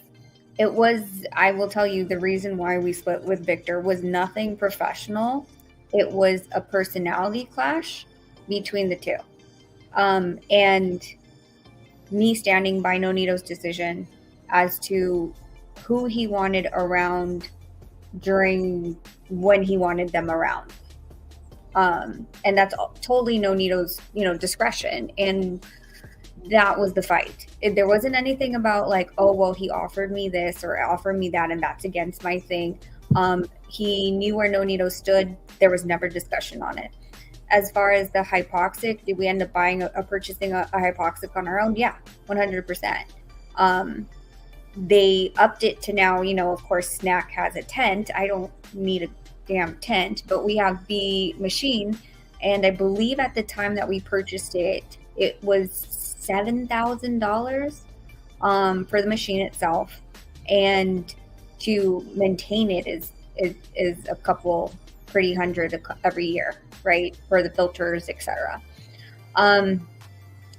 will tell you, the reason why we split with Victor was nothing professional. It was a personality clash between the two. And me standing by Nonito's decision as to who he wanted around during when he wanted them around. And that's totally Nonito's, discretion. And that was the fight. There wasn't anything about like, oh, well, he offered me this or offered me that, and that's against my thing. He knew where Nonito stood. There was never discussion on it. As far as the hypoxic, did we end up purchasing a hypoxic on our own? Yeah, 100%. They upped it to now, of course, Snack has a tent. I don't need a damn tent, but we have the machine. And I believe at the time that we purchased it, it was $7,000 for the machine itself, and to maintain it is a couple pretty hundred every year, right? For the filters, etc.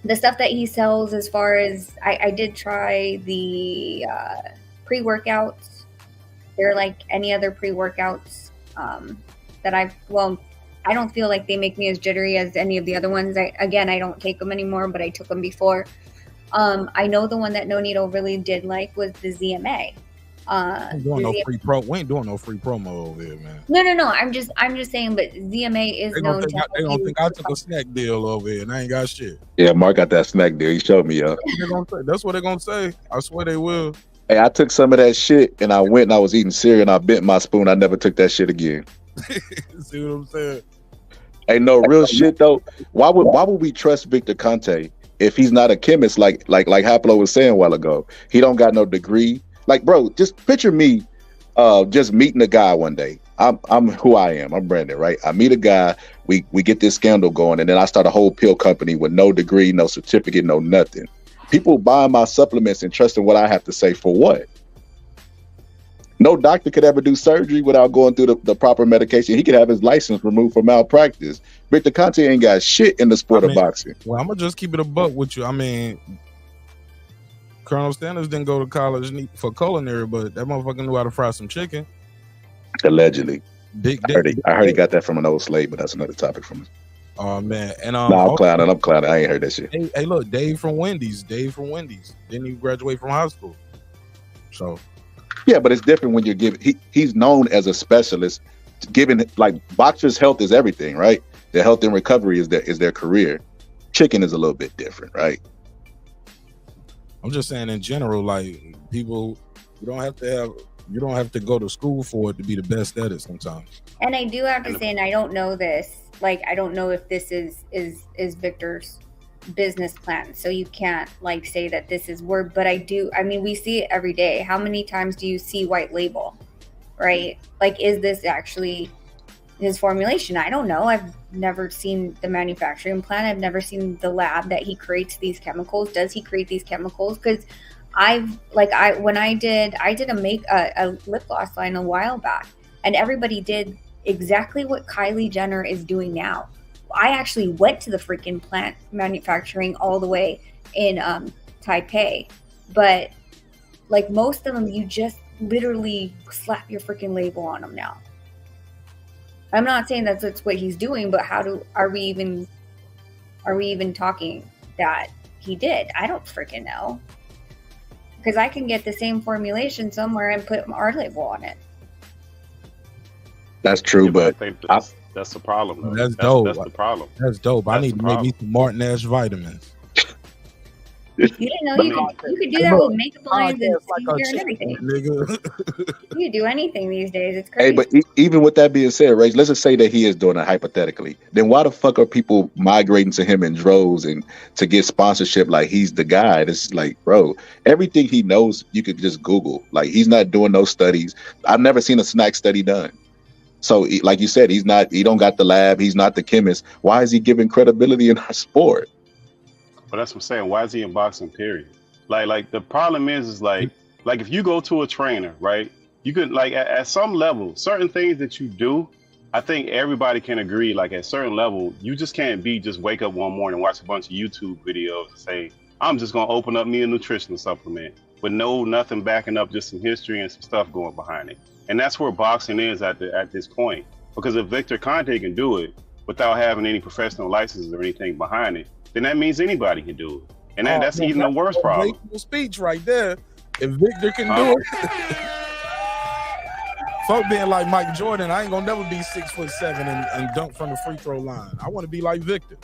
The stuff that he sells, as far as I did try the pre-workouts. They're like any other pre-workouts that I don't feel like they make me as jittery as any of the other ones. I don't take them anymore, but I took them before. I know the one that Nonito really did like was the ZMA. We ain't doing no free promo over here, man. No. I'm just saying, but ZMA is known to. They don't think I took a snack deal over here, and I ain't got shit. Yeah, Mark got that snack deal. He showed me, yo. That's what they're gonna say. I swear they will. Hey, I took some of that shit, and I went and I was eating cereal, and I bent my spoon. I never took that shit again. See what I'm saying? Hey, no, real shit though. Why would we trust Victor Conte if he's not a chemist? Like Haplo was saying a while ago, he don't got no degree. Like, bro, just picture me, just meeting a guy one day. I'm who I am. I'm Brandon, right? I meet a guy. We get this scandal going, and then I start a whole pill company with no degree, no certificate, no nothing. People buying my supplements and trusting what I have to say for what? No doctor could ever do surgery without going through the proper medication. He could have his license removed for malpractice. Victor Conte ain't got shit in the sport of boxing. Well, I'm gonna just keep it a buck with you. I mean, Colonel Sanders didn't go to college for culinary, but that motherfucker knew how to fry some chicken. Allegedly. I heard he got that from an old slave, but that's another topic from us. Oh man, and I'm clowning. I ain't heard that shit. Hey, look, Dave from Wendy's. Didn't even graduate from high school. So yeah, but it's different when you're giving. He's known as a specialist, giving like boxers' health is everything, right? Their health and recovery is their career. Chicken is a little bit different, right? I'm just saying in general, like people, you don't have to go to school for it to be the best at it sometimes. And I do have to say, and I don't know this, like I don't know if this is Victor's business plan, so you can't like say that this is word, but I mean we see it every day. How many times do you see white label, right? Like, is this actually his formulation? I don't know. I've never seen the manufacturing plant. I've never seen the lab that he creates these chemicals. Does he create these chemicals? Because I did a lip gloss line a while back, and everybody did exactly what Kylie Jenner is doing now. I actually went to the freaking plant manufacturing all the way in Taipei, but like most of them, you just literally slap your freaking label on him now. I'm not saying that's what he's doing, but are we even talking that he did? I don't freaking know. Because I can get the same formulation somewhere and put our label on it. That's true, but I think that's the problem. Though. That's dope. That's the problem. That's dope. I need to make me some Martin Ash vitamins. You didn't know you could do that with makeup lines and skincare and everything. Nigga. You can do anything these days. It's crazy. Hey, but even with that being said, Ray, let's just say that he is doing it hypothetically. Then why the fuck are people migrating to him in droves and to get sponsorship like he's the guy? It's like, bro, everything he knows, you could just Google. Like, he's not doing those studies. I've never seen a snack study done. So, like you said, he don't got the lab. He's not the chemist. Why is he giving credibility in our sport? But that's what I'm saying. Why is he in boxing, period? Like the problem is like if you go to a trainer, right? You could, like, at some level, certain things that you do, I think everybody can agree, like, at certain level, you just can't just wake up one morning and watch a bunch of YouTube videos and say, I'm just going to open up me a nutritional supplement with nothing backing up, just some history and some stuff going behind it. And that's where boxing is at this point. Because if Victor Conte can do it without having any professional licenses or anything behind it, then that means anybody can do it. And that's even the worst problem. Speech right there. If Victor can do it, fuck being like Mike Jordan. I ain't gonna never be 6'7" and dunk from the free throw line. I want to be like Victor.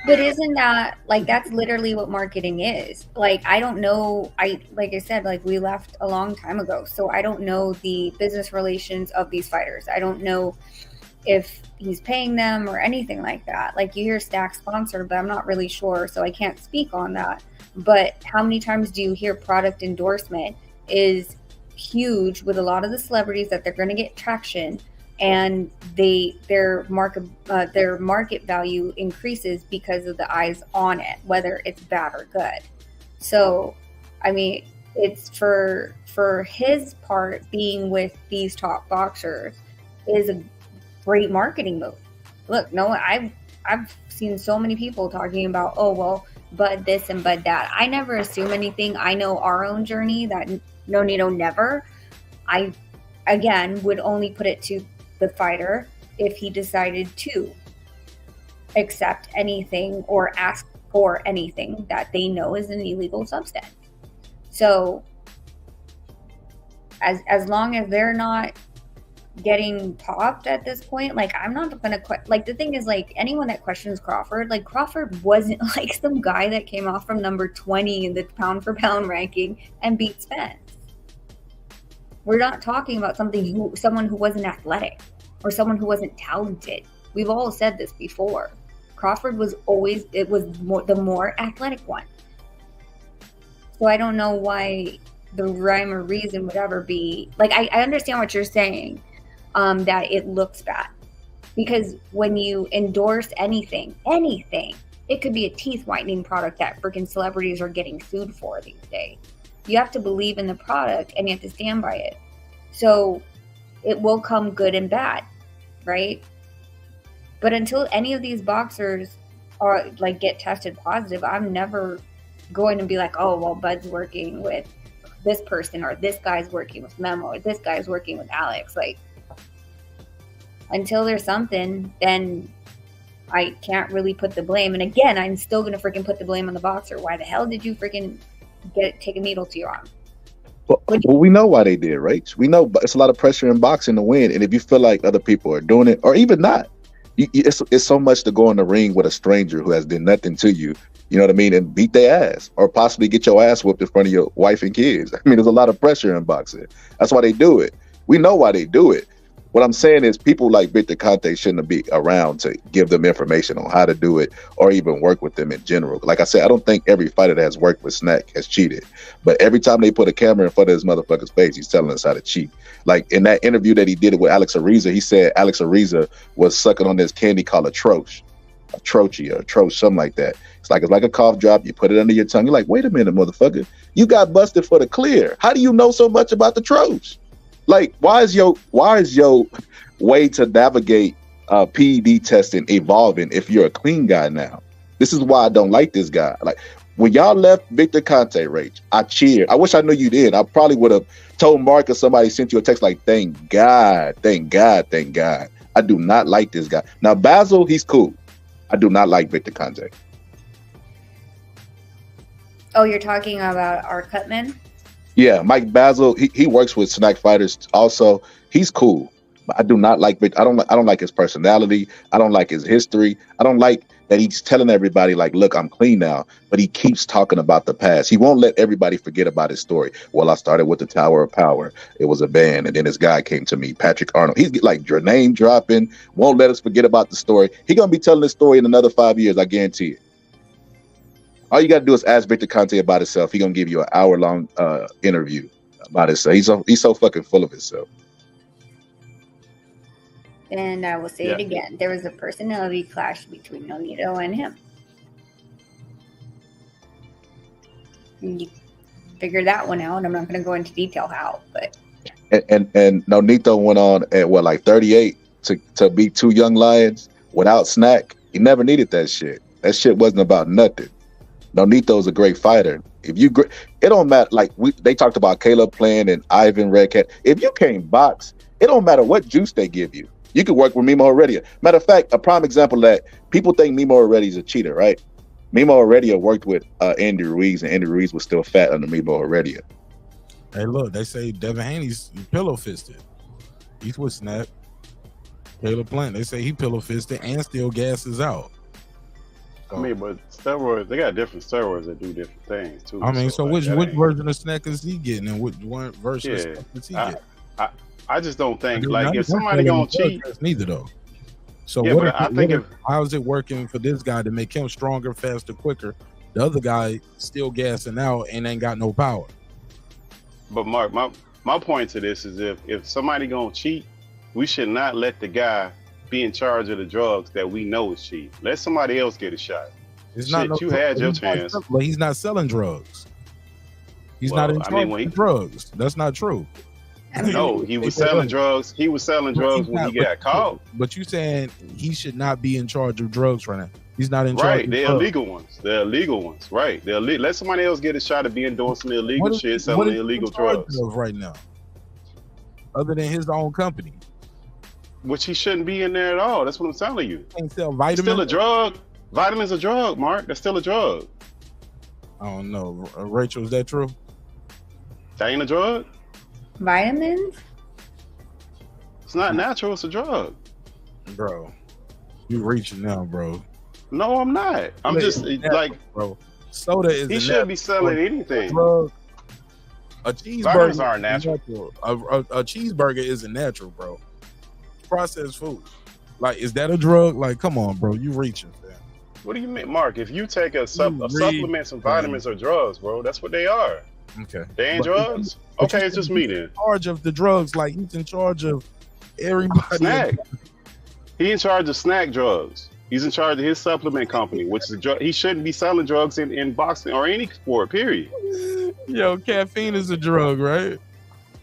But isn't that, like, that's literally what marketing is? Like, I don't know. Like I said, like, we left a long time ago, so I don't know the business relations of these fighters. I don't know if he's paying them or anything like that. Like, you hear Stack sponsored, but I'm not really sure, so I can't speak on that. But how many times do you hear product endorsement is huge with a lot of the celebrities that they're going to get traction, and their market value increases because of the eyes on it, whether it's bad or good. So, I mean, it's for his part, being with these top boxers is a great marketing move. Look, I've seen so many people talking about, oh, well, Bud this and Bud that. I never assume anything. I know our own journey that never. I, again, would only put it to the fighter if he decided to accept anything or ask for anything that they know is an illegal substance. So as long as they're not getting popped at this point, like, I'm not gonna like, the thing is, like, anyone that questions Crawford, like, Crawford wasn't like some guy that came off from number 20 in the pound for pound ranking and beat Spence. We're not talking about someone who wasn't athletic or someone who wasn't talented. We've all said this before. Crawford was always the more athletic one. So I don't know why the rhyme or reason would ever be, like, I understand what you're saying, that it looks bad. Because when you endorse anything, it could be a teeth whitening product that freaking celebrities are getting sued for these days. You have to believe in the product and you have to stand by it. So it will come good and bad, right? But until any of these boxers are, like, get tested positive, I'm never going to be like, oh, well, Bud's working with this person, or this guy's working with Memo, or this guy's working with Alex. Like, until there's something, then I can't really put the blame. And again, I'm still going to freaking put the blame on the boxer. Why the hell did you freaking take a needle to your arm? Well, we know why they did, right? We know it's a lot of pressure in boxing to win. And if you feel like other people are doing it, or even not, it's so much to go in the ring with a stranger who has done nothing to you, you know what I mean, and beat their ass, or possibly get your ass whooped in front of your wife and kids. I mean, there's a lot of pressure in boxing. That's why they do it. We know why they do it. What I'm saying is, people like Victor Conte shouldn't be around to give them information on how to do it, or even work with them in general. Like I said, I don't think every fighter that has worked with Snack has cheated. But every time they put a camera in front of this motherfucker's face, he's telling us how to cheat. Like in that interview that he did with Alex Ariza, he said Alex Ariza was sucking on this candy called Troche, something like that. It's like a cough drop. You put it under your tongue. You're like, wait a minute, motherfucker. You got busted for the clear. How do you know so much about the Troche? Like, why is your way to navigate PED testing evolving if you're a clean guy now? This is why I don't like this guy. Like, When y'all left Victor Conte, Rach, I cheered. I wish I knew you did. I probably would have told Mark or somebody sent you a text like, thank God, thank God, thank God. I do not like this guy. Now, Basil, he's cool. I do not like Victor Conte. Oh, you're talking about our Cutman? Yeah, Mike Basil, he works with snack fighters also. He's cool. But I do not like Victor. I don't like his personality. I don't like his history. I don't like that he's telling everybody like, look, I'm clean now. But he keeps talking about the past. He won't let everybody forget about his story. Well, I started with the Tower of Power. It was a band. And then this guy came to me, Patrick Arnold. He's like name dropping, won't let us forget about the story. He's going to be telling this story in another 5 years. I guarantee it. All you got to do is ask Victor Conte about himself. He's going to give you an hour-long interview about himself. He's so fucking full of himself. And I will say it again. There was a personality clash between Nonito and him. And you figure that one out. I'm not going to go into detail how, but. And Nonito went on at what, like 38 to beat two young lions without snack. He never needed that shit. That shit wasn't about nothing. Nonito's a great fighter. If you, it don't matter. Like they talked about Caleb Plant and Ivan Redcat. If you can't box, it don't matter what juice they give you. You could work with Mimo Heredia. Matter of fact, a prime example that people think Mimo Heredia is a cheater, right? Mimo Heredia worked with Andy Ruiz, and Andy Ruiz was still fat under Mimo Heredia. Hey, look, they say Devin Haney's pillow fisted. He's with Snap. Caleb Plant, they say he pillow fisted and still gasses out. I mean, but steroids, they got different steroids that do different things too. I mean, so which version of snack is he getting, and which one version of snack is he getting? I just don't think like if somebody gonna cheat, neither though. So yeah, how is it working for this guy to make him stronger, faster, quicker? The other guy still gassing out and ain't got no power. But Mark, my point to this is if somebody gonna cheat, we should not let the guy be in charge of the drugs that we know is cheap. Let somebody else get a shot. You had your chance. But he's not selling drugs. He's not in charge of drugs. That's not true. No, he was selling drugs. He was selling drugs when he got caught. But you saying he should not be in charge of drugs right now. He's not in charge. Right, they're illegal ones. They're illegal ones. Right, let somebody else get a shot at being doing some illegal shit, selling illegal drugs right now. Other than his own company, which he shouldn't be in there at all. That's what I'm telling you. Can't sell vitamins. It's still a drug. Vitamins a drug, Mark. That's still a drug. I don't know, Rachel. Is that true? That ain't a drug. Vitamins? It's not natural. It's a drug, bro. You reaching now, bro? No, I'm not. I'm just like, bro. Soda is. He shouldn't be selling anything. Drug. A cheeseburger Vitamins aren't natural. A cheeseburger isn't natural, bro. Processed food. Like, is that a drug? Like, come on, bro. You reaching, man. What do you mean, Mark? If you take a supplement, some vitamins are drugs, bro. That's what they are. Okay. They ain't drugs? Okay, it's just me then. In charge of the drugs, like he's in charge of everybody. Snack. He in charge of snack drugs. He's in charge of his supplement company, which is he shouldn't be selling drugs in boxing or any sport, period. Yo, caffeine is a drug, right?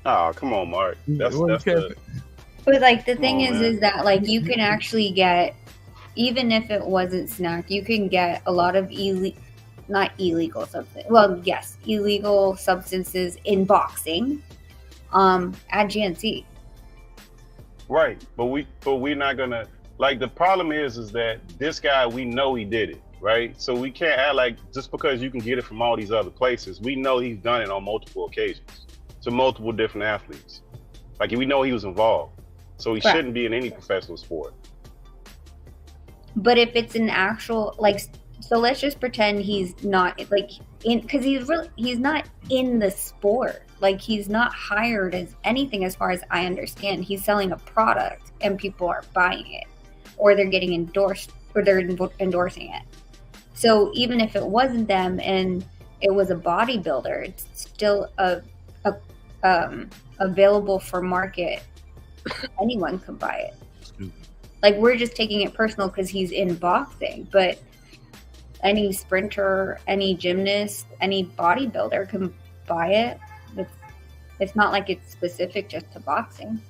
Oh, come on, Mark. That's But like the thing is that like you can actually get, even if it wasn't snack, you can get a lot of illegal substances in boxing at GNC. Right, but we're not gonna, like, the problem is that this guy, we know he did it, right? So we can't act like just because you can get it from all these other places, we know he's done it on multiple occasions to multiple different athletes. Like, we know he was involved, so he shouldn't be in any professional sport. But if it's an actual, like, so let's just pretend he's not, like, in, because he's not in the sport. Like, he's not hired as anything as far as I understand. He's selling a product and people are buying it, or they're getting endorsed, or they're endorsing it. So even if it wasn't them and it was a bodybuilder, it's still available for market. Anyone could buy it. Like, we're just taking it personal because he's in boxing, but any sprinter, any gymnast, any bodybuilder can buy it. It's not like it's specific just to boxing.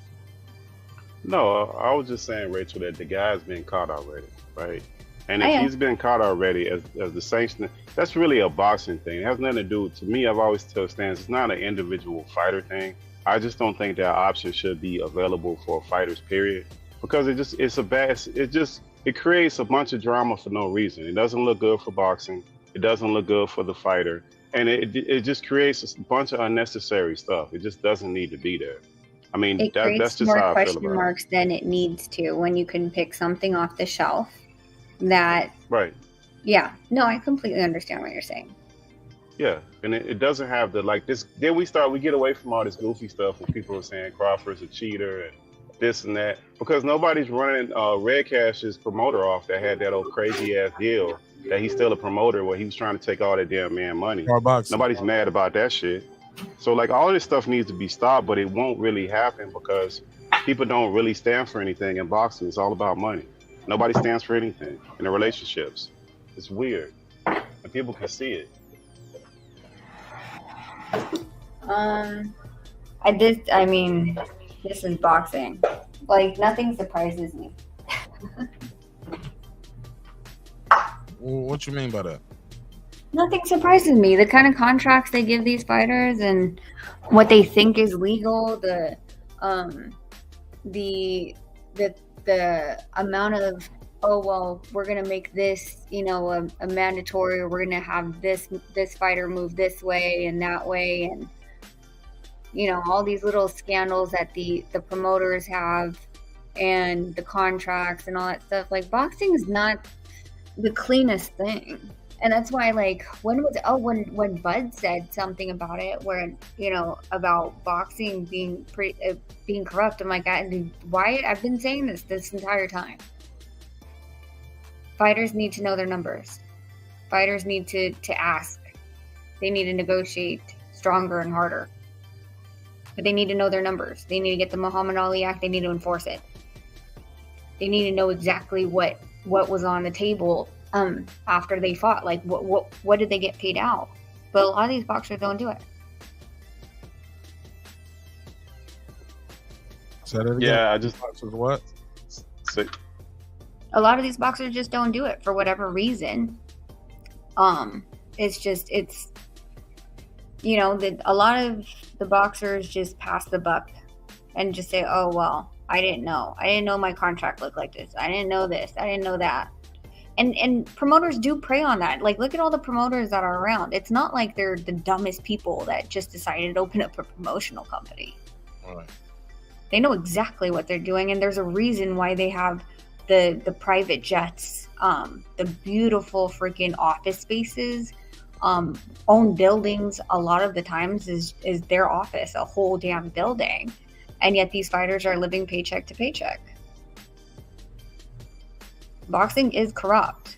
No, I was just saying, Rachel, that the guy's been caught already, right? And if he's been caught already as the sanction, that's really a boxing thing. It has nothing to do, to me, I've always told Stans, it's not an individual fighter thing. I just don't think that option should be available for fighters, period. Because it creates a bunch of drama for no reason. It doesn't look good for boxing. It doesn't look good for the fighter. And it just creates a bunch of unnecessary stuff. It just doesn't need to be there. I mean, It that's creates just more how I feel question about marks than it needs to when you can pick something off the shelf that, Right. yeah, no, I completely understand what you're saying. Yeah, and it doesn't have the, like, this. Then we get away from all this goofy stuff when people are saying Crawford's a cheater and this and that, because nobody's running Red Cash's promoter off that had that old crazy ass deal that he's still a promoter where he was trying to take all that damn man money. Nobody's mad about that shit. So like all this stuff needs to be stopped, but it won't really happen because people don't really stand for anything in boxing. It's all about money. Nobody stands for anything in the relationships. It's weird, and people can see it. This is boxing. Like, nothing surprises me. What you mean by that? Nothing surprises me. The kind of contracts they give these fighters and what they think is legal, the amount of, oh well, we're gonna make this, a mandatory, or we're gonna have this fighter move this way and that way, and all these little scandals that the promoters have, and the contracts and all that stuff. Like, boxing is not the cleanest thing. And that's why, like, when Bud said something about it, where about boxing being being corrupt, I'm like, why? I've been saying this entire time. Fighters need to know their numbers. Fighters need to ask. They need to negotiate stronger and harder. But they need to know their numbers. They need to get the Muhammad Ali Act. They need to enforce it. They need to know exactly what was on the table after they fought. Like, what did they get paid out? But a lot of these boxers don't do it. Say that again. Yeah, I just what? A lot of these boxers just don't do it for whatever reason. It's a lot of the boxers just pass the buck and just say, oh, well, I didn't know my contract looked like this. I didn't know this. I didn't know that. And promoters do prey on that. Like, look at all the promoters that are around. It's not like they're the dumbest people that just decided to open up a promotional company. All right. They know exactly what they're doing, and there's a reason why they have the private jets, the beautiful freaking office spaces, own buildings. A lot of the times is their office, a whole damn building. And yet these fighters are living paycheck to paycheck. Boxing is corrupt.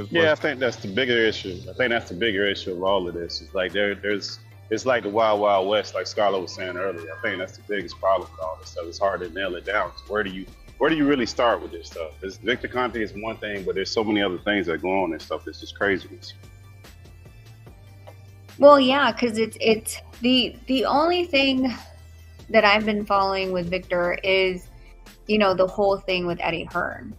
Yeah, I think that's the bigger issue. I think that's the bigger issue of all of this. It's like it's like the wild, wild west, like Scarlett was saying earlier. I think that's the biggest problem with all this stuff. It's hard to nail it down. So where do you really start with this stuff? Because Victor Conte is one thing, but there's so many other things that go on and stuff. It's just craziness. Well, yeah, because it's the only thing that I've been following with Victor is, the whole thing with Eddie Hearn,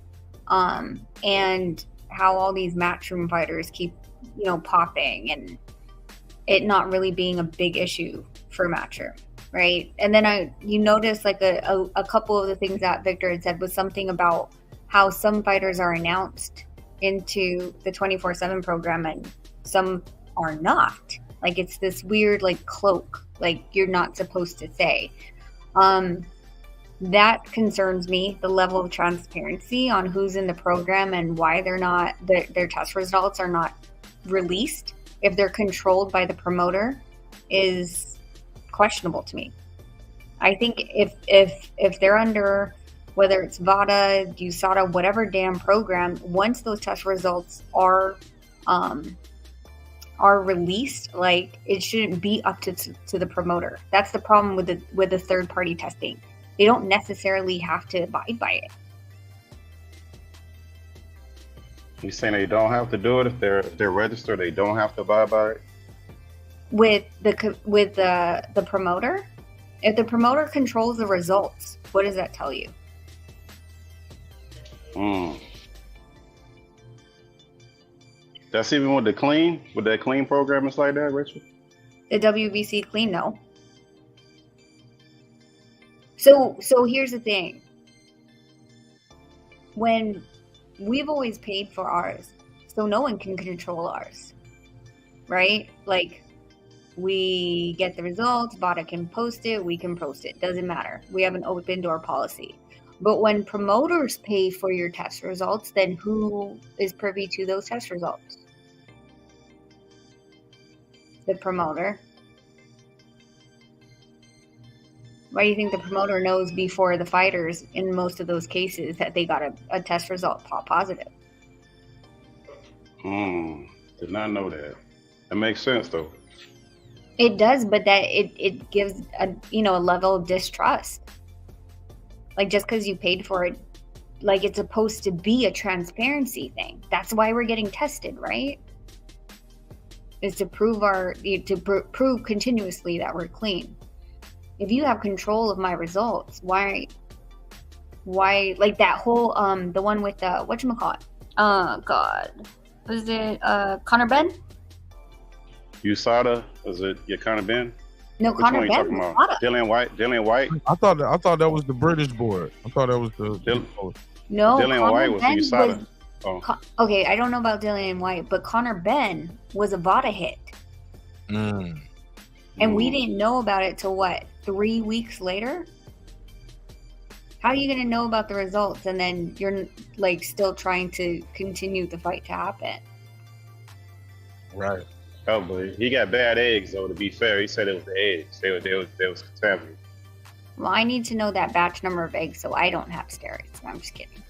and how all these matchroom fighters keep, popping, and it not really being a big issue for matchroom, right? And then you notice like a couple of the things that Victor had said was something about how some fighters are announced into the 24/7 program and some are not. Like, it's this weird, like, cloak, like, you're not supposed to say. That concerns me, the level of transparency on who's in the program and why they're not, their test results are not released. If they're controlled by the promoter is questionable to me. I think if they're under, whether it's VADA, USADA, whatever damn program, once those test results are released, like, it shouldn't be up to the promoter. That's the problem with the third party testing. They don't necessarily have to abide by it. You saying they don't have to do it if they're registered? They don't have to abide by it. With the promoter, if the promoter controls the results, what does that tell you? That's even with that clean program. It's like that, Rachel. The WBC clean, no. So here's the thing. When we've always paid for ours, so no one can control ours, right? Like, we get the results, Bada can post it, we can post it, doesn't matter. We have an open door policy. But when promoters pay for your test results, then who is privy to those test results? The promoter. Why do you think the promoter knows before the fighters in most of those cases that they got a test result positive? Did not know that. That makes sense though. It does, but that it gives a level of distrust. Like, just because you paid for it, like, it's supposed to be a transparency thing. That's why we're getting tested, right? Is to prove prove continuously that we're clean. If you have control of my results, why like that whole the one with the whatchamacallit? Oh God. Was it Conor Ben? USADA? Was it Conor Ben? No, Which Conor one you Ben. talking about? Dillian White. I thought that was the British board. I thought that was the No, Dillian Conor White was Ben USADA. Okay, I don't know about Dillian White, but Conor Ben was a VADA hit. And we didn't know about it till what, 3 weeks later? How are you going to know about the results and then you're like still trying to continue the fight to happen? Right. Oh, but he got bad eggs though. To be fair, he said it was the eggs. They was contaminated. Well, I need to know that batch number of eggs so I don't have steroids. I'm just kidding.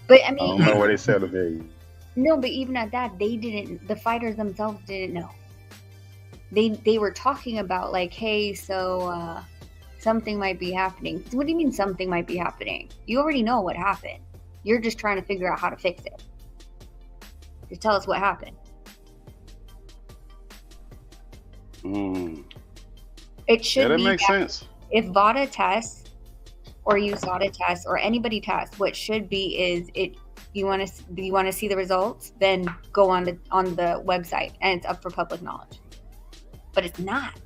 But I mean, I don't know where they sell the eggs. No, but even at that, the fighters themselves didn't know. They were talking about like, hey, so something might be happening. What do you mean something might be happening? You already know what happened. You're just trying to figure out how to fix it. Just tell us what happened. It should that be makes sense. If VADA tests or USADA tests or anybody tests, what should be is you want to see the results, then go on the website and it's up for public knowledge. But it's not.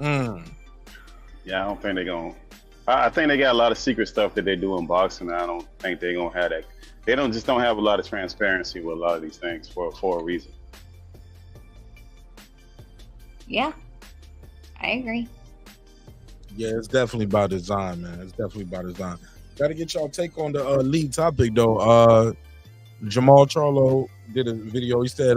Yeah, I don't think they're going to. I think they got a lot of secret stuff that they do in boxing. I don't think they're going to have that. They don't have a lot of transparency with a lot of these things for a reason. Yeah, I agree. Yeah, it's definitely by design, man. It's definitely by design. Got to get y'all take on the lead topic, though. Jamal Charlo did a video. He said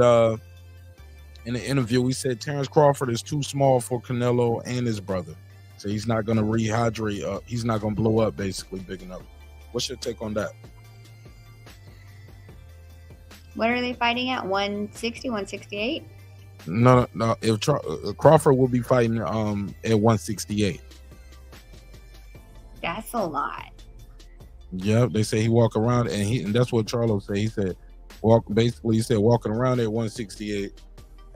in an interview, he said Terence Crawford is too small for Canelo and his brother. So he's not going to rehydrate. He's not going to blow up, basically, big enough. What's your take on that? What are they fighting at? 160, 168? No. If Crawford will be fighting at 168. That's a lot. Yeah, they say he walk around and that's what Charlo said. He said walking around at 168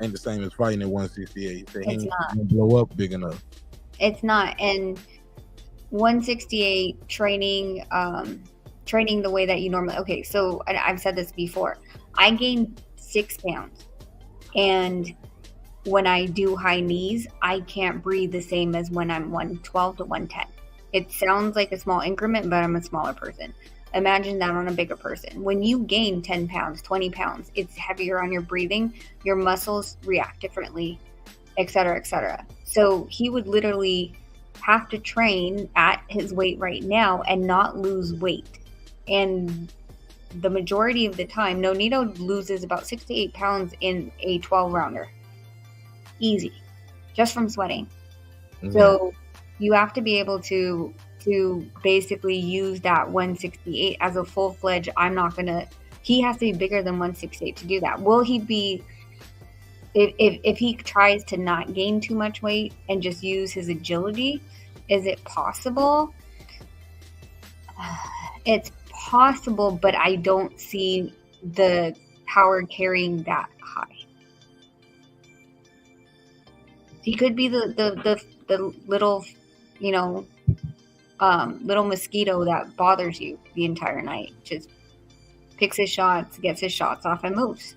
ain't the same as fighting at 168. He said he ain't gonna blow up big enough. It's not. And 168 training the way that you normally. Okay, so I've said this before. I gained 6 pounds, and when I do high knees, I can't breathe the same as when I'm 112 to 110. It sounds like a small increment, but I'm a smaller person. Imagine that on a bigger person. When you gain 10 pounds, 20 pounds, it's heavier on your breathing, your muscles react differently, et cetera, et cetera. So he would literally have to train at his weight right now and not lose weight. And the majority of the time, Nonito loses about 6 to 8 pounds in a 12-rounder. Easy. Just from sweating. Mm-hmm. So you have to be able to basically use that 168 as a full-fledged, he has to be bigger than 168 to do that. Will he be, if he tries to not gain too much weight and just use his agility, is it possible? It's possible, but I don't see the power carrying that high. He could be the little little mosquito that bothers you the entire night. Just picks his shots, gets his shots off, and moves.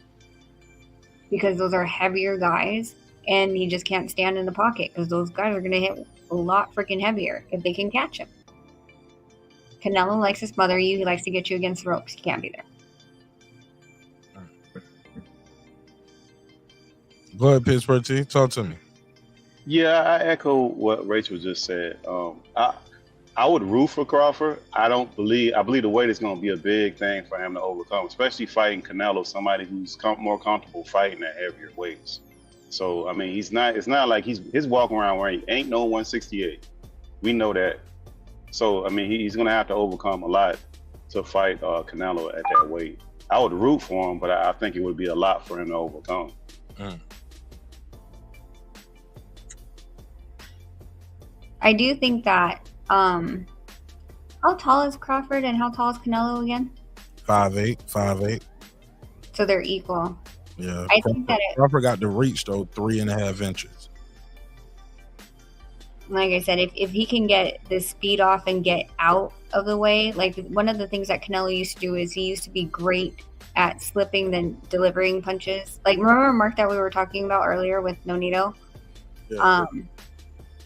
Because those are heavier guys, and he just can't stand in the pocket because those guys are going to hit a lot freaking heavier if they can catch him. Canelo likes to smother you. He likes to get you against the ropes. He can't be there. Go ahead, Pittsburgh T. Talk to me. Yeah, I echo what Rachel just said. I would root for Crawford. I believe the weight is going to be a big thing for him to overcome, especially fighting Canelo, somebody who's more comfortable fighting at heavier weights. So, I mean, it's not like his walking around weight ain't no 168. We know that. So, I mean, he's going to have to overcome a lot to fight Canelo at that weight. I would root for him, but I think it would be a lot for him to overcome. I do think that, how tall is Crawford and how tall is Canelo again? 5'8". So they're equal. Yeah. I think that Crawford got the reach though, 3.5 inches. Like I said, if he can get the speed off and get out of the way, like one of the things that Canelo used to do is he used to be great at slipping then delivering punches. Like, remember Mark that we were talking about earlier with Nonito? Yeah.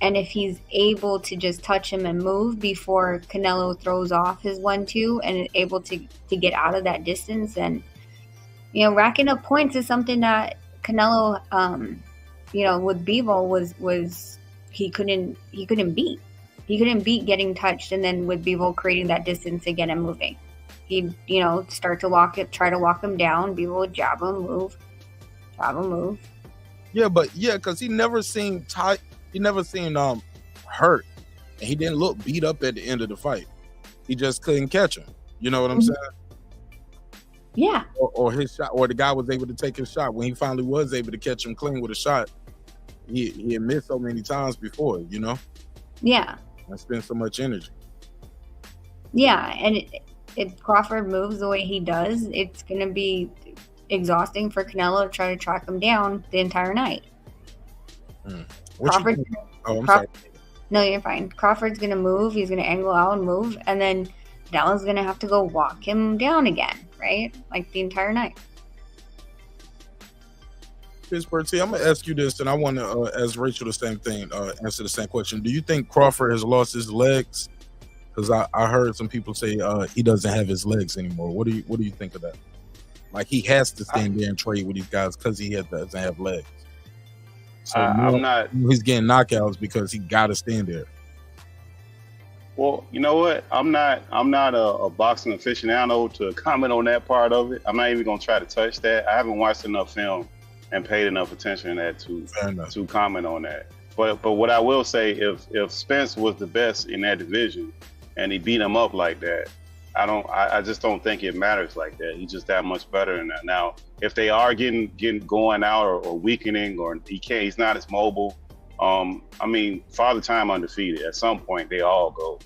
And if he's able to just touch him and move before Canelo throws off his 1-2 and is able to get out of that distance, then, racking up points is something that Canelo, with Bivol was he couldn't beat. He couldn't beat getting touched, and then with Bivol creating that distance again and moving. He'd, start to try to walk him down. Bivol would jab him, move. Yeah, because he never seemed tight. He never seemed hurt, and he didn't look beat up at the end of the fight. He just couldn't catch him. You know what I'm saying? Yeah. Or his shot, or the guy was able to take his shot. When he finally was able to catch him clean with a shot, he had missed so many times before. Yeah. I spent so much energy. Yeah, and if Crawford moves the way he does, it's going to be exhausting for Canelo to try to track him down the entire night. Crawford. Sorry. No, you're fine. Crawford's going to move. He's going to angle out and move. And then Canelo's going to have to go walk him down again, right? Like the entire night. Pittsburgh T, I'm going to ask you this, and I want to ask Rachel the same thing, answer the same question. Do you think Crawford has lost his legs? Because I heard some people say he doesn't have his legs anymore. What do you think of that? Like, he has to stand there and trade with these guys because he doesn't have legs. So he's getting knockouts because he got to stand there. Well, you know what? I'm not a boxing aficionado to comment on that part of it. I'm not even gonna try to touch that. I haven't watched enough film and paid enough attention to that to comment on that. But what I will say, if Spence was the best in that division and he beat him up like that, I just don't think it matters like that. He's just that much better than that. Now, if they are getting going out or weakening, or he's not as mobile. I mean, Father Time undefeated. At some point, they all go.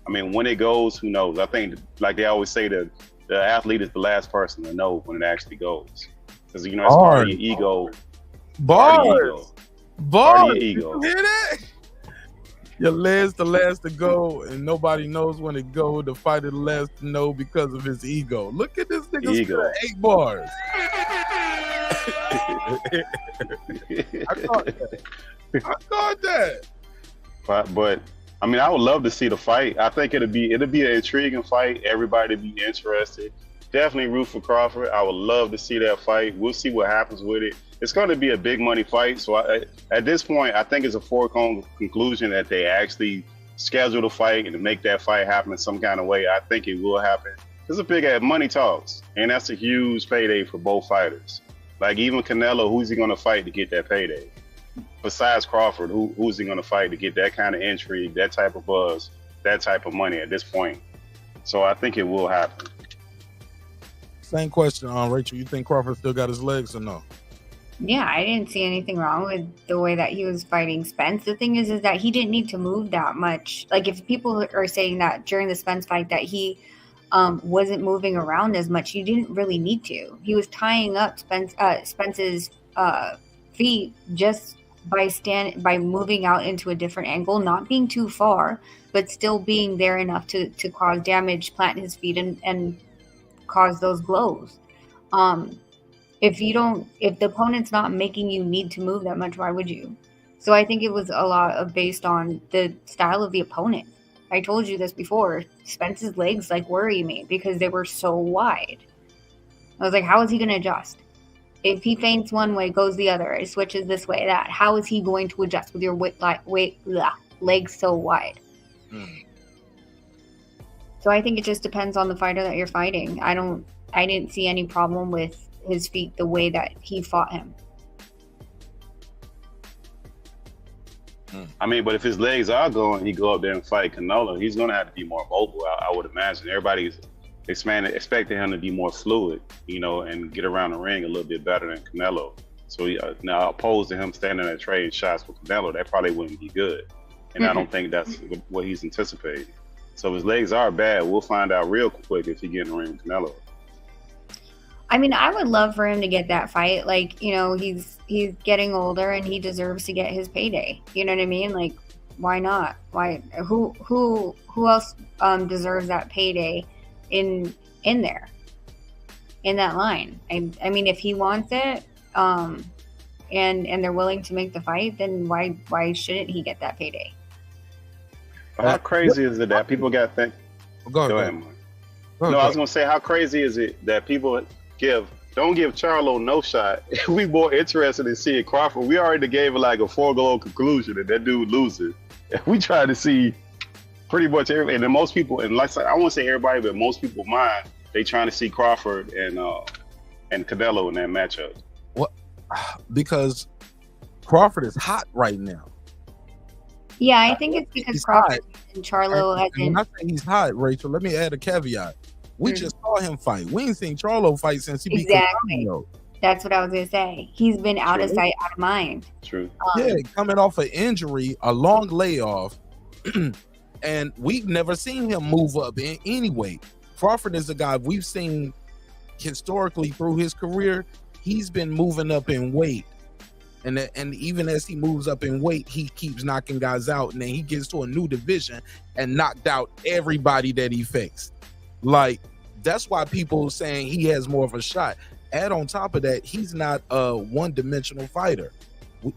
I mean, when it goes, who knows? I think, like they always say, the athlete is the last person to know when it actually goes, because it's part of your ego. Part of your ego. You hear that? Your legs the last to go, and nobody knows when it go. The fighter the last to know because of his ego. Look at this nigga's ego. 8 bars. I caught that. But I mean, I would love to see the fight. I think it'll be an intriguing fight. Everybody be interested. Definitely root for Crawford. I would love to see that fight. We'll see what happens with it. It's going to be a big money fight. So at this point, I think it's a foregone conclusion that they actually schedule the fight and to make that fight happen in some kind of way. I think it will happen. It's a big money talks, and that's a huge payday for both fighters. Like, even Canelo, who's he going to fight to get that payday? Besides Crawford, who's he going to fight to get that kind of intrigue, that type of buzz, that type of money at this point? So I think it will happen. Same question, Rachel. You think Crawford still got his legs or no? Yeah, I didn't see anything wrong with the way that he was fighting Spence. The thing is that he didn't need to move that much. Like, if people are saying that during the Spence fight that he wasn't moving around as much, he didn't really need to. He was tying up Spence's feet just by moving out into a different angle, not being too far, but still being there enough to cause damage, plant his feet, and cause those blows. If the opponent's not making you need to move that much, why would you? So I think it was a lot of based on the style of the opponent. I told you this before. Spence's legs worry me because they were so wide. I was like, how is he going to adjust? If he feints one way, goes the other, it switches this way, that. How is he going to adjust with your legs so wide? So I think it just depends on the fighter that you're fighting. I didn't see any problem with his feet the way that he fought him. I mean, but if his legs are going, he go up there and fight Canelo, he's going to have to be more mobile, I would imagine. Everybody's expecting him to be more fluid, and get around the ring a little bit better than Canelo. So now, opposed to him standing there trading shots with Canelo, that probably wouldn't be good. And I don't think that's what he's anticipating. So if his legs are bad, we'll find out real quick if he get in the ring with Canelo. I mean, I would love for him to get that fight. He's getting older and he deserves to get his payday. You know what I mean? Why not? Why? Who else deserves that payday in there, in that line? I mean, if he wants it, and they're willing to make the fight, then why shouldn't he get that payday? How crazy is it that people got think? Go ahead, Mark. I was gonna say, how crazy is it that people don't give Charlo no shot? We more interested in seeing Crawford. We already gave it a foregone conclusion that dude loses. We try to see pretty much everybody, and then most people, and I won't say everybody, but most people mind, they trying to see Crawford and Canelo in that matchup. What? Because Crawford is hot right now. Yeah, I think it's because Crawford and Charlo has been. When I say he's hot, Rachel, let me add a caveat. We just saw him fight. We ain't seen Charlo fight since he beat Canelo. That's what I was gonna say. He's been out of sight, out of mind. True. Coming off an injury, a long layoff, and we've never seen him move up in any way. Crawford is a guy we've seen historically through his career. He's been moving up in weight. And even as he moves up in weight, he keeps knocking guys out. And then he gets to a new division and knocked out everybody that he faced. That's why people are saying he has more of a shot. Add on top of that, he's not a one-dimensional fighter.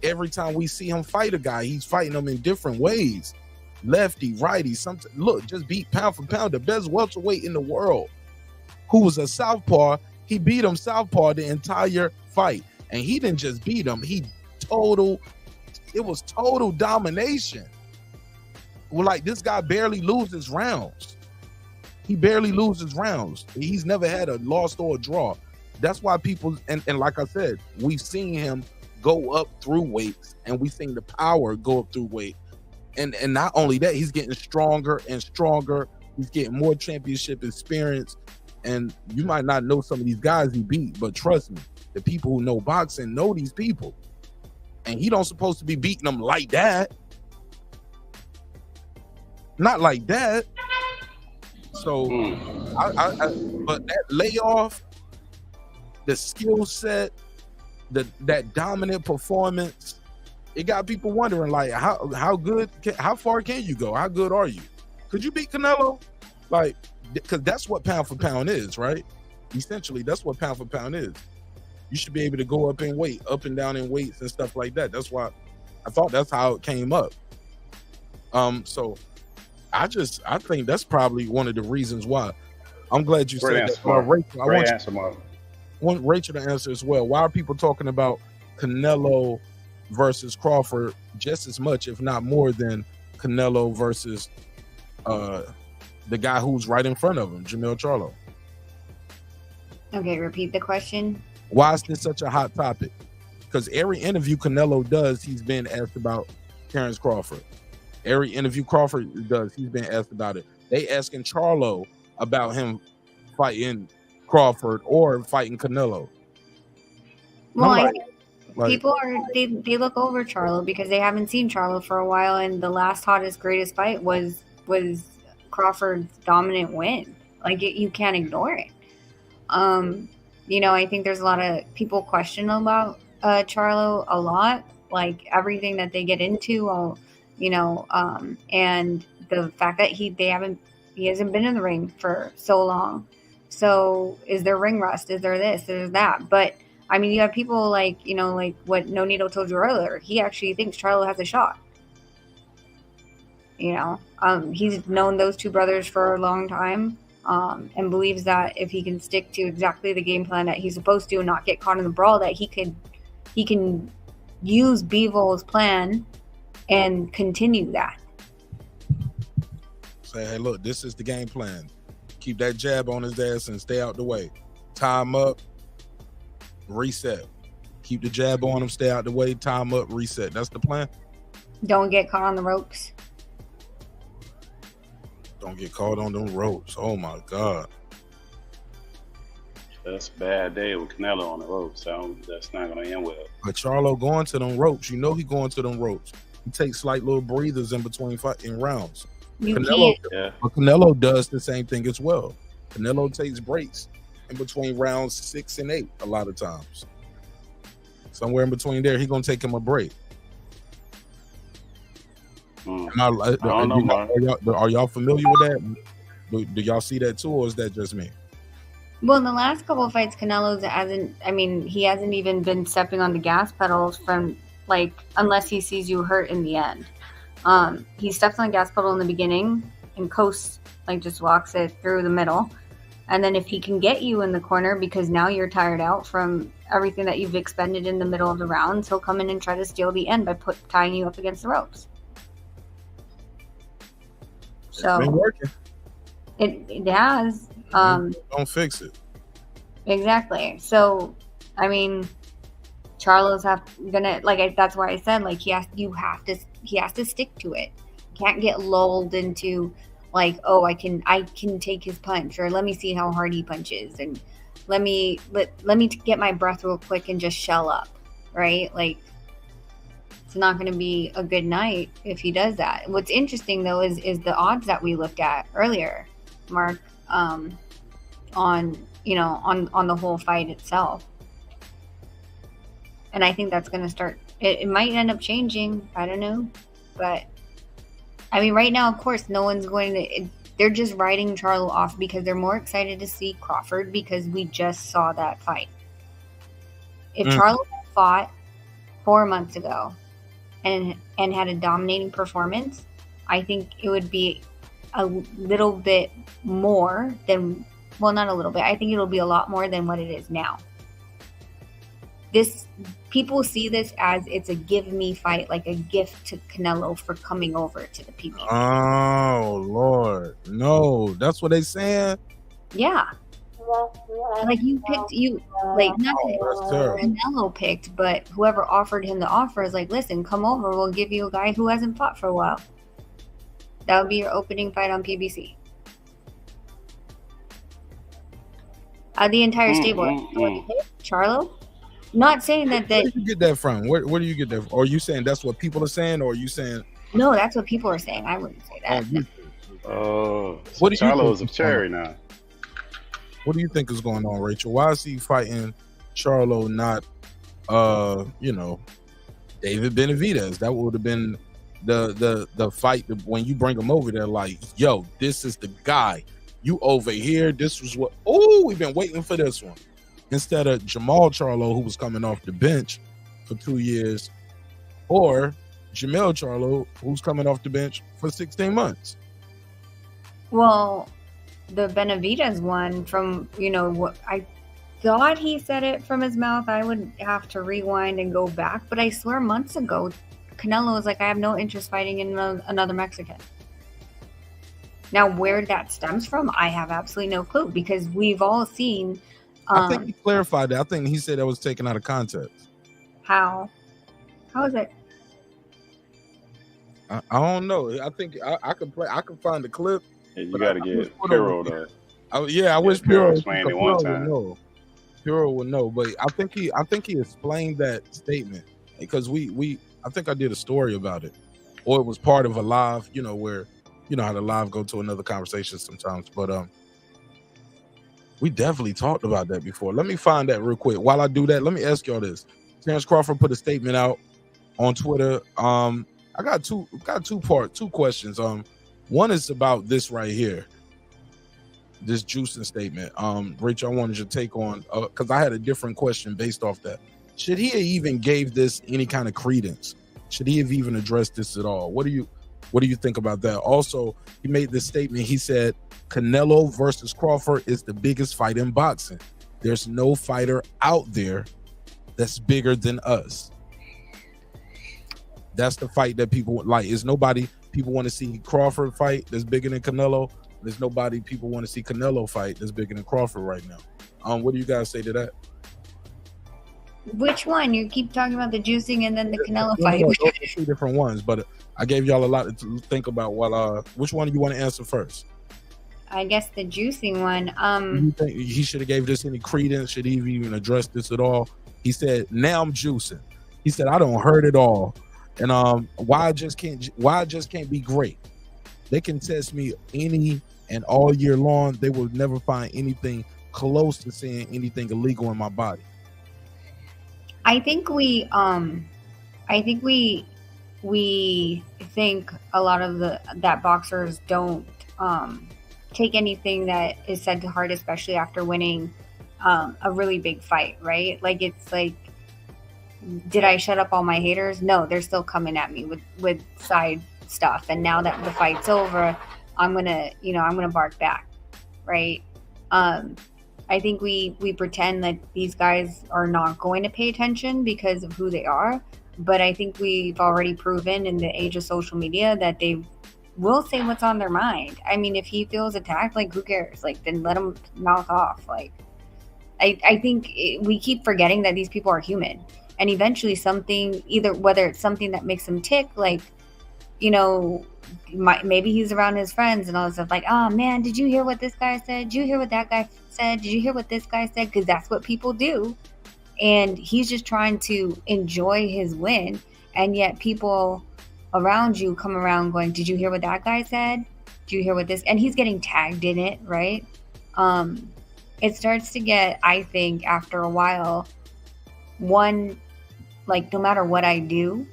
Every time we see him fight a guy, he's fighting them in different ways. Lefty, righty, just beat pound for pound the best welterweight in the world, who was a southpaw. He beat him southpaw the entire fight. And he didn't just beat him, it was total domination. This guy barely loses rounds. He barely loses rounds. He's never had a loss or a draw. That's why people, and like I said, we've seen him go up through weights, and we've seen the power go up through weight. And not only that, he's getting stronger and stronger. He's getting more championship experience. And you might not know some of these guys he beat, but trust me, the people who know boxing know these people. And he don't supposed to be beating them like that. Not like that. So, but that layoff, the skill set, that dominant performance, it got people wondering, how far can you go? How good are you? Could you beat Canelo? Because that's what pound for pound is, right? Essentially, that's what pound for pound is. You should be able to go up in weight, up and down in weights and stuff like that. That's why I thought that's how it came up. So I think that's probably one of the reasons why. I'm glad you said that. Rachel, I want Rachel to answer as well. Why are people talking about Canelo versus Crawford just as much, if not more, than Canelo versus the guy who's right in front of him, Jermell Charlo? Okay, repeat the question. Why is this such a hot topic? Because every interview Canelo does, he's been asked about Terence Crawford. Every interview Crawford does, he's been asked about it. They asking Charlo about him fighting Crawford or fighting Canelo. Well, I think people they look over Charlo because they haven't seen Charlo for a while, and the last hottest, greatest fight was Crawford's dominant win. You can't ignore it. I think there's a lot of people question about Charlo a lot, like everything that they get into, and the fact that he hasn't been in the ring for so long. So is there ring rust? Is there this? Is that? But I mean, you have people like what Nonito told you earlier. He actually thinks Charlo has a shot. He's known those two brothers for a long time, and believes that if he can stick to exactly the game plan that he's supposed to and not get caught in the brawl, that he can use Bivol plan and continue that. Say, hey, look, this is the game plan. Keep that jab on his ass and stay out the way. Tie him up, reset. Keep the jab on him, stay out the way, tie him up, reset. That's the plan. Don't get caught on the ropes. Don't get caught on them ropes. Oh my God. That's a bad day with Canelo on the ropes. So that's not going to end well. But Charlo going to them ropes. He going to them ropes. He takes slight little breathers in between in rounds. Canelo does the same thing as well. Canelo takes breaks in between rounds 6 and 8 a lot of times. Somewhere in between there, he's going to take him a break. Are y'all familiar with that? Do y'all see that too, or is that just me? Well, in the last couple of fights, Canelo's he hasn't even been stepping on the gas pedals from unless he sees you hurt in the end. He steps on the gas pedal in the beginning and coasts, just walks it through the middle. And then if he can get you in the corner because now you're tired out from everything that you've expended in the middle of the rounds, he'll come in and try to steal the end by tying you up against the ropes. So it's been working. It has. Don't fix it. Exactly. So, I mean, Charlo's that's why I said he has to stick to it. Can't get lulled into I can take his punch, or let me see how hard he punches, and let me get my breath real quick and just shell up, right? It's not going to be a good night if he does that. What's interesting though is the odds that we looked at earlier, Mark, on the whole fight itself. And I think that's going to start. It might end up changing. I don't know, but I mean, right now, of course, no one's going to. They're just writing Charlo off because they're more excited to see Crawford because we just saw that fight. If Charlo fought 4 months ago and had a dominating performance, I think it would be a little bit more than, well, not a little bit. I think it'll be a lot more than what it is now. People see this as it's a give me fight, like a gift to Canelo for coming over to the PBC. Oh Lord, no, that's what they saying. Yeah, you picked not that Canelo picked, but whoever offered him the offer is listen, come over. We'll give you a guy who hasn't fought for a while. That would be your opening fight on PBC. The entire stable, Charlo. Not saying that. Where did you get that from? Where do you get that from? Or are you saying that's what people are saying, or are you saying? No, that's what people are saying. I wouldn't say that. What do you Charlo's a cherry now. What do you think is going on, Rachel? Why is he fighting Charlo, not David Benavidez? That would have been the fight when you bring him over there, yo, this is the guy. You over here, this was what we've been waiting for this one. Instead of Jamal Charlo, who was coming off the bench for 2 years, or Jamel Charlo, who's coming off the bench for 16 months. Well, the Benavidez one, from what I thought he said it from his mouth. I would have to rewind and go back, but I swear months ago, Canelo was I have no interest fighting in another Mexican. Now, where that stems from, I have absolutely no clue, because we've all seen. I think he clarified that. I think he said that was taken out of context. How is it? I don't know. I think I can play. I can find the clip. Yeah, you got to get Puro though. I wish Puro explained it one time. Puro would know, but I think he explained that statement because I think I did a story about it, or it was part of a live. Where how the live go to another conversation sometimes, but we definitely talked about that before. Let me find that real quick. While I do that, let me ask y'all this. Terence Crawford put a statement out on Twitter. I got two questions. One is about this right here, this juicing statement. Rachel, I wanted your take on, because I had a different question based off that. Should he have even gave this any kind of credence? Should he have even addressed this at all? What do you think about that? Also, he made this statement. He said Canelo versus Crawford is the biggest fight in boxing. There's no fighter out there that's bigger than us. That's the fight that people would like. Is nobody people want to see Crawford fight that's bigger than Canelo? There's nobody people want to see Canelo fight that's bigger than Crawford right now. What do you guys say to that? Which one? You keep talking about the juicing and then the Canelo fight. Those are two different ones, but I gave y'all a lot to think about. Which one do you want to answer first? I guess the juicing one. You think he should have gave this any credence? Should he have even addressed this at all? He said, "Now I'm juicing." He said, "I don't hurt it all," and why I just can't be great. They can test me any and all year long. They will never find anything close to saying anything illegal in my body. I think we think a lot of that boxers don't take anything that is said to heart, especially after winning a really big fight, right? Like, it's like, did I shut up all my haters? No, they're still coming at me with side stuff. And now that the fight's over, I'm gonna bark back, right? I think we pretend that these guys are not going to pay attention because of who they are. But I think we've already proven in the age of social media that they will say what's on their mind. I mean, if he feels attacked, like, who cares? Like, then let him mouth off. Like, I think we keep forgetting that these people are human. And eventually something, whether it's something that makes them tick, like, maybe he's around his friends and all this stuff, like, oh man, did you hear what this guy said? Did you hear what that guy said? Did you hear what this guy said? Because that's what people do. And he's just trying to enjoy his win. And yet people around you come around going, did you hear what that guy said? Did you hear what this? And he's getting tagged in it, right? It starts to get, I think, after a while, like, no matter what I do,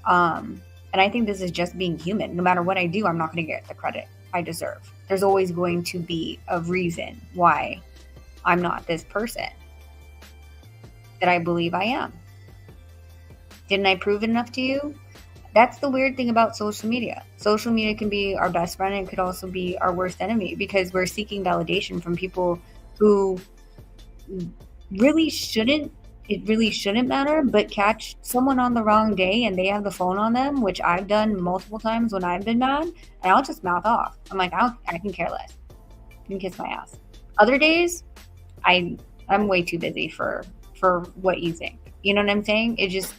and I think this is just being human. No matter what I do, I'm not going to get the credit I deserve. There's always going to be a reason why I'm not this person that I believe I am. Didn't I prove it enough to you? That's the weird thing about social media. Social media can be our best friend and it could also be our worst enemy, because we're seeking validation from people who really shouldn't matter, but catch someone on the wrong day and they have the phone on them, which I've done multiple times when I've been mad, and I'll just mouth off. I'm like, I can care less. You can kiss my ass. Other days, I'm way too busy for what you think. You know what I'm saying? It just,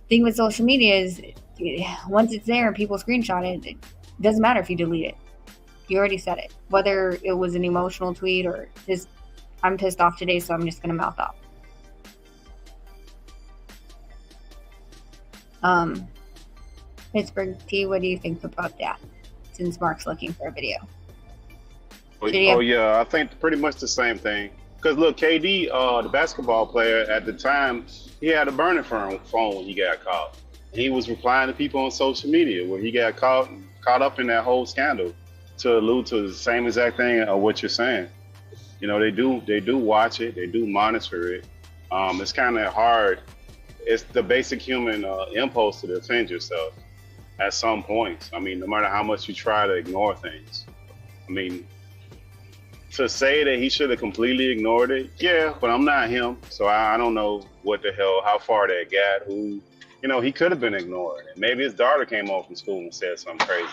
thing with social media is, once it's there and people screenshot it, it doesn't matter if you delete it. You already said it. Whether it was an emotional tweet or just, I'm pissed off today, so I'm just going to mouth off. Pittsburgh T, what do you think about that? Since Mark's looking for a video. Yeah, I think pretty much the same thing. Because look, KD, the basketball player at the time, he had a burner phone when he got caught. He was replying to people on social media where he got caught up in that whole scandal, to allude to the same exact thing of what you're saying. They do watch it, they do monitor it. It's kind of hard. It's the basic human impulse to defend yourself at some points. I mean, no matter how much you try to ignore things. I mean, to say that he should have completely ignored it, yeah, but I'm not him, so I don't know what the hell, how far that got. He could have been ignored. And maybe his daughter came home from school and said something crazy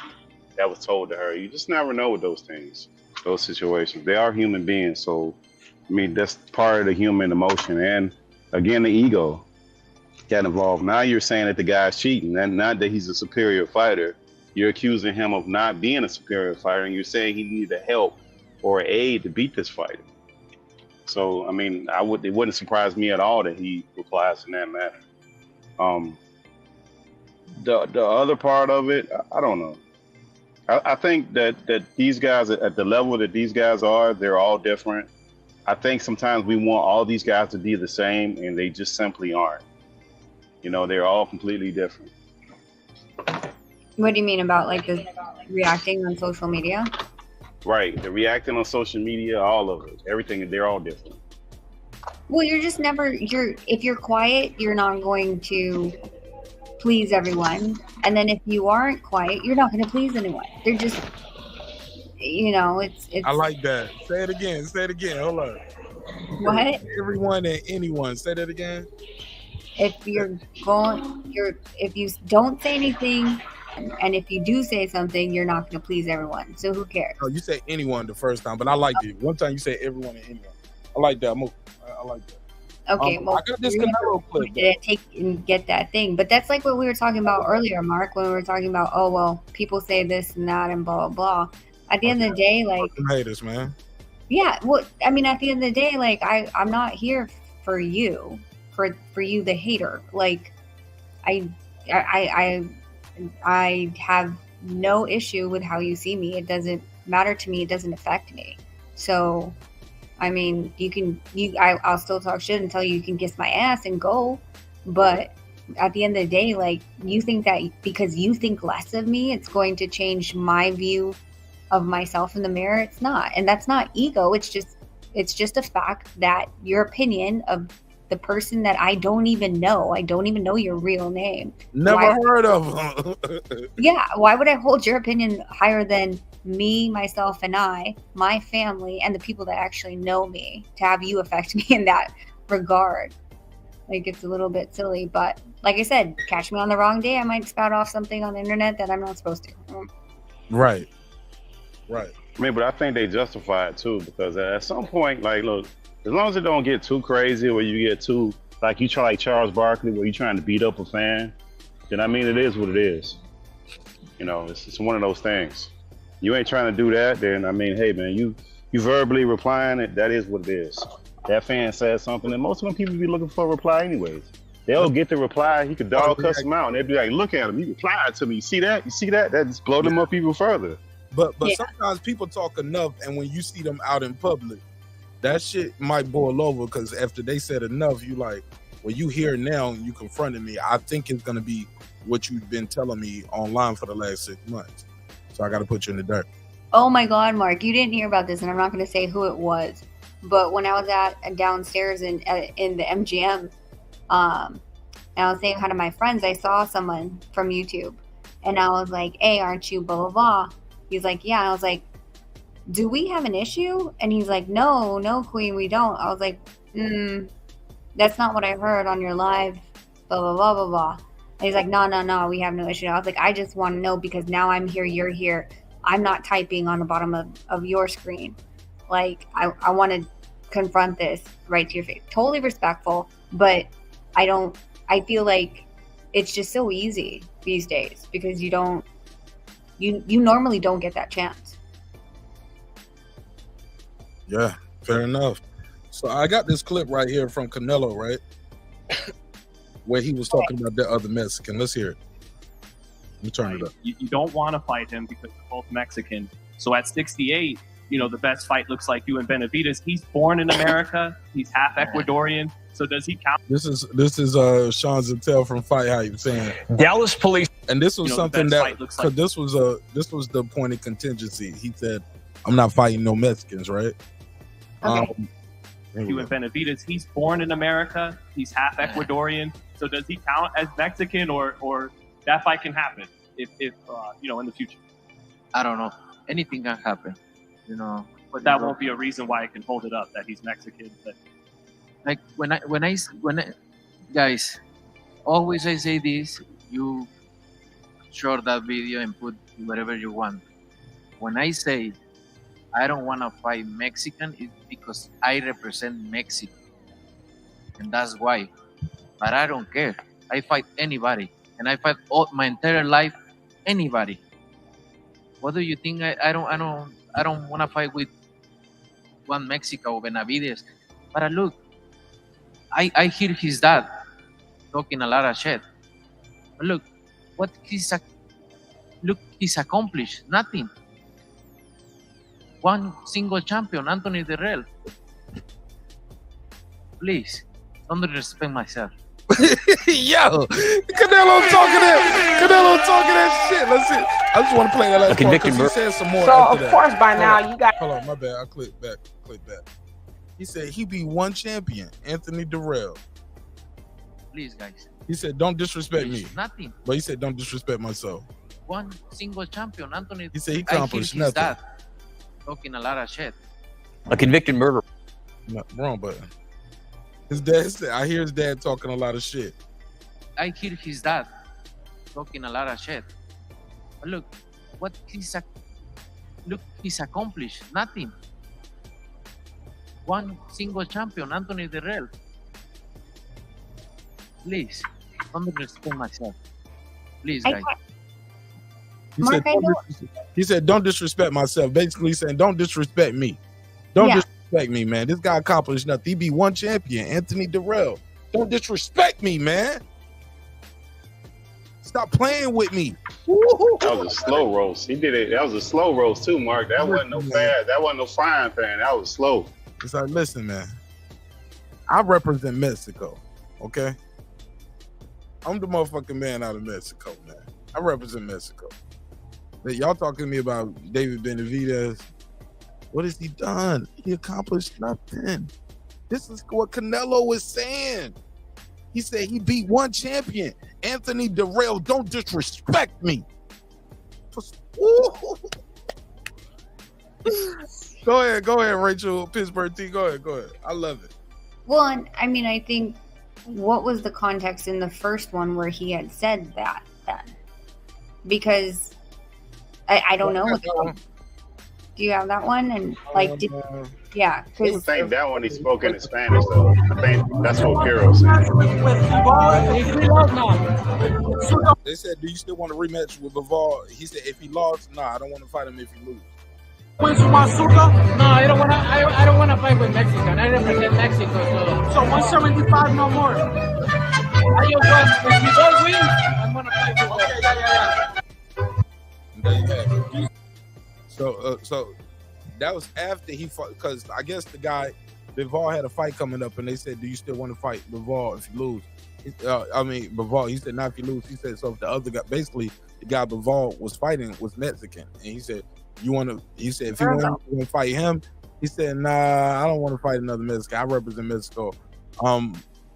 that was told to her. You just never know with those things, those situations. They are human beings, so, I mean, that's part of the human emotion. And, again, the ego got involved. Now you're saying that the guy's cheating, and not that he's a superior fighter. You're accusing him of not being a superior fighter, and you're saying he needed help or aid to beat this fighter. So, I mean, it wouldn't surprise me at all that he replies in that manner. The other part of it, I don't know. I think that these guys, at the level that these guys are, they're all different. I think sometimes we want all these guys to be the same, and they just simply aren't. You know, they're all completely different. What do you mean about like the reacting on social media? Right. The reacting on social media, all of it, everything, they're all different. Well, you're just never, if you're quiet, you're not going to please everyone. And then if you aren't quiet, you're not going to please anyone. They're just, you know, it's. I like that. Say it again. Say it again. Hold on. What? Everyone and anyone. Say that again. If if you don't say anything, and if you do say something, you're not going to please everyone. So who cares? Oh, you said anyone the first time, but I like it. One time you said everyone and anyone. I like that. I like that. Okay, well, I got this Canelo clip. Take and get that thing, but that's like what we were talking about earlier, Mark. When we were talking about, oh well, people say this and that and blah blah blah. At the end of the day, like haters, man. Yeah, well, I mean, at the end of the day, like I'm not here for you, for you, the hater. Like, I have no issue with how you see me. It doesn't matter to me. It doesn't affect me. So. I mean, I'll still talk shit and tell you can kiss my ass and go. But at the end of the day, like, you think that because you think less of me, it's going to change my view of myself in the mirror. It's not. And that's not ego. It's just a fact that your opinion of the person that I don't even know your real name. Never heard of them. Yeah. Why would I hold your opinion higher than me, myself, and my family, and the people that actually know me, to have you affect me in that regard? Like, it's a little bit silly, but like I said, catch me on the wrong day, I might spout off something on the internet that I'm not supposed to. Right. I mean, but I think they justify it too, because at some point, like, look, as long as it don't get too crazy, or you get too, like, you try like Charles Barkley, where you're trying to beat up a fan, then I mean, it is what it is. You know, it's one of those things. You ain't trying to do that, then I mean, hey man, you verbally replying it, that is what it is. That fan says something, and most of them people be looking for a reply anyways. They'll get the reply, he could dog cuss them out, and they'll be like, look at him, he replied to me. You see that? That just blow them up even further. But sometimes people talk enough, and when you see them out in public, that shit might boil over, because after they said enough, you like, well, you here now, you confronted me. I think it's gonna be what you've been telling me online for the last 6 months. So I got to put you in the dirt. Oh my God, Mark, you didn't hear about this, and I'm not going to say who it was. But when I was downstairs in the MGM, and I was saying hi to my friends, I saw someone from YouTube, and I was like, "Hey, aren't you blah blah blah?" He's like, "Yeah." And I was like, "Do we have an issue?" And he's like, "No, Queen, we don't." I was like, "That's not what I heard on your live." Blah blah blah blah blah. And he's like, no, we have no issue. I was like, I just want to know, because now I'm here, you're here. I'm not typing on the bottom of your screen. Like, I want to confront this right to your face. Totally respectful, but I feel like it's just so easy these days, because you normally don't get that chance. Yeah, fair enough. So I got this clip right here from Canelo, right? Where he was talking about the other Mexican. Let's hear it. Let me turn it up. You don't want to fight him because they're both Mexican. So at 68, you know, the best fight looks like you and Benavidez. He's born in America. He's half Ecuadorian. So does he count? This is Sean Zettel from Fight Hype saying Dallas police. And this was something that, because this was the point of contingency. He said, "I'm not fighting no Mexicans," right? Okay. You and Benavidez. He's born in America. He's half Ecuadorian. So does he count as Mexican, or that fight can happen if you know, in the future? I don't know. Anything can happen, you know. But that won't be a reason why I can hold it up that he's Mexican. But like when I guys, always I say this: you short that video and put whatever you want. When I say I don't want to fight Mexican, it's because I represent Mexico, and that's why. But I don't care. I fight anybody, and I fight all my entire life anybody. What do you think? I don't want to fight with one Mexico or Benavidez. But look, I hear his dad talking a lot of shit. But look, he's accomplished nothing. One single champion, Anthony Derrell. Please, don't disrespect myself. Yo, Canelo talking that shit. Let's see. I just want to play that last part because he said some more. So after of that. course by now you got. Hold on, my bad. I clicked back. He said he beat one champion, Anthony Durrell. Please, guys. He said, "Don't disrespect me." Nothing. But he said, "Don't disrespect myself." One single champion, Anthony. He said he accomplished nothing. Dad talking a lot of shit. A convicted murderer. No, wrong button. His dad said, I hear his dad talking a lot of shit. I hear his dad talking a lot of shit. But look, he's accomplished nothing. One single champion, Anthony Durrell. Please, don't disrespect myself. Please, guys. He said, don't disrespect myself. Basically saying, don't disrespect me. Don't disrespect me, man. This guy accomplished nothing. He beat one champion, Anthony Durrell. Don't disrespect me, man. Stop playing with me. That was a slow roast. He did it. That was a slow roast too, Mark. That wasn't no fast. That wasn't no frying pan. That was slow. It's like, listen, man. I represent Mexico, okay? I'm the motherfucking man out of Mexico, man. I represent Mexico. Y'all talking to me about David Benavidez. What has he done? He accomplished nothing. This is what Canelo was saying. He said he beat one champion, Anthony Durrell. Don't disrespect me. Go ahead, Rachel, Pittsburgh T. Go ahead. I love it. Well, I mean, I think what was the context in the first one where he had said that then? Because I don't know. Do you have that one? And like, yeah. I think that one he spoke in Spanish though. I think that's what Carol said. They said, do you still want to rematch with Bivol? He said, if he lost, I don't want to fight him if he loses. No, I don't want to. I don't want to fight with Mexican. I represent Mexico, so 175, no more. If you don't win, I'm gonna fight with So that was after he fought, because I guess the guy Bivol had a fight coming up, and they said, "Do you still want to fight Bivol if you lose?" Bivol. He said, "Not if you lose." He said, "So if the other guy, basically the guy Bivol was fighting was Mexican," and he said, "You want to?" He said, "If you want to fight him," he said, "Nah, I don't want to fight another Mexican. I represent Mexico.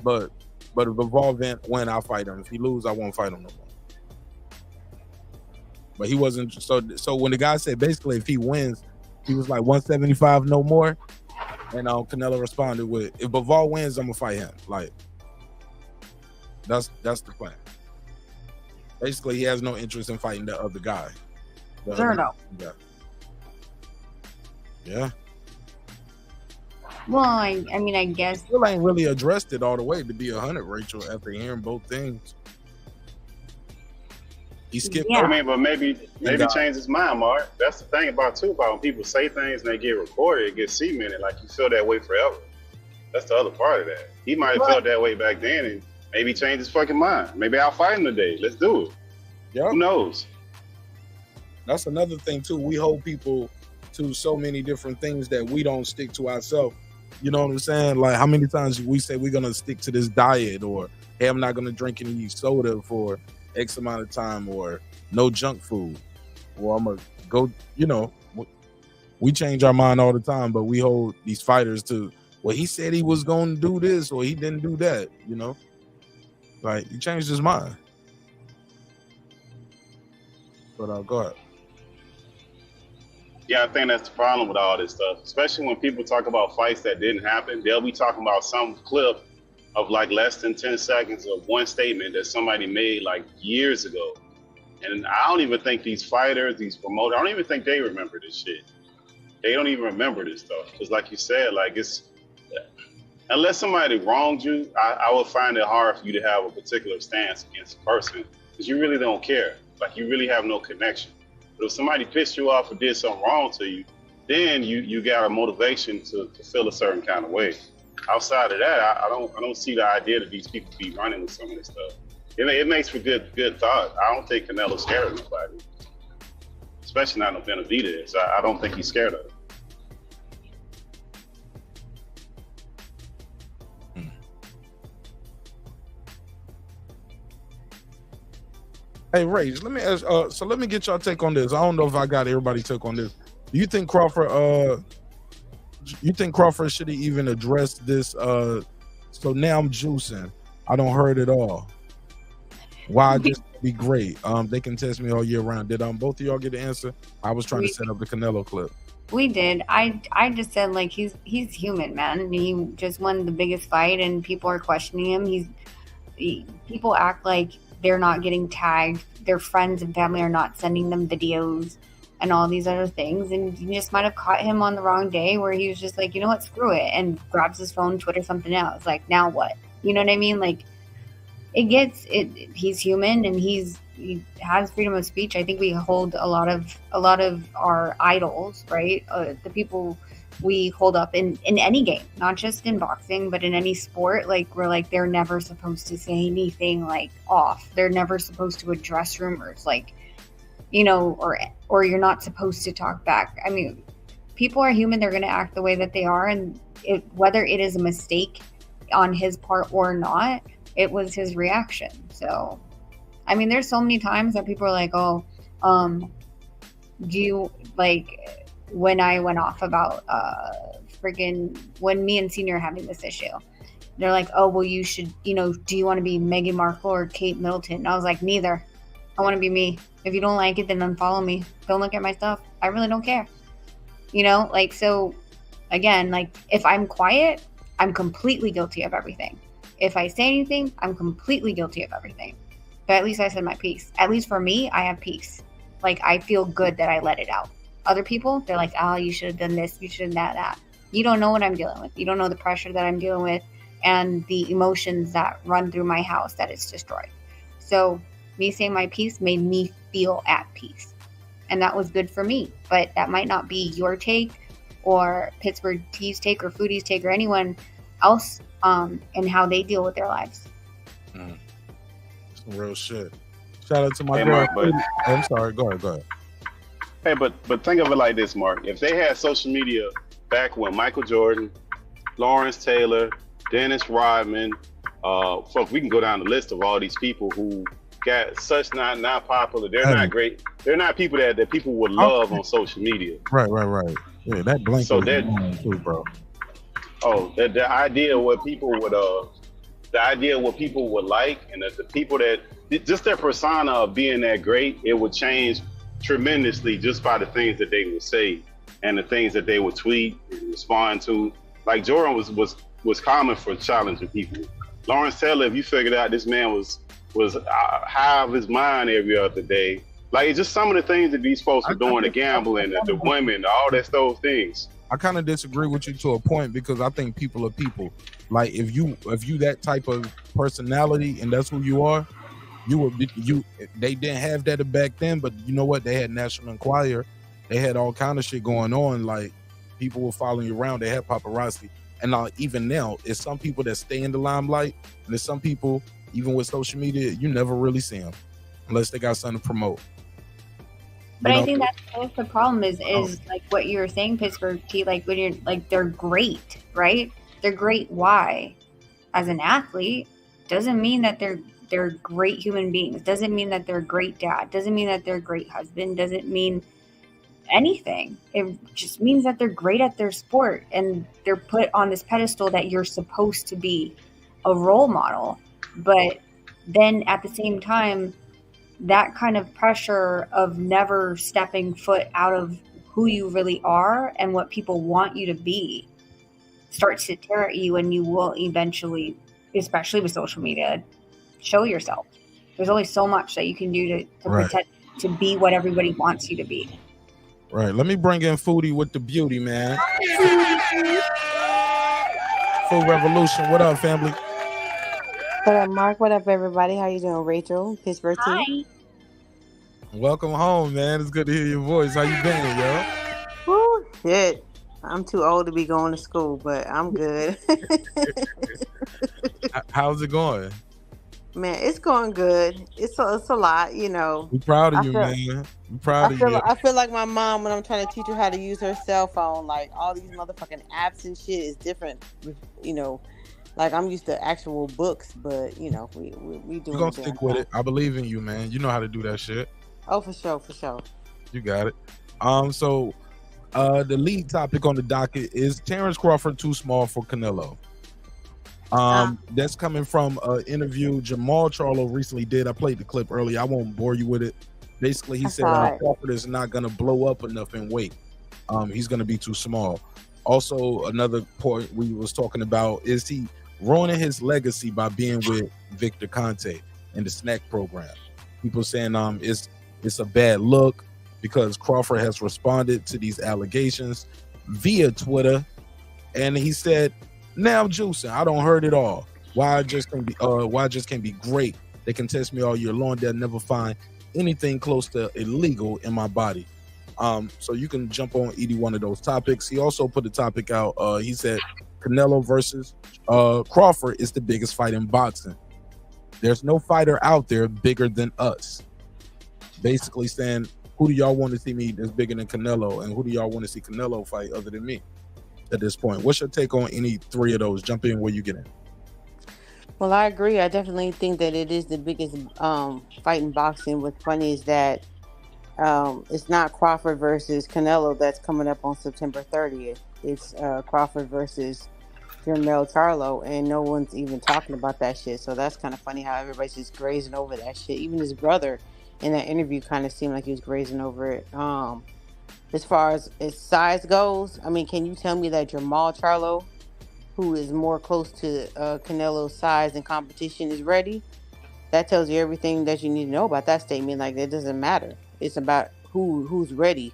But if Bivol win, I'll fight him. If he lose, I won't fight him no more." But he wasn't. So when the guy said basically if he wins, he was like 175 no more, and Canelo responded with, "If Bivol wins, I'm gonna fight him." Like that's the plan. Basically, he has no interest in fighting the other guy. Yeah. Well, I mean, I guess still ain't really addressed it all the way, to be 100, Rachel. After hearing both things, he skipped. I mean, but maybe change his mind, Mark. That's the thing about when people say things and they get recorded, it gets cemented. Like you feel that way forever. That's the other part of that. He might have felt that way back then, and maybe change his fucking mind. Maybe I'll fight him today. Let's do it. Yeah. Who knows? That's another thing too. We hold people to so many different things that we don't stick to ourselves. You know what I'm saying? Like, how many times we say we're gonna stick to this diet, or hey, I'm not gonna drink any soda for X amount of time, or no junk food, or I'm gonna go. You know, we change our mind all the time, but we hold these fighters to, well, he said he was gonna do this, or he didn't do that. You know, like he changed his mind. But go ahead. Yeah, I think that's the problem with all this stuff, especially when people talk about fights that didn't happen. They'll be talking about some clip of like less than 10 seconds of one statement that somebody made like years ago. And I don't even think these fighters, these promoters, I don't even think they remember this shit. They don't even remember this stuff. Because like you said, like unless somebody wronged you, I would find it hard for you to have a particular stance against a person, because you really don't care. Like you really have no connection. But if somebody pissed you off or did something wrong to you, then you got a motivation to feel a certain kind of way. Outside of that, I don't see the idea that these people be running with some of this stuff. It makes for good thought. I don't think Canelo's scared of nobody, especially not no Benavidez. I don't think he's scared of it. Hey, Rage, let me ask. So let me get y'all take on this. I don't know if I got everybody take on this. Do you think Crawford? You think Crawford should have even addressed this? So now I'm juicing. I don't hurt at all. Why this would be great? They can test me all year round. Did both of y'all get the answer? I was trying to set up the Canelo clip. We did. I just said like he's human, man. He just won the biggest fight, and people are questioning him. People act like they're not getting tagged. Their friends and family are not sending them videos and all these other things. And you just might have caught him on the wrong day where he was just like, you know what, screw it, and grabs his phone, Twitter something else. Like, now what? You know what I mean? Like, he's human, and he has freedom of speech. I think we hold a lot of our idols, right? The people we hold up in any game, not just in boxing, but in any sport. Like, we're like, they're never supposed to say anything like off. They're never supposed to address rumors, like, you know, or you're not supposed to talk back. I mean, people are human. They're going to act the way that they are, and whether it is a mistake on his part or not, it was his reaction. So, I mean, there's so many times that people are like, oh, do you, like, when I went off about when me and Senior are having this issue, they're like, oh, well, you should, you know, do you want to be Meghan Markle or Kate Middleton? And I was like, neither. I want to be me. If you don't like it, then unfollow me. Don't look at my stuff. I really don't care. You know, like, so again, like, if I'm quiet, I'm completely guilty of everything. If I say anything, I'm completely guilty of everything. But at least I said my piece. At least for me, I have peace. Like, I feel good that I let it out. Other people, they're like, oh, you should have done this, you should have done that. You don't know what I'm dealing with. You don't know the pressure that I'm dealing with and the emotions that run through my house that it's destroyed. So me saying my piece made me feel at peace. And that was good for me. But that might not be your take or Pittsburgh T's take or Foodie's take or anyone else and how they deal with their lives. Some real shit. Shout out to my Hey, girl. Mark, I'm sorry. Go ahead. Hey, but think of it like this, Mark. If they had social media back when Michael Jordan, Lawrence Taylor, Dennis Rodman, folks, we can go down the list of all these people who got such not popular. They're not great. They're not people that people would love on social media. Right. Yeah, that blank. So that too, bro. Oh, the idea of what people would like, and the people that just their persona of being that great, it would change tremendously just by the things that they would say and the things that they would tweet and respond to. Like Jordan was common for challenging people. Lawrence Taylor, if you figured out this man was high of his mind every other day, like just some of the things that these folks were doing, the gambling, the women, all those things. I kind of disagree with you to a point because I think people are people. Like if you that type of personality and that's who you are, they didn't have that back then, but you know what? They had National Enquirer. They had all kind of shit going on. Like people were following you around. They had paparazzi. And even now, it's some people that stay in the limelight, and there's some people, even with social media, you never really see them unless they got something to promote. But I think that's the problem is like what you were saying, Pittsburgh T, like when you're like, they're great, right? They're great. Why? As an athlete, doesn't mean that they're great human beings. Doesn't mean that they're a great dad. Doesn't mean that they're a great husband. Doesn't mean anything. It just means that they're great at their sport and they're put on this pedestal that you're supposed to be a role model. But then at the same time, that kind of pressure of never stepping foot out of who you really are and what people want you to be starts to tear at you, and you will eventually, especially with social media, show yourself. There's only so much that you can do to pretend to be what everybody wants you to be. Right. Let me bring in Foodie with the beauty, man. Full Revolution. What up, family? What up, Mark? What up, everybody? How you doing? Rachel, Pittsburgh T. Welcome home, man. It's good to hear your voice. How you been, yo? Woo, shit. I'm too old to be going to school, but I'm good. How's it going? Man, it's going good. It's a lot, you know. We proud of you, man. We proud of you. I feel like my mom when I'm trying to teach her how to use her cell phone. Like all these motherfucking apps and shit is different, you know, Like I'm used to actual books, but you know, we doing You're gonna the damn stick with thing. it. I believe in you, man. You know how to do that shit. Oh, for sure, for sure. You got it. So the lead topic on the docket is Terence Crawford too small for Canelo. That's coming from an interview Jamal Charlo recently did. I played the clip earlier. I won't bore you with it. Basically, he said Crawford is not gonna blow up enough in weight. He's gonna be too small. Also, another point we was talking about is he ruining his legacy by being with Victor Conte in the snack program. People saying it's a bad look because Crawford has responded to these allegations via Twitter, and he said, "Now I'm juicing. I don't hurt it all. Why I just can't be great. They can test me all year long. They'll never find anything close to illegal in my body." So you can jump on either one of those topics. He also put the topic out. He said Canelo versus Crawford is the biggest fight in boxing. There's no fighter out there bigger than us. Basically saying, who do y'all want to see me that's bigger than Canelo, and who do y'all want to see Canelo fight other than me at this point? What's your take on any three of those? Jump in where you get in. Well, I agree. I definitely think that it is the biggest fight in boxing. What's funny is that it's not Crawford versus Canelo that's coming up on September 30th. It's Crawford versus Charlo, and no one's even talking about that shit. So that's kind of funny how everybody's just grazing over that shit. Even his brother in that interview kind of seemed like he was grazing over it. As far as size goes, I mean, can you tell me that Jamal Charlo, who is more close to Canelo's size and competition, is ready? That tells you everything that you need to know about that statement. Like, it doesn't matter. It's about who's ready.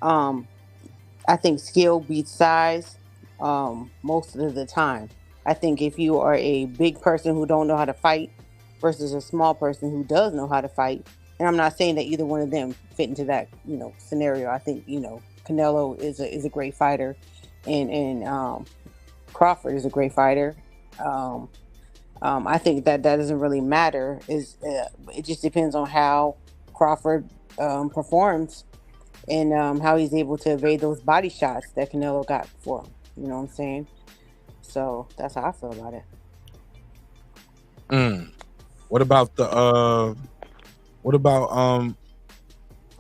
I think skill beats size most of the time. I think if you are a big person who don't know how to fight versus a small person who does know how to fight, and I'm not saying that either one of them fit into that scenario. I think Canelo is a great fighter, and Crawford is a great fighter. I think that doesn't really matter. It just depends on how Crawford performs and how he's able to evade those body shots that Canelo got for him. You know what I'm saying? So that's how I feel about it. What about the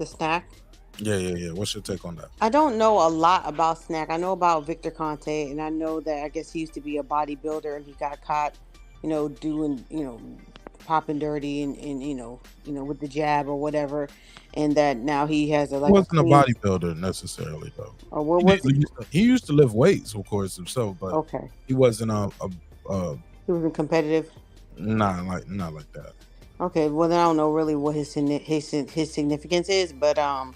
snack? Yeah. What's your take on that? I don't know a lot about snack. I know about Victor Conte, and I know that I guess he used to be a bodybuilder and he got caught, doing, popping dirty and with the jab or whatever, and that now he has He wasn't a bodybuilder necessarily though. Or what was he used to lift weights, of course, himself, but okay. He wasn't He wasn't competitive. Not like that. Okay, well then I don't know really what his significance is, but I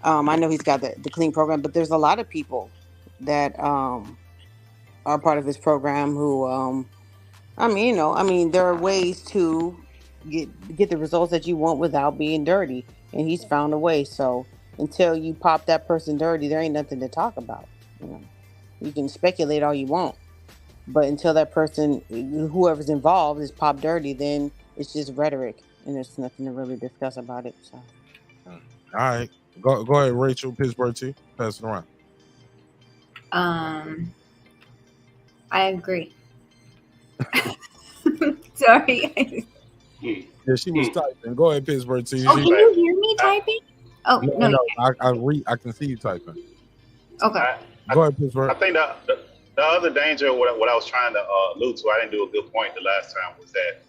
know he's got the clean program, but there's a lot of people that are part of his program who there are ways to get the results that you want without being dirty, and he's found a way. So until you pop that person dirty, there ain't nothing to talk about. You can speculate all you want, but until that person, whoever's involved, is popped dirty, then it's just rhetoric, and there's nothing to really discuss about it. So, all right, go ahead, Rachel. Pittsburgh T. Pass it around. I agree. Sorry. Yeah, she was typing. Go ahead, Pittsburgh T. Oh, can you hear me typing? Oh, no. I can see you typing. Okay. Go ahead, Pittsburgh. I think the other danger, what I was trying to allude to, I didn't do a good point the last time, was that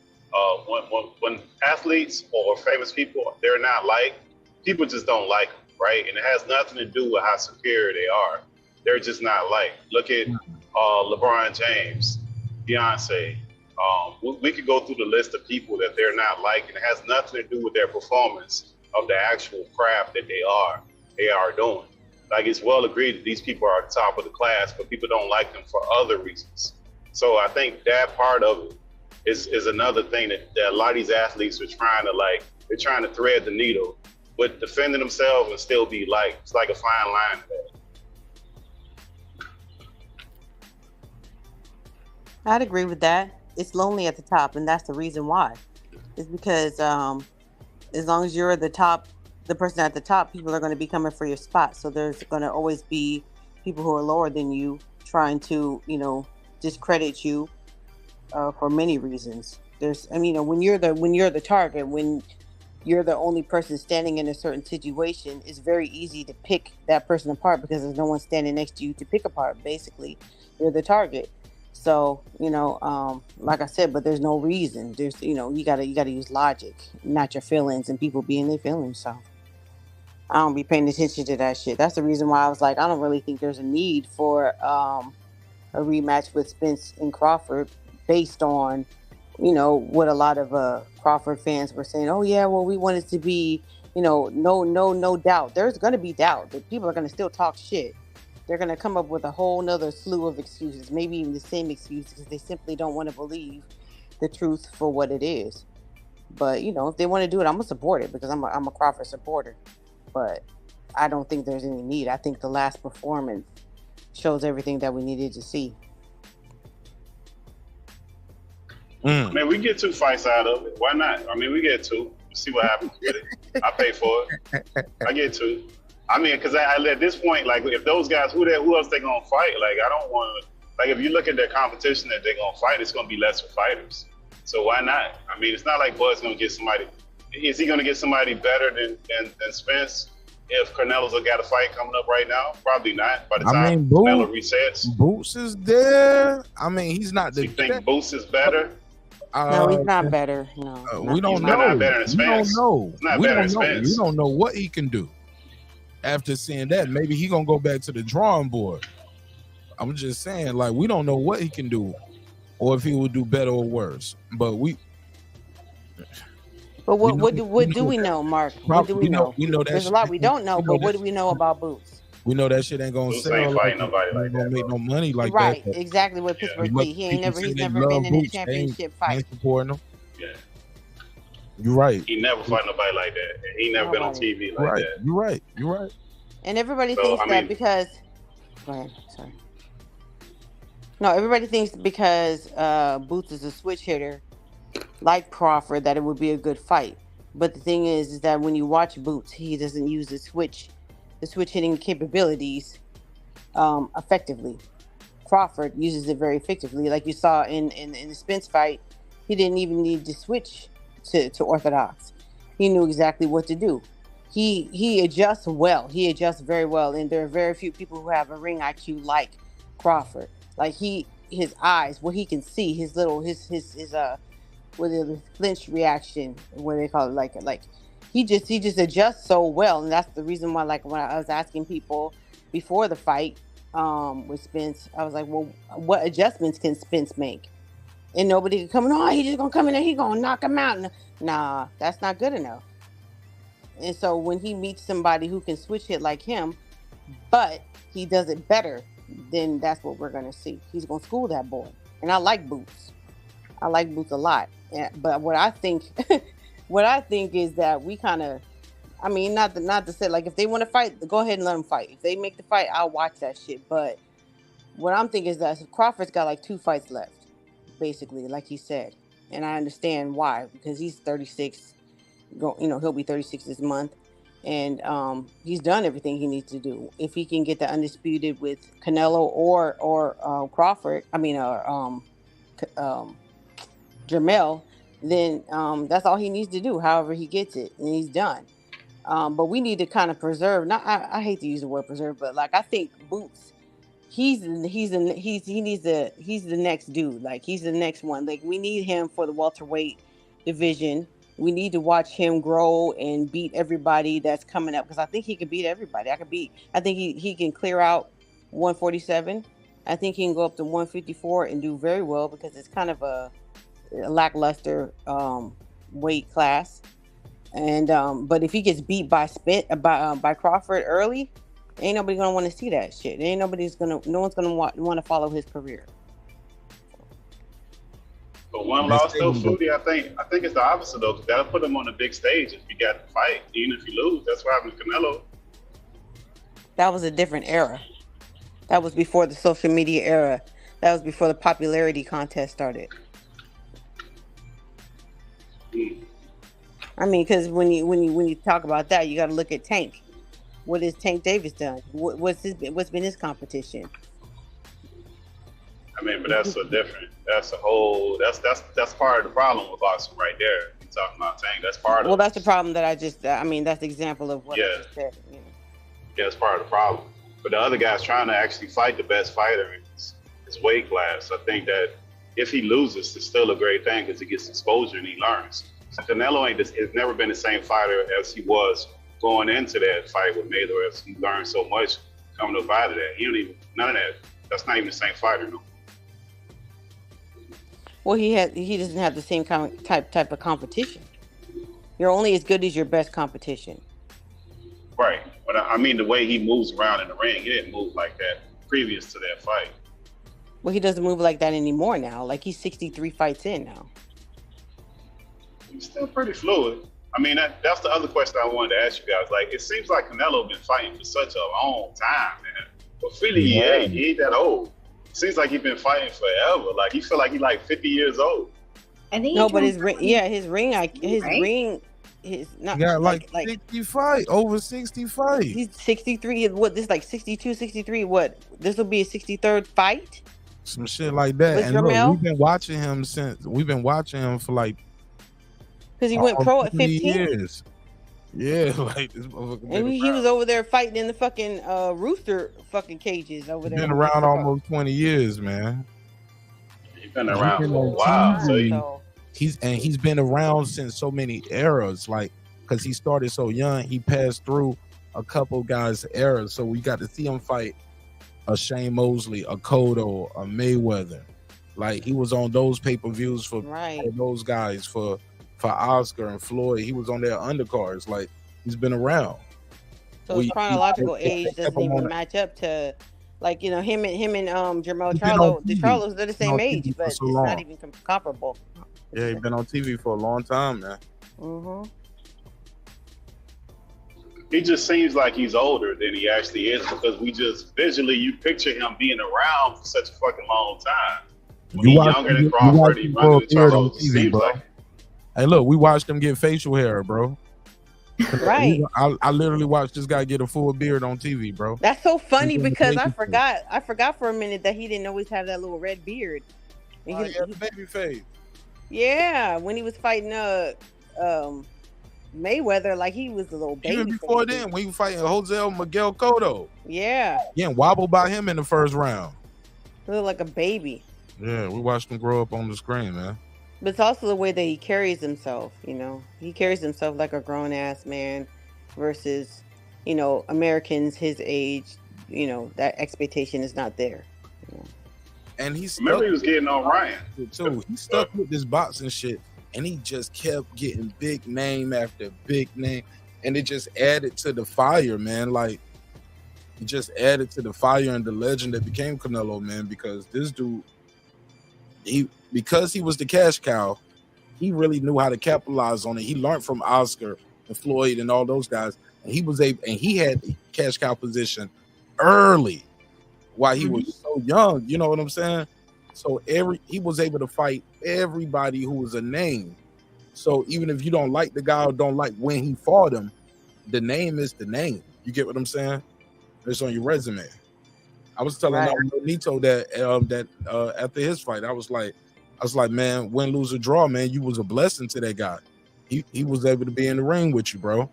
when athletes or famous people, they're not liked, people just don't like them, right? And it has nothing to do with how superior they are. They're just not liked. Look at LeBron James, Beyonce. We could go through the list of people that they're not liked, and it has nothing to do with their performance of the actual craft that they are doing. Like, it's well agreed that these people are at the top of the class, but people don't like them for other reasons. So I think that part of it is another thing that a lot of these athletes are they're trying to thread the needle with defending themselves and still be liked. It's like a fine line to that. I'd agree with that. It's lonely at the top, and that's the reason why. It's because as long as you're the person at the top, people are going to be coming for your spot. So there's going to always be people who are lower than you trying to, discredit you for many reasons. I mean, when you're the target, when you're the only person standing in a certain situation, it's very easy to pick that person apart because there's no one standing next to you to pick apart. Basically, you're the target. So, like I said, but there's no reason. There's, you gotta use logic, not your feelings and people being their feelings. So I don't be paying attention to that shit. That's the reason why I was like, I don't really think there's a need for a rematch with Spence and Crawford based on, what a lot of Crawford fans were saying. Oh yeah, well, we want it to be, no doubt. There's gonna be doubt. The people are gonna still talk shit. They're gonna come up with a whole nother slew of excuses, maybe even the same excuses, because they simply don't want to believe the truth for what it is. But if they want to do it, I'm gonna support it because I'm a Crawford supporter. But I don't think there's any need. I think the last performance shows everything that we needed to see. Man, we get 2 fights out of it. Why not? I mean, we get 2. We'll see what happens with it. I pay for it. I get 2. I mean, because I at this point, like, if those guys, who else they gonna fight? Like, I don't want to. Like, if you look at their competition that they're gonna fight, it's gonna be lesser fighters. So why not? I mean, it's not like Bud's gonna get somebody. Is he gonna get somebody better than Spence? If Canelo's got a fight coming up right now, probably not. By the time Canelo resets, Boots is there. I mean, he's not. You think Boots is better? No, he's not better. No, we don't know. Not better than Spence. We don't know. Not better than Spence. We don't know what he can do. After seeing that, maybe he gonna go back to the drawing board. I'm just saying, like, we don't know what he can do, or if he will do better or worse. But what do we know, Mark? What do we know? We know that there's a lot we don't know, but what do we know about Boots? We know that shit ain't gonna sell. Ain't fighting nobody like that. Gonna make no money like that. Right, exactly what Pittsburgh did. He's never been in a championship fight. Ain't supporting him. Yeah. You're right. He never fight nobody like that. And he never been on TV like that. You're right. You're right. And everybody thinks that because. Go ahead. Sorry. No, everybody thinks because Boots is a switch hitter, like Crawford, that it would be a good fight. But the thing is that when you watch Boots, he doesn't use the switch hitting capabilities effectively. Crawford uses it very effectively, like you saw in the Spence fight. He didn't even need to switch to orthodox. He knew exactly what to do. He adjusts well. He adjusts very well, and there are very few people who have a ring IQ like Crawford. Like his eyes, what he can see, his with the flinch reaction, what they call it, like he just adjusts so well, and that's the reason why, like, when I was asking people before the fight with Spence, I was like, well, what adjustments can Spence make? And nobody could come in. Oh, he's just gonna come in there, he gonna knock him out. Nah, that's not good enough. And so when he meets somebody who can switch hit like him, but he does it better, then that's what we're gonna see. He's gonna school that boy. And I like Boots. I like Boots a lot. But what I think is that we kind of, I mean, not to say, like, if they want to fight, go ahead and let them fight. If they make the fight, I'll watch that shit. But what I'm thinking is that Crawford's got like 2 fights left, basically, like he said. And I understand why, because he's 36. He'll be 36 this month. And he's done everything he needs to do. If he can get the undisputed with Canelo or Crawford, Jamel, then that's all he needs to do. However he gets it, and he's done. But we need to kind of preserve. I hate to use the word preserve, but like, I think Boots, he's the next dude. Like, he's the next one. Like, we need him for the welterweight division. We need to watch him grow and beat everybody that's coming up, because I think he can beat everybody. I think he can clear out 147. I think he can go up to 154 and do very well, because it's kind of a lackluster weight class. And but if he gets beat by Crawford early, ain't nobody gonna want to see that shit. No one's gonna want to follow his career. But one loss though, Foodie, I think it's the opposite though. That'll put him on a big stage if you got to fight, even if you lose. That's what happened to Canelo. That was a different era. That was before the social media era. That was before the popularity contest started. I mean, because when you talk about that, you got to look at Tank. What has Tank Davis done? What's been his competition? I mean, but that's that's part of the problem with boxing right there. You're talking about Tank. That's part of Well, that's the problem that that's the example of what I just said. You know. Yeah, it's part of the problem. But the other guy's trying to actually fight the best fighter in his weight class. I think that if he loses, it's still a great thing because he gets exposure and he learns. So Canelo has never been the same fighter as he was going into that fight with Mayweather. As he learned so much coming up out of that. None of that. That's not even the same fighter, no. Well, he doesn't have the same type of competition. You're only as good as your best competition. Right. But I mean, the way he moves around in the ring, he didn't move like that previous to that fight. Well, he doesn't move like that anymore now. Like he's 63 fights in now. He's still pretty fluid. I mean, that's the other question I wanted to ask you guys. Like, it seems like Canelo been fighting for such a long time, man. But Philly, he ain't that old. Seems like he's been fighting forever. Like, he feel like he's like 50 years old. I think no, but his ring, his not got like 60 fight, over 60 fights. He's 63. What, this is like 62, 63. What, this will be a 63rd fight? Some shit like that. And look, we've been watching him for like, because he went pro at 15 years. Yeah, like this motherfucker. And he was over there fighting in the fucking rooster fucking cages over there. Been around almost 20 years, man. He's been around for a while. He's been around since so many eras, like, because he started so young, he passed through a couple guys' eras. So we got to see him fight a Shane Mosley, a Cotto, a Mayweather. Like, he was on those pay-per-views for those guys, for Oscar and Floyd. He was on their undercards. Like, he's been around. So his chronological age doesn't even match up to, like, you know, him and Jermell Charlo. The Charlos, they're the same age, but it's not even comparable. Yeah, he's been on TV for a long time, man. Mm-hmm. He just seems like he's older than he actually is because we just visually, you picture him being around for such a fucking long time. He's younger than Crawford. He's younger than Charlo. TV, bro. Hey, look, we watched him get facial hair, bro. Right. I literally watched this guy get a full beard on TV, bro. That's so funny because I forgot for a minute that he didn't always have that little red beard. Yeah, the baby face. Yeah, when he was fighting Mayweather, like he was a little baby. Even before then, when he was fighting Jose Miguel Cotto. Yeah. Getting wobbled by him in the first round. He looked like a baby. Yeah, we watched him grow up on the screen, man. But it's also the way that he carries himself, you know. He carries himself like a grown-ass man versus, you know, Americans his age, you know, that expectation is not there. You know? And he was getting on Ryan. Too. He stuck with this boxing shit, and he just kept getting big name after big name. And it just added to the fire, man. Like, it just added to the fire and the legend that became Canelo, man, because this dude, because he was the cash cow, he really knew how to capitalize on it. He learned from Oscar and Floyd and all those guys, and he had the cash cow position early while he was so young. You know what I'm saying? So he was able to fight everybody who was a name. So even if you don't like the guy or don't like when he fought him, the name is the name. You get what I'm saying? It's on your resume. I was telling Nito that after his fight, I was like, man, win, lose, or draw, man, you was a blessing to that guy. He was able to be in the ring with you, bro.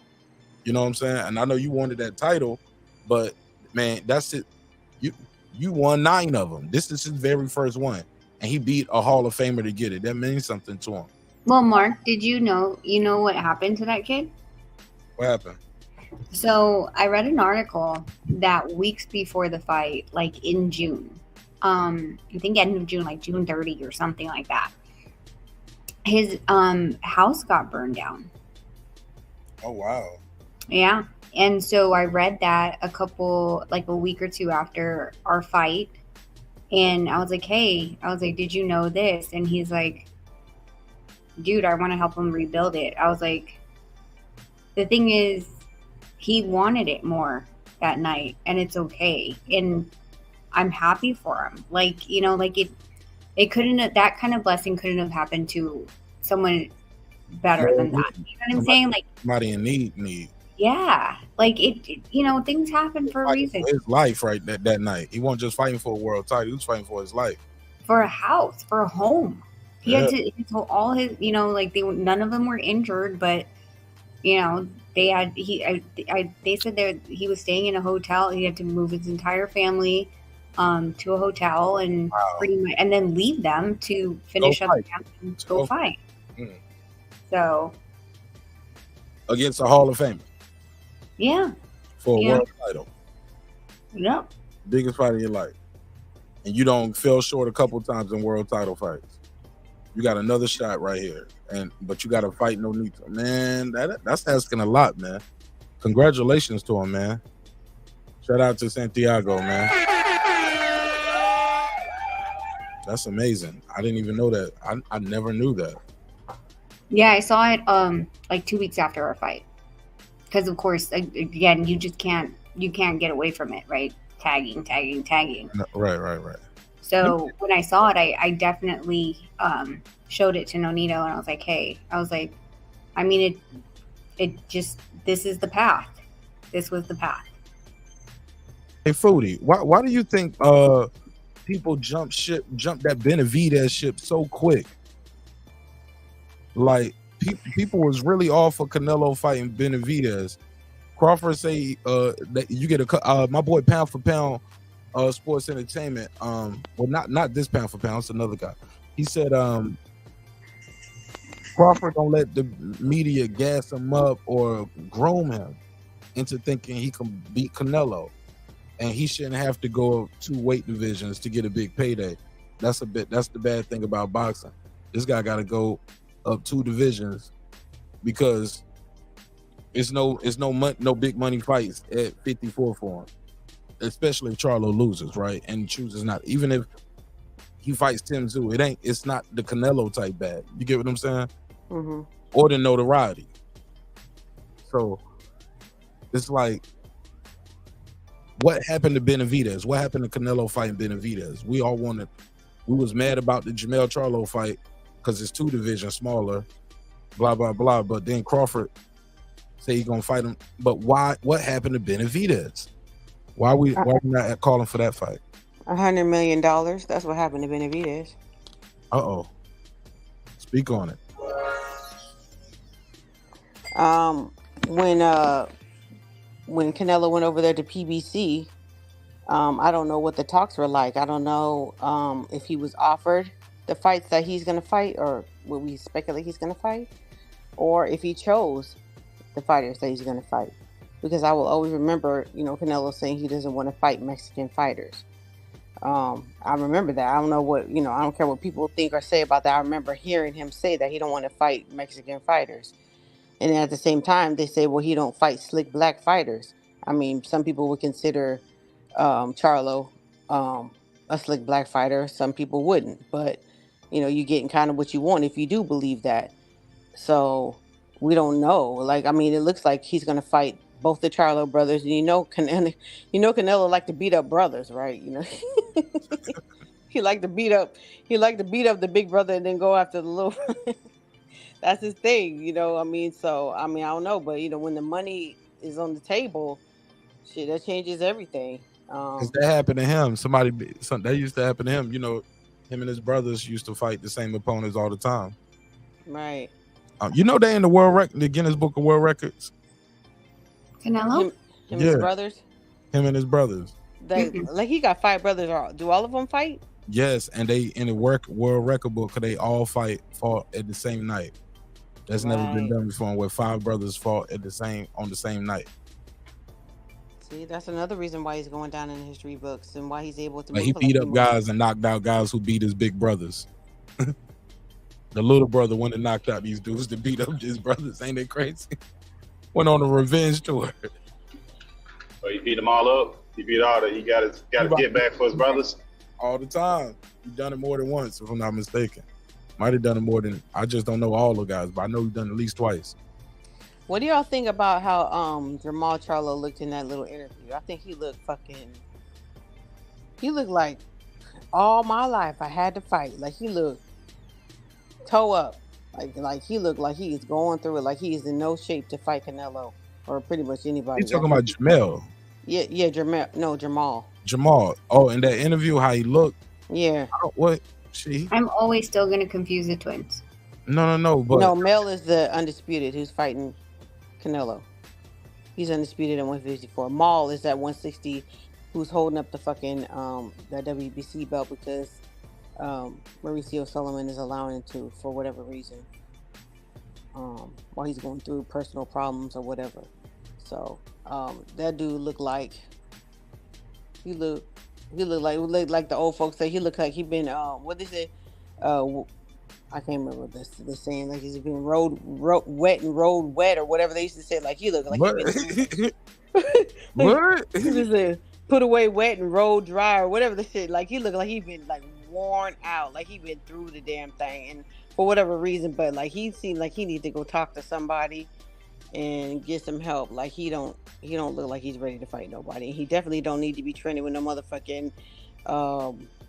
You know what I'm saying? And I know you wanted that title, but man, that's it. You won 9 of them. This is his very first one, and he beat a Hall of Famer to get it. That means something to him. Well, Mark, did you know what happened to that kid? What happened? So I read an article that weeks before the fight, like in June, I think end of June, like June 30 or something like that, his house got burned down. Oh, wow. Yeah. And so I read that a week or two after our fight. And I was like, hey, did you know this? And he's like, dude, I want to help him rebuild it. I was like, the thing is, he wanted it more that night, and it's okay. And I'm happy for him. Like, you know, like it couldn't have, that kind of blessing couldn't have happened to someone better than that. You know what I'm saying? Like, somebody in need. Yeah. Like it you know, things happen for a reason. His life right that night. He wasn't just fighting for a world title, he was fighting for his life. for a house, for a home. He Yeah. had to all his, you know, like none of them were injured, but you know, they had they said that he was staying in a hotel. He had to move his entire family to a hotel and pretty much, and then leave them to finish up the camp and go fight. Mm. So Against a Hall of Famer yeah, for a world title. Yep. Biggest fight of your life. And you don't fell short a couple times in world title fights. You got another shot right here. But you got to fight Nonito. Man, that's asking a lot, man. Congratulations to him, man. Shout out to Santiago, man. That's amazing. I didn't even know that. I never knew that. Yeah, I saw it like 2 weeks after our fight. Because of course, again, you can't get away from it, right? Tagging. Right. So when I saw it, I definitely showed it to Nonito, and I was like, hey, I mean, it just, this is the path. This was the path. Hey, Foodie, why do you think people jump that Benavidez ship so quick? Like, people was really all for Canelo fighting Benavidez. Crawford say that you get my boy Pound for Pound Sports Entertainment. Well, not this Pound for Pound, it's another guy. He said Crawford don't let the media gas him up or groom him into thinking he can beat Canelo, and he shouldn't have to go 2 weight divisions to get a big payday. That's the bad thing about boxing. This guy got to go up 2 divisions because it's no big money fights at 54 for him, especially if Charlo loses, right, and chooses not. Even if he fights Tim Tszyu, it's not the Canelo type bad. You get what I'm saying? Mm-hmm. Or the notoriety. So it's like, what happened to Benavidez? What happened to Canelo fighting Benavidez? We was mad about the Jermell Charlo fight because it's 2 divisions smaller, blah blah blah. But then Crawford say he's gonna fight him. But why? What happened to Benavidez? Why we not calling for that fight? $100 million. That's what happened to Benavidez. Speak on it. When Canelo went over there to PBC, I don't know what the talks were like. I don't know if he was offered the fights that he's going to fight, or what we speculate he's going to fight, or if he chose the fighters that he's going to fight. Because I will always remember, Canelo saying he doesn't want to fight Mexican fighters. I remember that. I don't know what, I don't care what people think or say about that. I remember hearing him say that he don't want to fight Mexican fighters. And at the same time, they say, well, he don't fight slick black fighters. I mean, some people would consider Charlo a slick black fighter. Some people wouldn't. But, you're getting kind of what you want if you do believe that. So we don't know. Like, I mean, it looks like he's going to fight both the Charlo brothers. And Canelo like to beat up brothers, right? He like to beat up the big brother and then go after the little That's his thing, I mean, I don't know, but when the money is on the table, shit, that changes everything. Because that happened to him. That used to happen to him. Him and his brothers used to fight the same opponents all the time. Right. They in the Guinness Book of World Records. Canelo? Him and his brothers? Him and his brothers. Like he got 5 brothers. Do all of them fight? Yes, and they in the world record book, they all fought at the same night. That's never been done before, where 5 brothers fought on the same night. See, that's another reason why he's going down in the history books and why he's able to. Like, he beat up guys and knocked out guys who beat his big brothers. The little brother went and knocked out these dudes to beat up his brothers. Ain't it crazy? Went on a revenge tour. So he beat them all up. He beat all that. He got to get back for his brothers all the time. He done it more than once, if I'm not mistaken. Might have done it more than, I just don't know all the guys, but I know he's done it at least twice. What do y'all think about how Jermall Charlo looked in that little interview? I think he looked like all my life I had to fight. Like, he looked toe up. Like he looked like he is going through it. Like he is in no shape to fight Canelo or pretty much anybody. You talking about Jamel? Yeah, Jamal. Jamal. Oh, in that interview, how he looked? Yeah. What? I'm always still gonna confuse the twins. No. But no, Mel is the undisputed who's fighting Canelo. He's undisputed at 154. Maul is at 160, who's holding up the fucking that WBC belt because Mauricio Sullivan is allowing him to for whatever reason. While he's going through personal problems or whatever. So that dude looked like he looked like the old folks say. He looked like he been what they say. I can't remember what they're saying. Like he's been rode wet and rolled wet or whatever they used to say. Like he looked like he been what? He just said, put away wet and rolled dry or whatever the shit. Like he looked like he been like worn out. Like he been through the damn thing and for whatever reason. But like he seemed like he need to go talk to somebody and get some help. Like he don't look like he's ready to fight nobody. He definitely don't need to be training with no motherfucking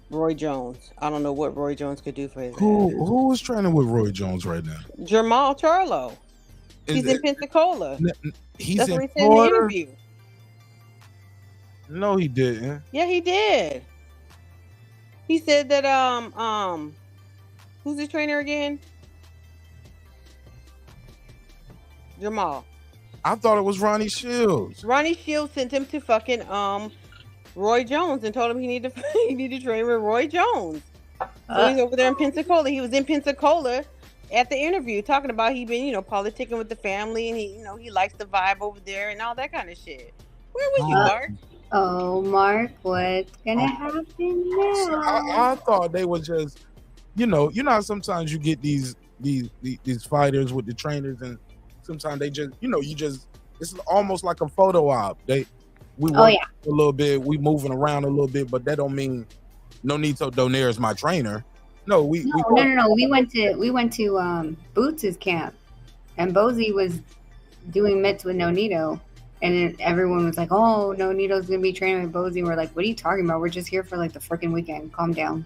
Roy Jones. I don't know what Roy Jones could do for his Who is training with Roy Jones right now? Jamal Charlo. He's in Pensacola. He's That's in what he said in the Florida? interview. No, he didn't. Yeah, he did. He said that who's his trainer again? Jamal. I thought it was Ronnie Shields. Ronnie Shields sent him to fucking Roy Jones and told him he need to train with Roy Jones. So he's over there in Pensacola. He was in Pensacola at the interview talking about he been, politicking with the family and he likes the vibe over there and all that kind of shit. Where was you, Mark? Oh, Mark, what's gonna happen now? I thought they were just, you know how sometimes you get these fighters with the trainers and sometimes they just, it's almost like a photo op. We work a little bit, we moving around a little bit, but that don't mean Nonito Donaire is my trainer. No. We went to Boots' camp, and Bozy was doing mitts with Nonito, and then everyone was like, "Oh, Nonito's gonna be training with Bozy." We're like, "What are you talking about? We're just here for like the freaking weekend. Calm down."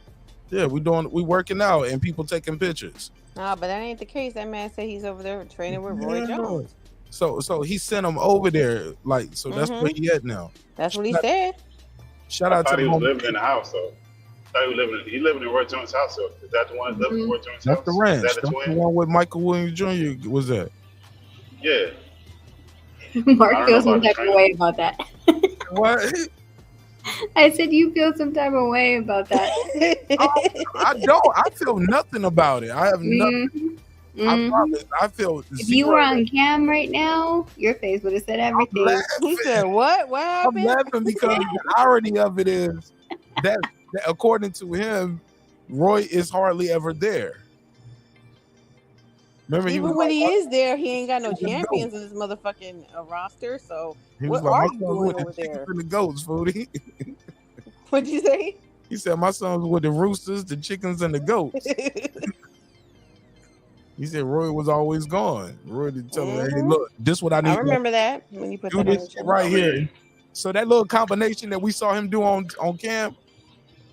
Yeah, we working out and people taking pictures. Nah, but that ain't the case. That man said he's over there training with Roy Jones. So he sent him over there, that's where he at now. That's what he said. Shout out to he was living in the house though. I thought he living in Roy Jones' house. So is that the one living in Roy Jones' house? That's the ranch. Is that That's the one with Michael Williams Jr. Was that? Yeah. Mark feels some type of way about that. What? I said you feel some type of way about that. I don't. I feel nothing about it. I have nothing. I promise. I feel. If you were on cam right now, your face would have said everything. He said, "What? What happened?" I'm laughing because the irony of it is that according to him, Roy is hardly ever there. Remember, even when he is there, he ain't got no champions in his motherfucking roster. So what are you doing over there? The goats, foodie. What'd you say? He said my sons with the roosters, the chickens, and the goats. He said Roy was always gone. Roy did tell him, "Hey, look, this what I need." I remember that when you put do that this shit right here. So that little combination that we saw him do on camp,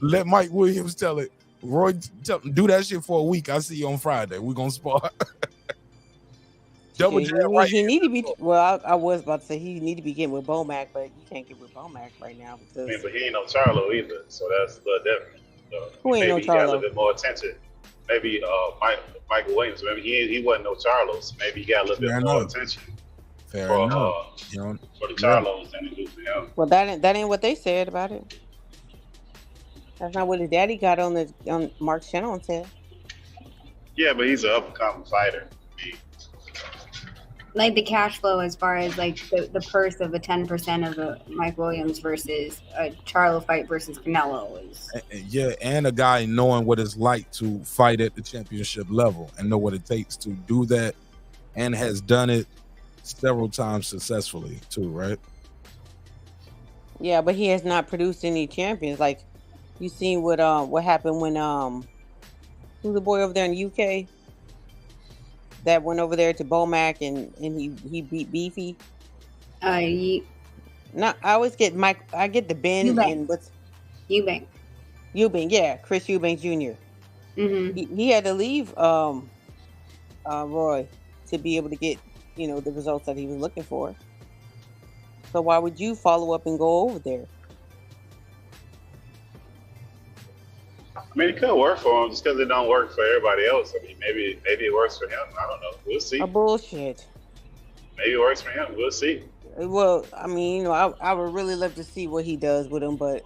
let Mike Williams tell it. Roy, do that shit for a week. I see you on Friday. We're gonna spar. Double jab right. He need to be. Well, I was about to say he need to be getting with Bomac, but you can't get with Bomac right now because. But he ain't no Charlo either, so that's a little different. So who ain't no Charlo? Maybe he got a little bit more attention. Maybe Michael Williams. Maybe he wasn't no Charlos. Maybe he got a little bit more attention. Fair for the Charlos than he do for him. Well, that ain't what they said about it. That's not what his daddy got on Mark Shannon said. Yeah, but he's an up and coming fighter. Like the cash flow as far as like the purse of a 10% of the Mike Williams versus a Charlo fight versus Canelo is. Yeah, and a guy knowing what it's like to fight at the championship level and know what it takes to do that, and has done it several times successfully too, right? Yeah, but he has not produced any champions. Like you seen what happened when who's the boy over there in the UK that went over there to Bomac and he beat Beefy. No, I always get Mike. I get the Ben Eubank. and what's Eubank. Yeah, Chris Eubank Jr. Mm-hmm. He had to leave Roy to be able to get the results that he was looking for. So why would you follow up and go over there? I mean, it could work for him just because it don't work for everybody else. I mean, maybe it works for him. I don't know. We'll see. Bullshit. Maybe it works for him. We'll see. Well, I mean, you know, I would really love to see what he does with him, but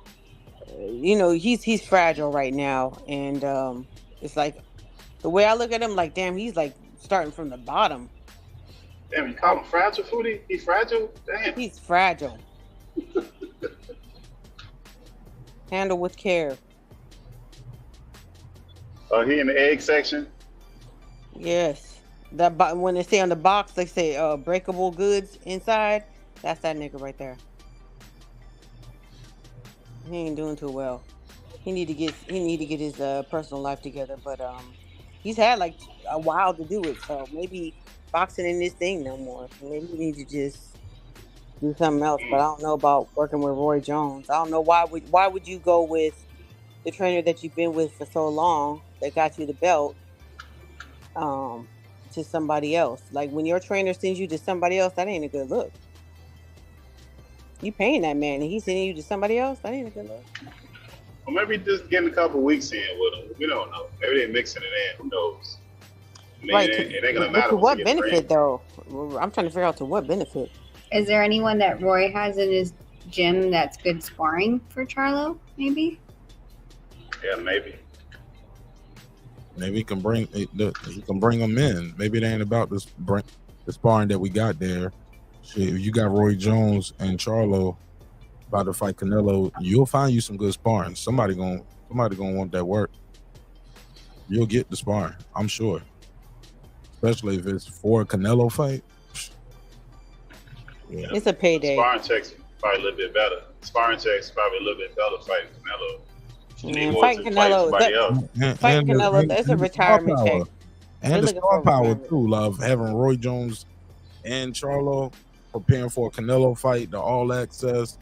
you know, he's fragile right now, and it's like the way I look at him, like, damn, he's like starting from the bottom. Damn, you call him fragile, Foodie? He's fragile? Damn. He's fragile. Handle with care. He in the egg section? Yes. When they say on the box, they say breakable goods inside. That's that nigga right there. He ain't doing too well. He need to get his personal life together. But he's had like a while to do it. So maybe boxing in this thing no more. Maybe he need to just do something else. But I don't know about working with Roy Jones. I don't know why would you go with the trainer that you've been with for so long that got you the belt to somebody else. Like when your trainer sends you to somebody else, that ain't a good look. You paying that man and he's sending you to somebody else, that ain't a good look. Well, maybe just getting a couple weeks in with him. We don't know. Maybe they're mixing it in. Who knows? I mean, right. It ain't gonna matter. To what benefit though? I'm trying to figure out to what benefit. Is there anyone that Roy has in his gym that's good sparring for Charlo? Maybe. Yeah, maybe. Maybe he can bring them in. Maybe it ain't about the sparring that we got there. Shit, if you got Roy Jones and Charlo about to fight Canelo, you'll find you some good sparring. Somebody gonna want that work. You'll get the sparring, I'm sure. Especially if it's for a Canelo fight. Yeah. It's a payday. Sparring checks probably a little bit better. Sparring checks probably a little bit better fighting Canelo. Fighting Canelo, that's a retirement check. And the star power too, love having Roy Jones and Charlo preparing for a Canelo fight, the all access,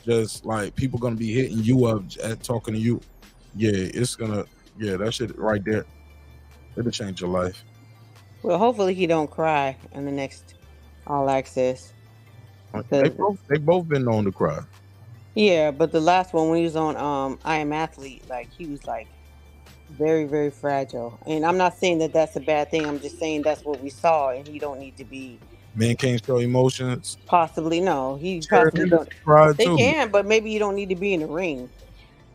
just like people gonna be hitting you up at talking to you. Yeah, that shit right there. It'll change your life. Well, hopefully he don't cry in the next all access. They both been known to cry. Yeah, but the last one when he was on I Am Athlete, like he was like very, very fragile. And I'm not saying that that's a bad thing. I'm just saying that's what we saw, and he don't need to be. Men can't show emotions. Possibly no. He possibly don't. They can, but maybe you don't need to be in the ring.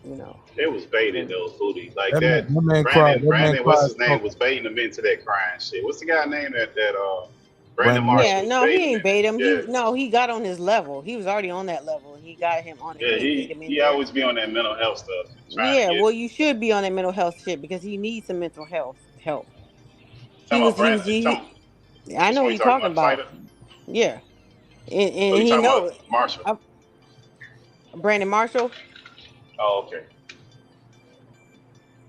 You know. It was baiting those Foodie like that. Brandon, what's his name, was baiting him into that crying shit. What's the guy name that Brandon Marshall? Yeah, no, he ain't bait him. Yeah. He got on his level. He was already on that level. He got him on it. Yeah, he always be on that mental health stuff. Yeah, well, you should be on that mental health shit because he needs some mental health help. I know what you're talking about. Yeah, and he knows. Marshall. Brandon Marshall. Oh, okay.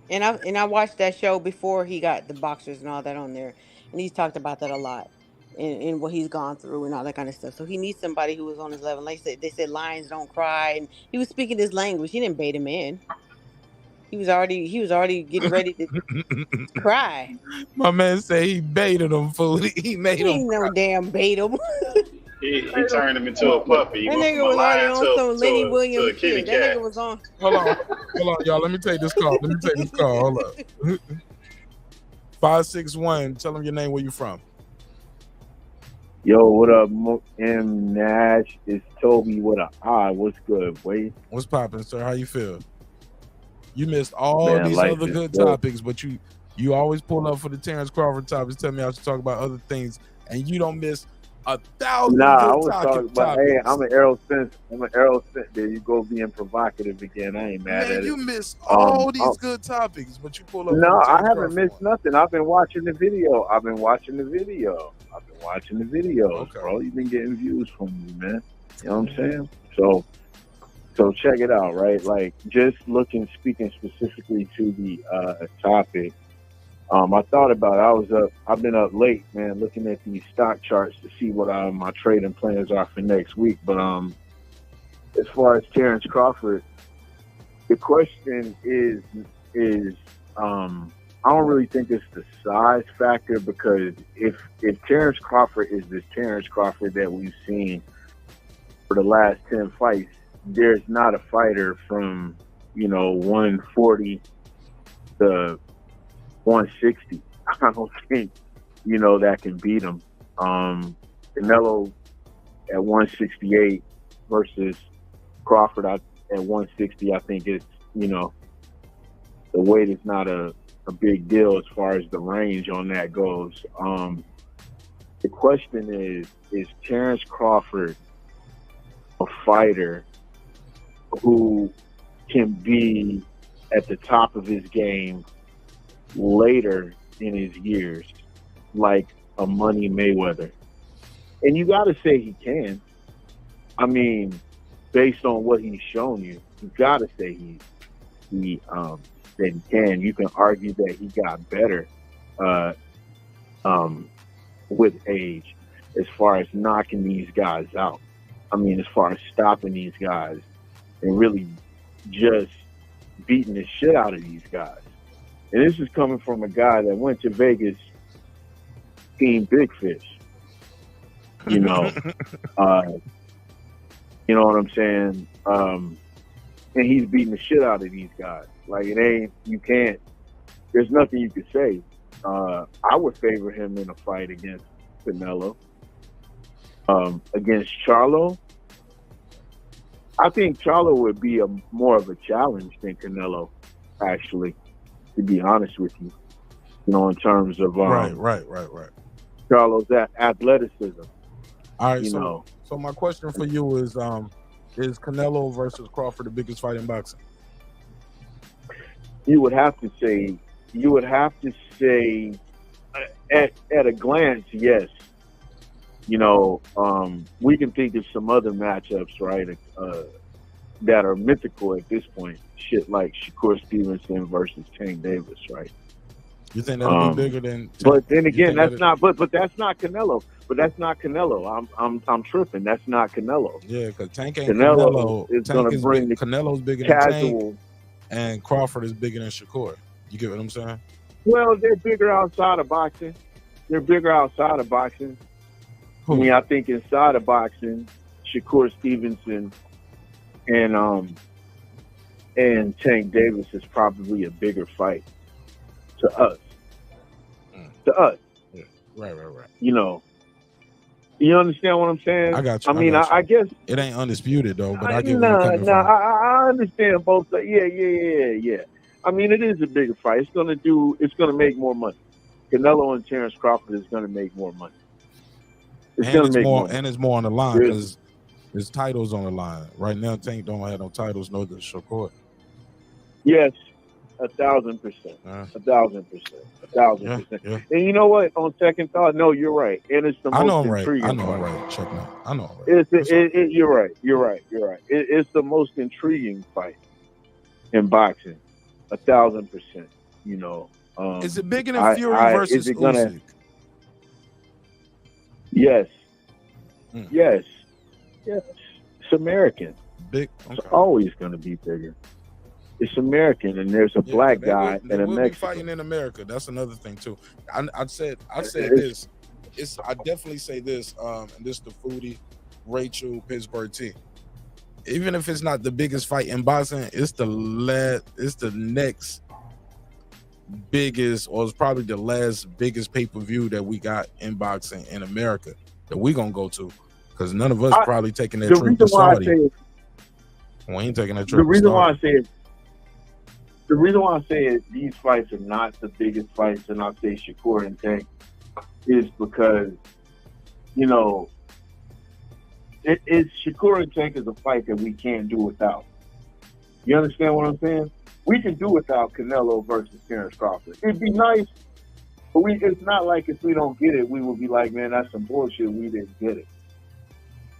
And I watched that show before he got the boxers and all that on there, and he's talked about that a lot, and what he's gone through and all that kind of stuff. So he needs somebody who was on his level. Like they said lions don't cry, and he was speaking his language. He didn't bait him in. He was already getting ready to cry. My man say he baited him, fool. He made him. Ain't no damn bait him. He turned him into a puppy. That nigga was already on some Lenny Williams shit. That nigga was on. Hold on, y'all. Let me take this call. Hold up. 561. Tell him your name. Where you from? Yo, what up, M Nash? It's Toby with an I. What's good, boy? What's poppin', sir? How you feel? You missed all these other good topics, but you always pull up for the Terence Crawford topics. Tell me I should talk about other things, and you don't miss 1,000 I good was talking about, hey, I'm an Errol Spence. There you go being provocative again. I ain't mad at it. You miss all these good topics, but you pull up. No, I haven't missed nothing. I've been watching the video. Okay. Bro. You've been getting views from me, man. You know what I'm saying? So check it out, right? Like, just speaking specifically to the topic, I thought about it. I've been up late, man, looking at these stock charts to see what my trading plans are for next week. But as far as Terence Crawford, the question is I don't really think it's the size factor, because if Terence Crawford is this Terence Crawford that we've seen for the last 10 fights, there's not a fighter from 140 the 160. I don't think, that can beat him. Canelo at 168 versus Crawford at 160, I think it's, the weight is not a big deal as far as the range on that goes. The question is Terence Crawford a fighter who can be at the top of his game later in his years, like a Money Mayweather? And you got to say he can. I mean, based on what he's shown you, you got to say that he can. You can argue that he got better with age as far as knocking these guys out. I mean, as far as stopping these guys and really just beating the shit out of these guys. And this is coming from a guy that went to Vegas, seen Big Fish. You know what I'm saying? And he's beating the shit out of these guys. Like, there's nothing you could say. I would favor him in a fight against Canelo. Against Charlo, I think Charlo would be more of a challenge than Canelo, actually, to be honest with you. In terms of right. Charlo's athleticism. All right, so my question for you is Canelo versus Crawford the biggest fight in boxing? You would have to say at a glance, yes. We can think of some other matchups, right, that are mythical at this point. Shit like Shakur Stevenson versus Tank Davis, right? You think that'll be bigger than? But then again, that's not. But that's not Canelo. But that's not Canelo. I'm tripping. That's not Canelo. Yeah, because Tank ain't Canelo. Is going to bring Canelo's bigger than Tank, and Crawford is bigger than Shakur. You get what I'm saying? Well, they're bigger outside of boxing. I mean, I think inside of boxing, Shakur Stevenson and Tank Davis is probably a bigger fight to us. Yeah. Right. You understand what I'm saying? I got you. I guess it ain't undisputed though, but I get where you're coming from. I understand both sides. Yeah. I mean, it is a bigger fight. It's gonna make more money. Canelo and Terence Crawford is gonna make more money. It's more on the line because his title's on the line. Right now, Tank don't have no titles, no the Shakur. Yes, 1,000%. 1,000%. Yeah. And you know what? On second thought, no, you're right. And it's the most intriguing. I know I'm right. Check me out. I know I'm right. You're right. It's the most intriguing fight in boxing. 1,000%. Is it bigger than Fury versus Usyk? Yes. Yes. It's American. Big. Okay. It's always going to be bigger. It's American, and there's a black guy and a Mexican. Be fighting in America. That's another thing too. I said this. I definitely say this. And this the foodie, Rachel Pittsburgh T. Even if it's not the biggest fight in boxing, it's the next biggest, or it's probably the last biggest pay-per-view that we got in boxing in America that we gonna go to, because none of us probably taking that trip to Saudi. We ain't taking that trip. The reason why I say these fights are not the biggest fights, and I say Shakur and Tank, is because it's Shakur and Tank is a fight that we can't do without. You understand what I'm saying? We can do without Canelo versus Terence Crawford. It'd be nice, but it's not like if we don't get it, we would be like, man, that's some bullshit. We didn't get it.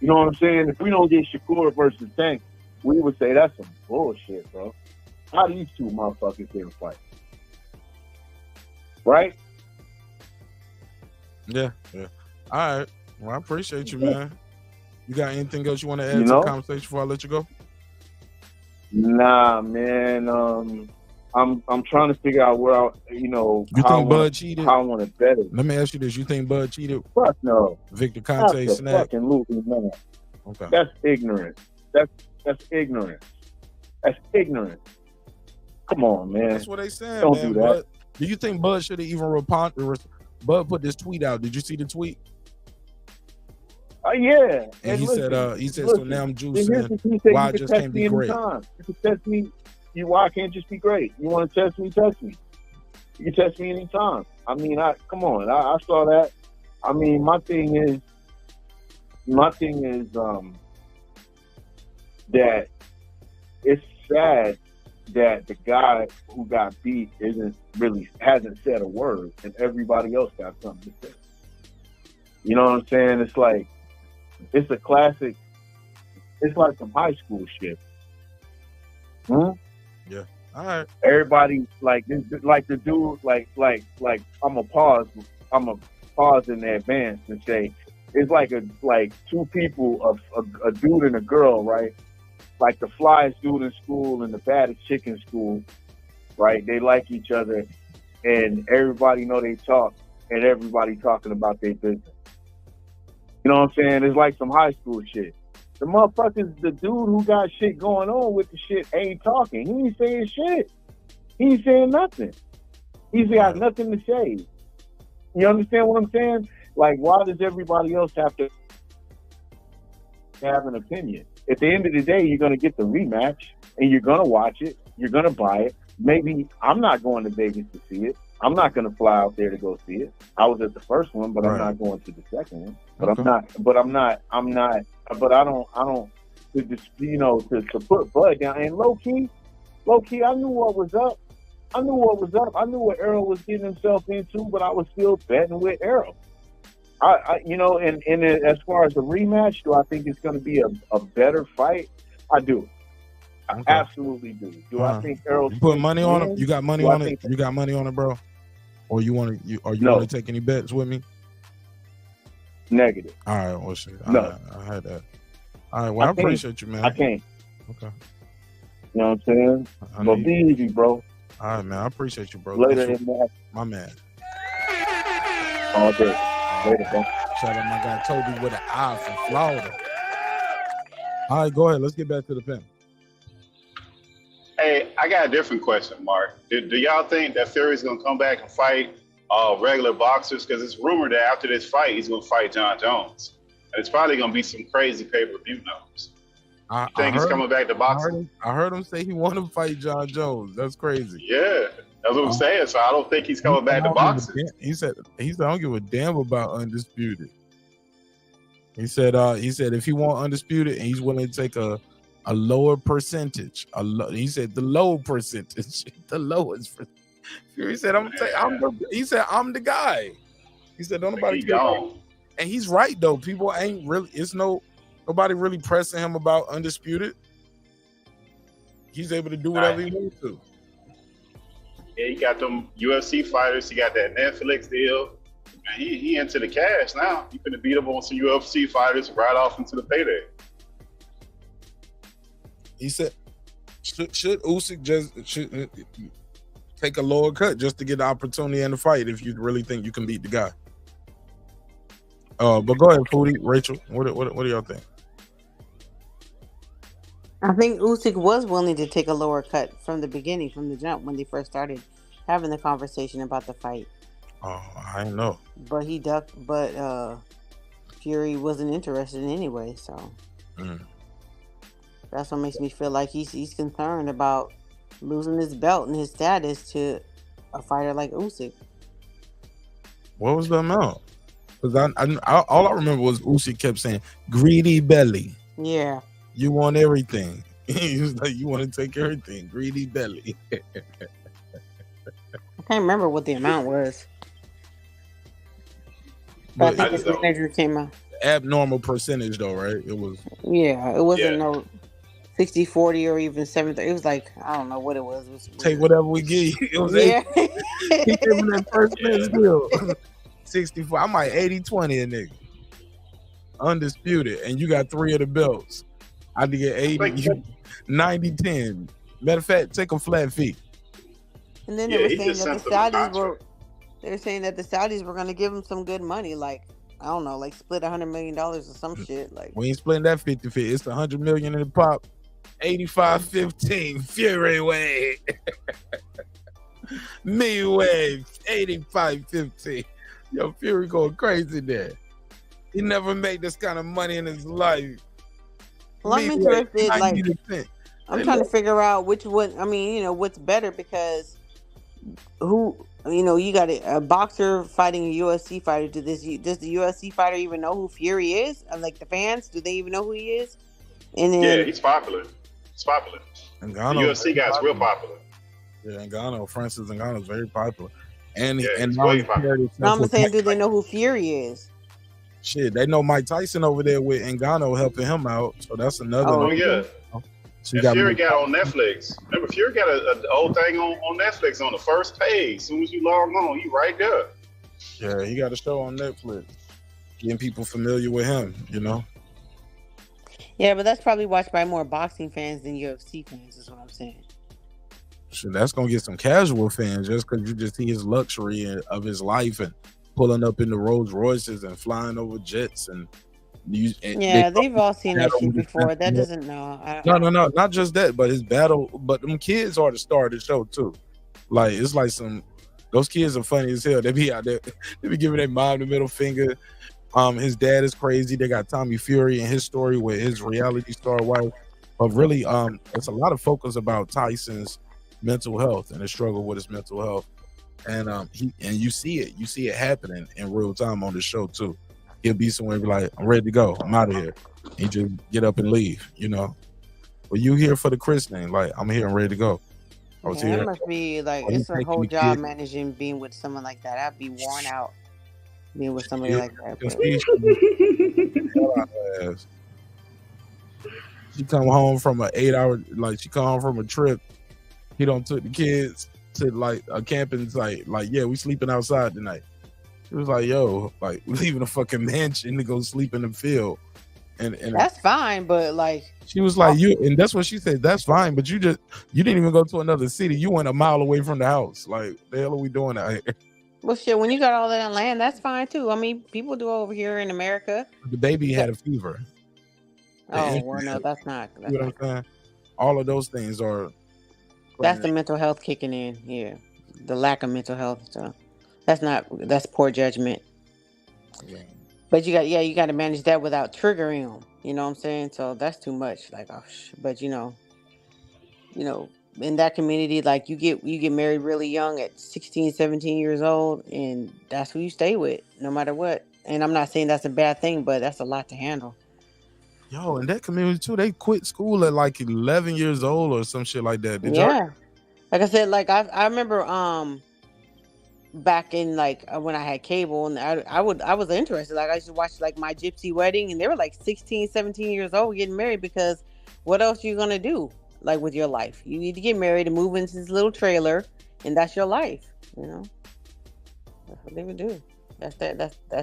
You know what I'm saying? If we don't get Shakur versus Tank, we would say that's some bullshit, bro. How these two motherfuckers didn't fight? Right? Yeah. All right. Well, I appreciate you, man. You got anything else you want to add to the conversation before I let you go? Nah, man. I'm trying to figure out where how Bud cheated? How I want to bet it. Let me ask you this: you think Bud cheated? Fuck no. Victor Conte snack. Fucking man. Okay. That's ignorant. That's ignorant. That's ignorant. Come on, man. That's what they saying, Don't man. do that. Bud, do you think Bud should have even responded? Bud put this tweet out. Did you see the tweet? Yeah. And he listen, said, so now I'm juicing. He said, why I you just can can't test me be great? anytime. You can test me. Why I can't just be great? You want to test me? Test me. You can test me anytime. I mean, come on. I saw that. I mean, my thing is that it's sad that the guy who got beat hasn't said a word, and everybody else got something to say. You know what I'm saying? It's like, it's a classic. It's like some high school shit. Yeah. All right. Everybody like the dude like I'm gonna pause in advance and say it's like two people, a dude and a girl, right? Like the flyest dude in school and the baddest chick in school, right? They like each other, and everybody know they talk, and everybody talking about their business. You know what I'm saying? It's like some high school shit. The motherfuckers, the dude who got shit going on with the shit ain't talking. He ain't saying shit. He ain't saying nothing. He's got nothing to say. You understand what I'm saying? Like, why does everybody else have to have an opinion? At the end of the day, you're going to get the rematch, and you're going to watch it. You're going to buy it. Maybe I'm not going to Vegas to see it. I'm not going to fly out there to go see it. I was at the first one, but I'm not going to the second one. But I don't, to just, to put Bud down. And low key, I knew what was up. I knew what Errol was getting himself into, but I was still betting with Errol. And as far as the rematch, do I think it's going to be a better fight? I do. I absolutely do. Do I think Errol? You put money on it? You got money on it? You got money on it, bro? Or you want to? Want to take any bets with me? Negative. All right. Well, shit. No. I had that. All right. Well, I appreciate you, man. I can't. Okay. You know what I'm saying? But be easy, bro. All right, man. I appreciate you, bro. Later, in that. My man. All day. Later, bro. Shout out my guy Toby with an eye from Florida. All right, go ahead. Let's get back to the pen. Hey, I got a different question, Mark. Do y'all think that Fury's going to come back and fight regular boxers? Because it's rumored that after this fight, he's going to fight John Jones. And it's probably going to be some crazy pay-per-view numbers. You think he's coming back to boxing? I heard him say he want to fight John Jones. That's crazy. Yeah, that's what I'm saying. So I don't think he's coming back to boxing. He said, I don't give a damn about Undisputed. He said if he want Undisputed and he's willing to take a lower percentage, he said the low percentage, the lowest. He said I'm the guy. He said don't nobody care. And he's right though. People ain't really. Nobody really pressing him about Undisputed. He's able to do whatever he wants to. Yeah, he got them UFC fighters. He got that Netflix deal. And he into the cash now. He finna beat up on some UFC fighters right off into the payday. He said, should Usyk just take a lower cut just to get the opportunity in the fight if you really think you can beat the guy? But go ahead, Foodie, Rachel. What do y'all think? I think Usyk was willing to take a lower cut from the beginning, from the jump, when they first started having the conversation about the fight. Oh, I didn't know. But he ducked. But Fury wasn't interested in anyway. So that's what makes me feel like he's concerned about losing his belt and his status to a fighter like Usyk. What was the amount? Because all I remember was Usyk kept saying, greedy belly. Yeah. You want everything. He was like, you want to take everything. Greedy belly. I can't remember what the amount was. But I think the measure came out. Abnormal percentage though, right? It was. Yeah, it wasn't no 60-40 or even 70. It was like, I don't know what it was. It was take whatever we give you. It was he gave him that first man's deal. 64. I'm like 80-20 a nigga. Undisputed. And you got 3 of the belts. I had to get 80, 90-10. Matter of fact, take a flat fee. And then they were saying that the Saudis were. They were saying that the Saudis were going to give him some good money, like I don't know, like split $100 million or some shit. Like we ain't splitting that 50-50. It's $100 million in the pot. 85-15, Fury Wade. Me Wade, 85-15. Yo, Fury going crazy there. He never made this kind of money in his life. Well, I'm interested, like, I'm trying to figure out which one, I mean, you know, what's better, because who, you know, you got a boxer fighting a UFC fighter. Does the UFC fighter even know who Fury is? Like, the fans, do they even know who he is? And then, Yeah, he's popular. He's popular. The UFC guy's real popular. Yeah, Francis Ngannou is very popular. And Yeah, and he's now way he's popular. paired himself no, I'm with saying, Mike do they Tyson. know who Fury is? Shit, they know Mike Tyson over there with Ngannou helping him out. So that's another. Oh, yeah. So you And got Fury Mike got on Netflix. Remember, Fury got an old thing on Netflix on the first page. As soon as you log on, you right there. Yeah, he got a show on Netflix, getting people familiar with him. You know. Yeah, but that's probably watched by more boxing fans than UFC fans, is what I'm saying. Shit, that's gonna get some casual fans just because you just see his luxury of his life and pulling up in the Rolls Royces and flying over jets and. They've all seen that shit before. That doesn't know. No, not just that, but his battle. But them kids are the star of the show too. Like it's like those kids are funny as hell. They be out there, they be giving their mom the middle finger. His dad is crazy. They got Tommy Fury and his story with his reality star wife. But really, it's a lot of focus about Tyson's mental health and the struggle with his mental health. And you see it happening in real time on the show too. He'll be somewhere and be like, I'm ready to go. I'm out of here. He just get up and leave, you know. Well, you here for the christening? Like, I'm here and ready to go. I was here. It must be like, it's a whole job managing being with someone like that. I'd be worn out being with somebody like that. She come home from an 8-hour, like she come home from a trip. He don't took the kids to like a camping site. Like, yeah, we sleeping outside tonight. It was like, yo, like leaving a fucking mansion to go sleep in the field. And that's fine, but like she was like, and that's what she said, that's fine, but you didn't even go to another city. You went a mile away from the house. Like, the hell are we doing out here? Well, shit, when you got all that land, that's fine too. I mean, people do over here in America. The baby had a fever. Oh, well, no, that's not. You know what I'm saying? All of those things are. That's the mental health kicking in. Yeah, the lack of mental health. So that's poor judgment. Yeah. But you got to manage that without triggering them. You know what I'm saying? So that's too much. Like, but you know, in that community, like you get married really young at 16, 17 years old, and that's who you stay with, no matter what. And I'm not saying that's a bad thing, but that's a lot to handle. Yo, in that community too, they quit school at like 11 years old or some shit like that. Yeah, like I said, like I remember back in like when I had cable, and I was interested. Like I used to watch like My Gypsy Wedding, and they were like 16, 17 years old getting married, because what else are you gonna do like with your life? You need to get married and move into this little trailer, and that's your life. You know, that's what they would do. That's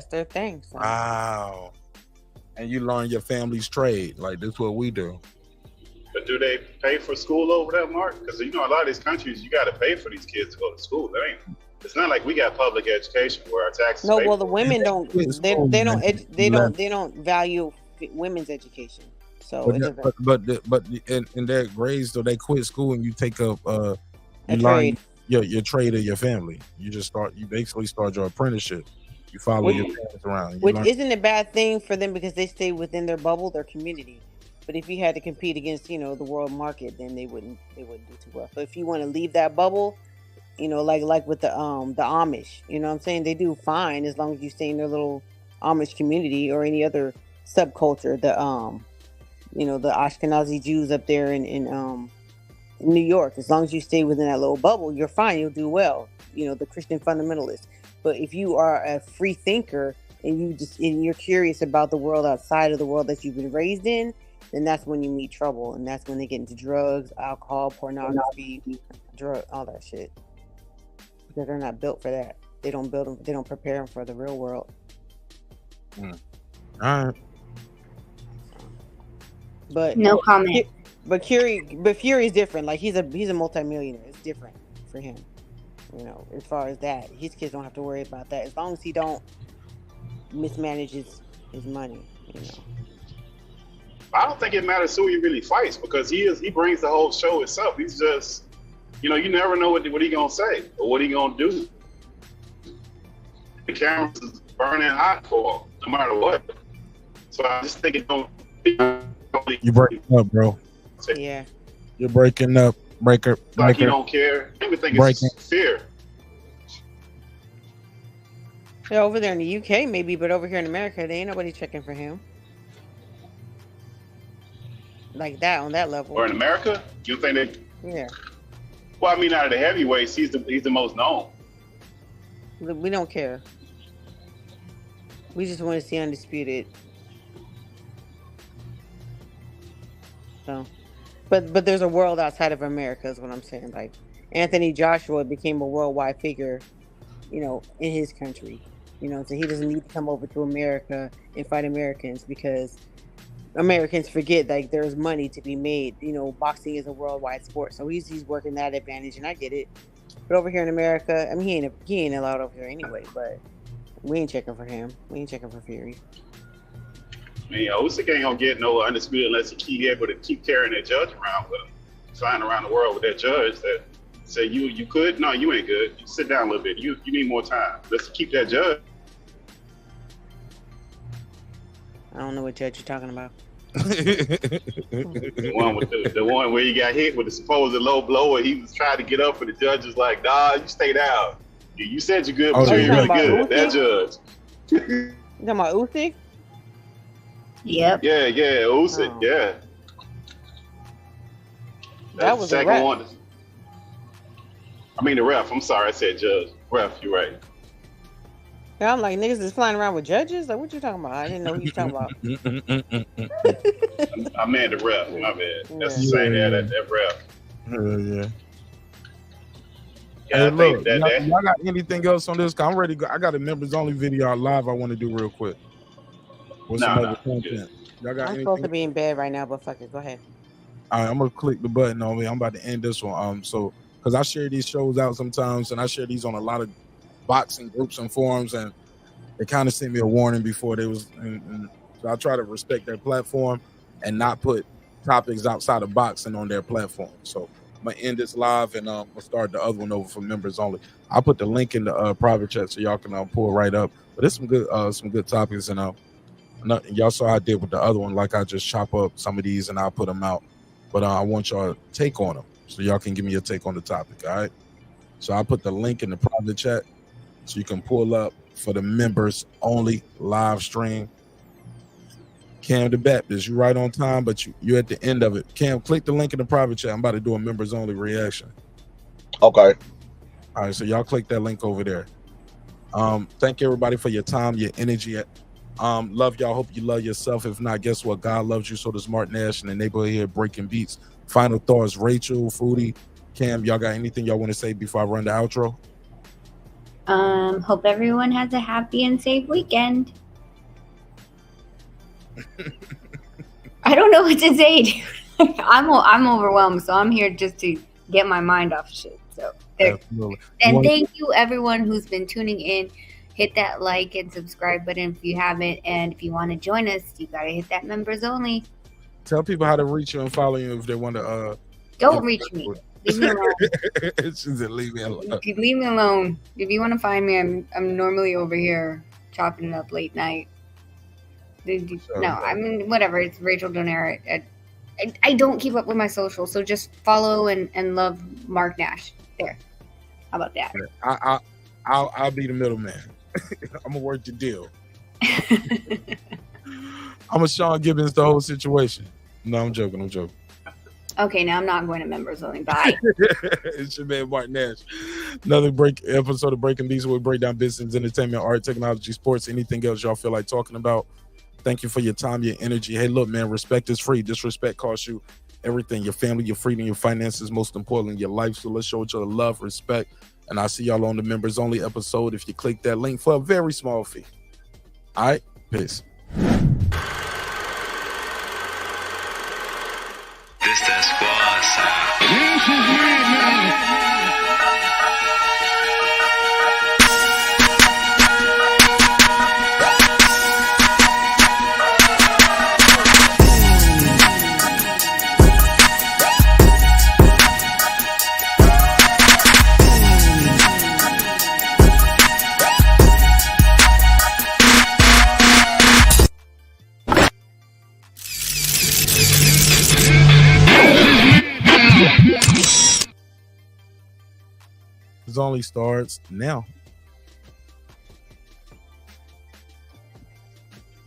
their thing. So. Wow. And you learn your family's trade. Like, that's what we do. But do they pay for school over there, Mark? Because you know, a lot of these countries, you got to pay for these kids to go to school. It's not like we got public education where our taxes. No, well, the women don't. They don't value women's education. So, but in their grades, though, they quit school and you take up you learn your trade of your family. You basically start your apprenticeship. You follow your parents around. Which isn't a bad thing for them, because they stay within their bubble, their community. But if you had to compete against, the world market, then they wouldn't do too well. So if you want to leave that bubble, like with the Amish, you know what I'm saying? They do fine as long as you stay in their little Amish community or any other subculture. The the Ashkenazi Jews up there in New York, as long as you stay within that little bubble, you're fine. You'll do well. The Christian fundamentalists. But if you are a free thinker and you're curious about the world outside of the world that you've been raised in, then that's when you meet trouble, and that's when they get into drugs, alcohol, pornography, all that shit. Because they're not built for that. They don't build them. They don't prepare them for the real world. All right. But no comment. But Fury's different. Like he's a multimillionaire. It's different for him. As far as that, his kids don't have to worry about that as long as he don't mismanage his money. I don't think it matters who he really fights because he brings the whole show itself. He's just, you never know what he gonna say or what he gonna do. The cameras is burning hot for him, no matter what. So I just think it don't. You breaking up, bro. Yeah. You're breaking up. Breaker. Like he don't care. I even think it's fear. Yeah, over there in the UK, maybe, but over here in America, there ain't nobody checking for him. Like that, on that level. Or in America, you think that? Yeah. Well, I mean, out of the heavyweights, he's the most known. We don't care. We just want to see Undisputed. So, but there's a world outside of America, is what I'm saying. Like Anthony Joshua became a worldwide figure, in his country. So he doesn't need to come over to America and fight Americans because Americans forget like there's money to be made. Boxing is a worldwide sport, so he's working that advantage, and I get it. But over here in America, I mean, he ain't allowed over here anyway. But we ain't checking for him. We ain't checking for Fury. I mean, Usyk ain't gonna get no Undisputed unless he keep able to keep carrying that judge around with him, flying around the world with that judge that say you could. No, you ain't good. You sit down a little bit. You need more time. Let's keep that judge. I don't know what judge you're talking about. the one where he got hit with the supposed low blow, and he was trying to get up, and the judge was like, "Nah, you stay down. You said you're good, but you ain't really good." That judge. You talking about Usyk? Yep. Yeah, Usyk, yeah. That was the second one. I mean, the ref. I'm sorry, I said judge. Ref, you're right. Yeah, I'm like, niggas is flying around with judges? Like, what you talking about? I didn't know what you talking about. I meant the ref. My bad. That's the same. That ref. Yeah. Yeah, Hey, I think look, that. y'all got anything else on this? 'Cause I'm ready to go. I got a members only video live I want to do real quick. What's some other content? Y'all got I'm anything? supposed to be in bed right now, but fuck it. Go ahead. All right, I'm gonna click the button on me. I'm about to end this one. So because I share these shows out sometimes, and I share these on a lot of boxing groups and forums, and they kind of sent me a warning before they was. And so I try to respect their platform and not put topics outside of boxing on their platform. So I'm gonna end this live, and we'll start the other one over for members only. I'll put the link in the private chat so y'all can pull right up. But there's some good topics, and y'all saw how I did with the other one. Like I just chop up some of these and I'll put them out. But I want y'all to take on them so y'all can give me your take on the topic. All right. So I'll put the link in the private chat so you can pull up for the members only live stream. Cam the Baptist, you right on time, but you're at the end of it. Cam, click the link in the private chat. I'm about to do a members only reaction. Okay. All right, so y'all click that link over there. Thank everybody for your time, your energy. Love y'all. Hope you love yourself. If not, guess what? God loves you. So does Mark Nash in the neighborhood here, Breaking Beats. Final thoughts, Rachel, Foodie, Cam. Y'all got anything y'all want to say before I run the outro? Hope everyone has a happy and safe weekend. I don't know what to say, dude. I'm overwhelmed, so I'm here just to get my mind off shit. So there. And thank you everyone who's been tuning in. Hit that like and subscribe button if you haven't, and if you want to join us, you gotta hit that members only. Tell people how to reach you and follow you if they want to. Don't reach me. Leave me alone. She said, leave me alone. Leave me alone. If you want to find me, I'm normally over here chopping it up late night. No, I mean whatever. It's Rachel Donaire. I don't keep up with my social, so just follow and love Mark Nash. There. How about that? I'll be the middleman. I'm gonna work the deal. I'm a Sean Gibbons the whole situation. No, I'm joking. Okay, now I'm not going to members only. Bye. It's your man Mark Nash. Another episode of Breaking Beats where we break down business, entertainment, art, technology, sports, anything else y'all feel like talking about. Thank you for your time, your energy. Hey, look, man, respect is free. Disrespect costs you everything. Your family, your freedom, your finances, most importantly, your life. So let's show each other love, respect. And I'll see y'all on the members only episode if you click that link for a very small fee. All right, peace. This that squad side. This is me now. Only starts now.